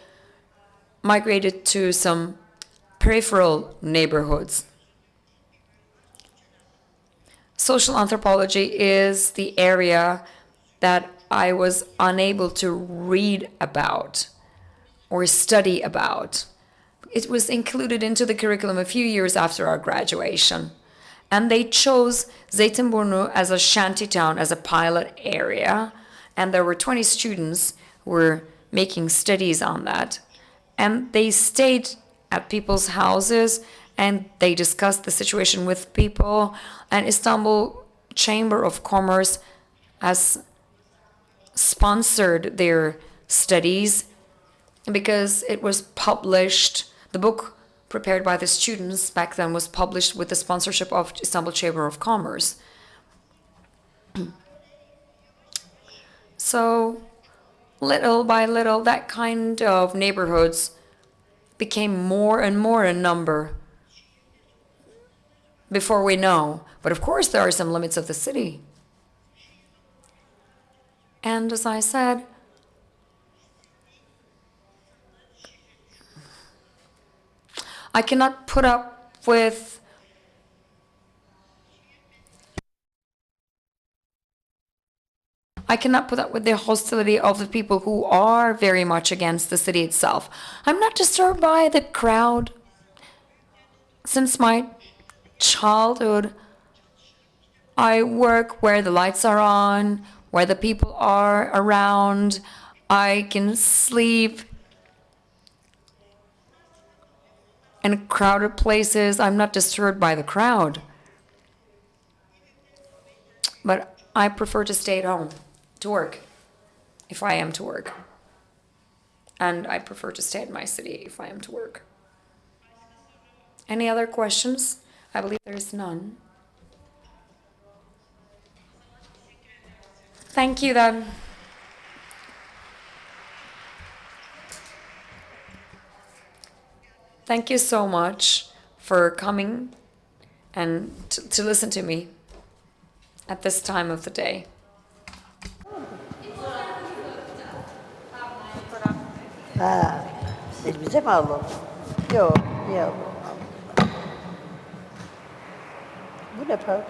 migrated to some peripheral neighborhoods. Social anthropology is the area that I was unable to read about or study about. It was included into the curriculum a few years after our graduation. And they chose Zeytinburnu as a shanty town, as a pilot area. And there were 20 students who were making studies on that. And they stayed at people's houses and they discussed the situation with people. And Istanbul Chamber of Commerce has sponsored their studies because it was published. The book prepared by the students back then was published with the sponsorship of Istanbul Chamber of Commerce. So little by little, that kind of neighborhoods became more and more in number before we know. But of course, there are some limits of the city. And as I said, I cannot put up with the hostility of the people who are very much against the city itself. I'm not disturbed by the crowd. Since my childhood, I work where the lights are on, where the people are around. I can sleep in crowded places. I'm not disturbed by the crowd. But I prefer to stay at home to work, if I am to work. And I prefer to stay in my city if I am to work. Any other questions? I believe there's none. Thank you then. Thank you so much for coming and to listen to me at this time of the day.
Ha, elimize mi alalım? Yok, niye alalım? Bu ne pardon?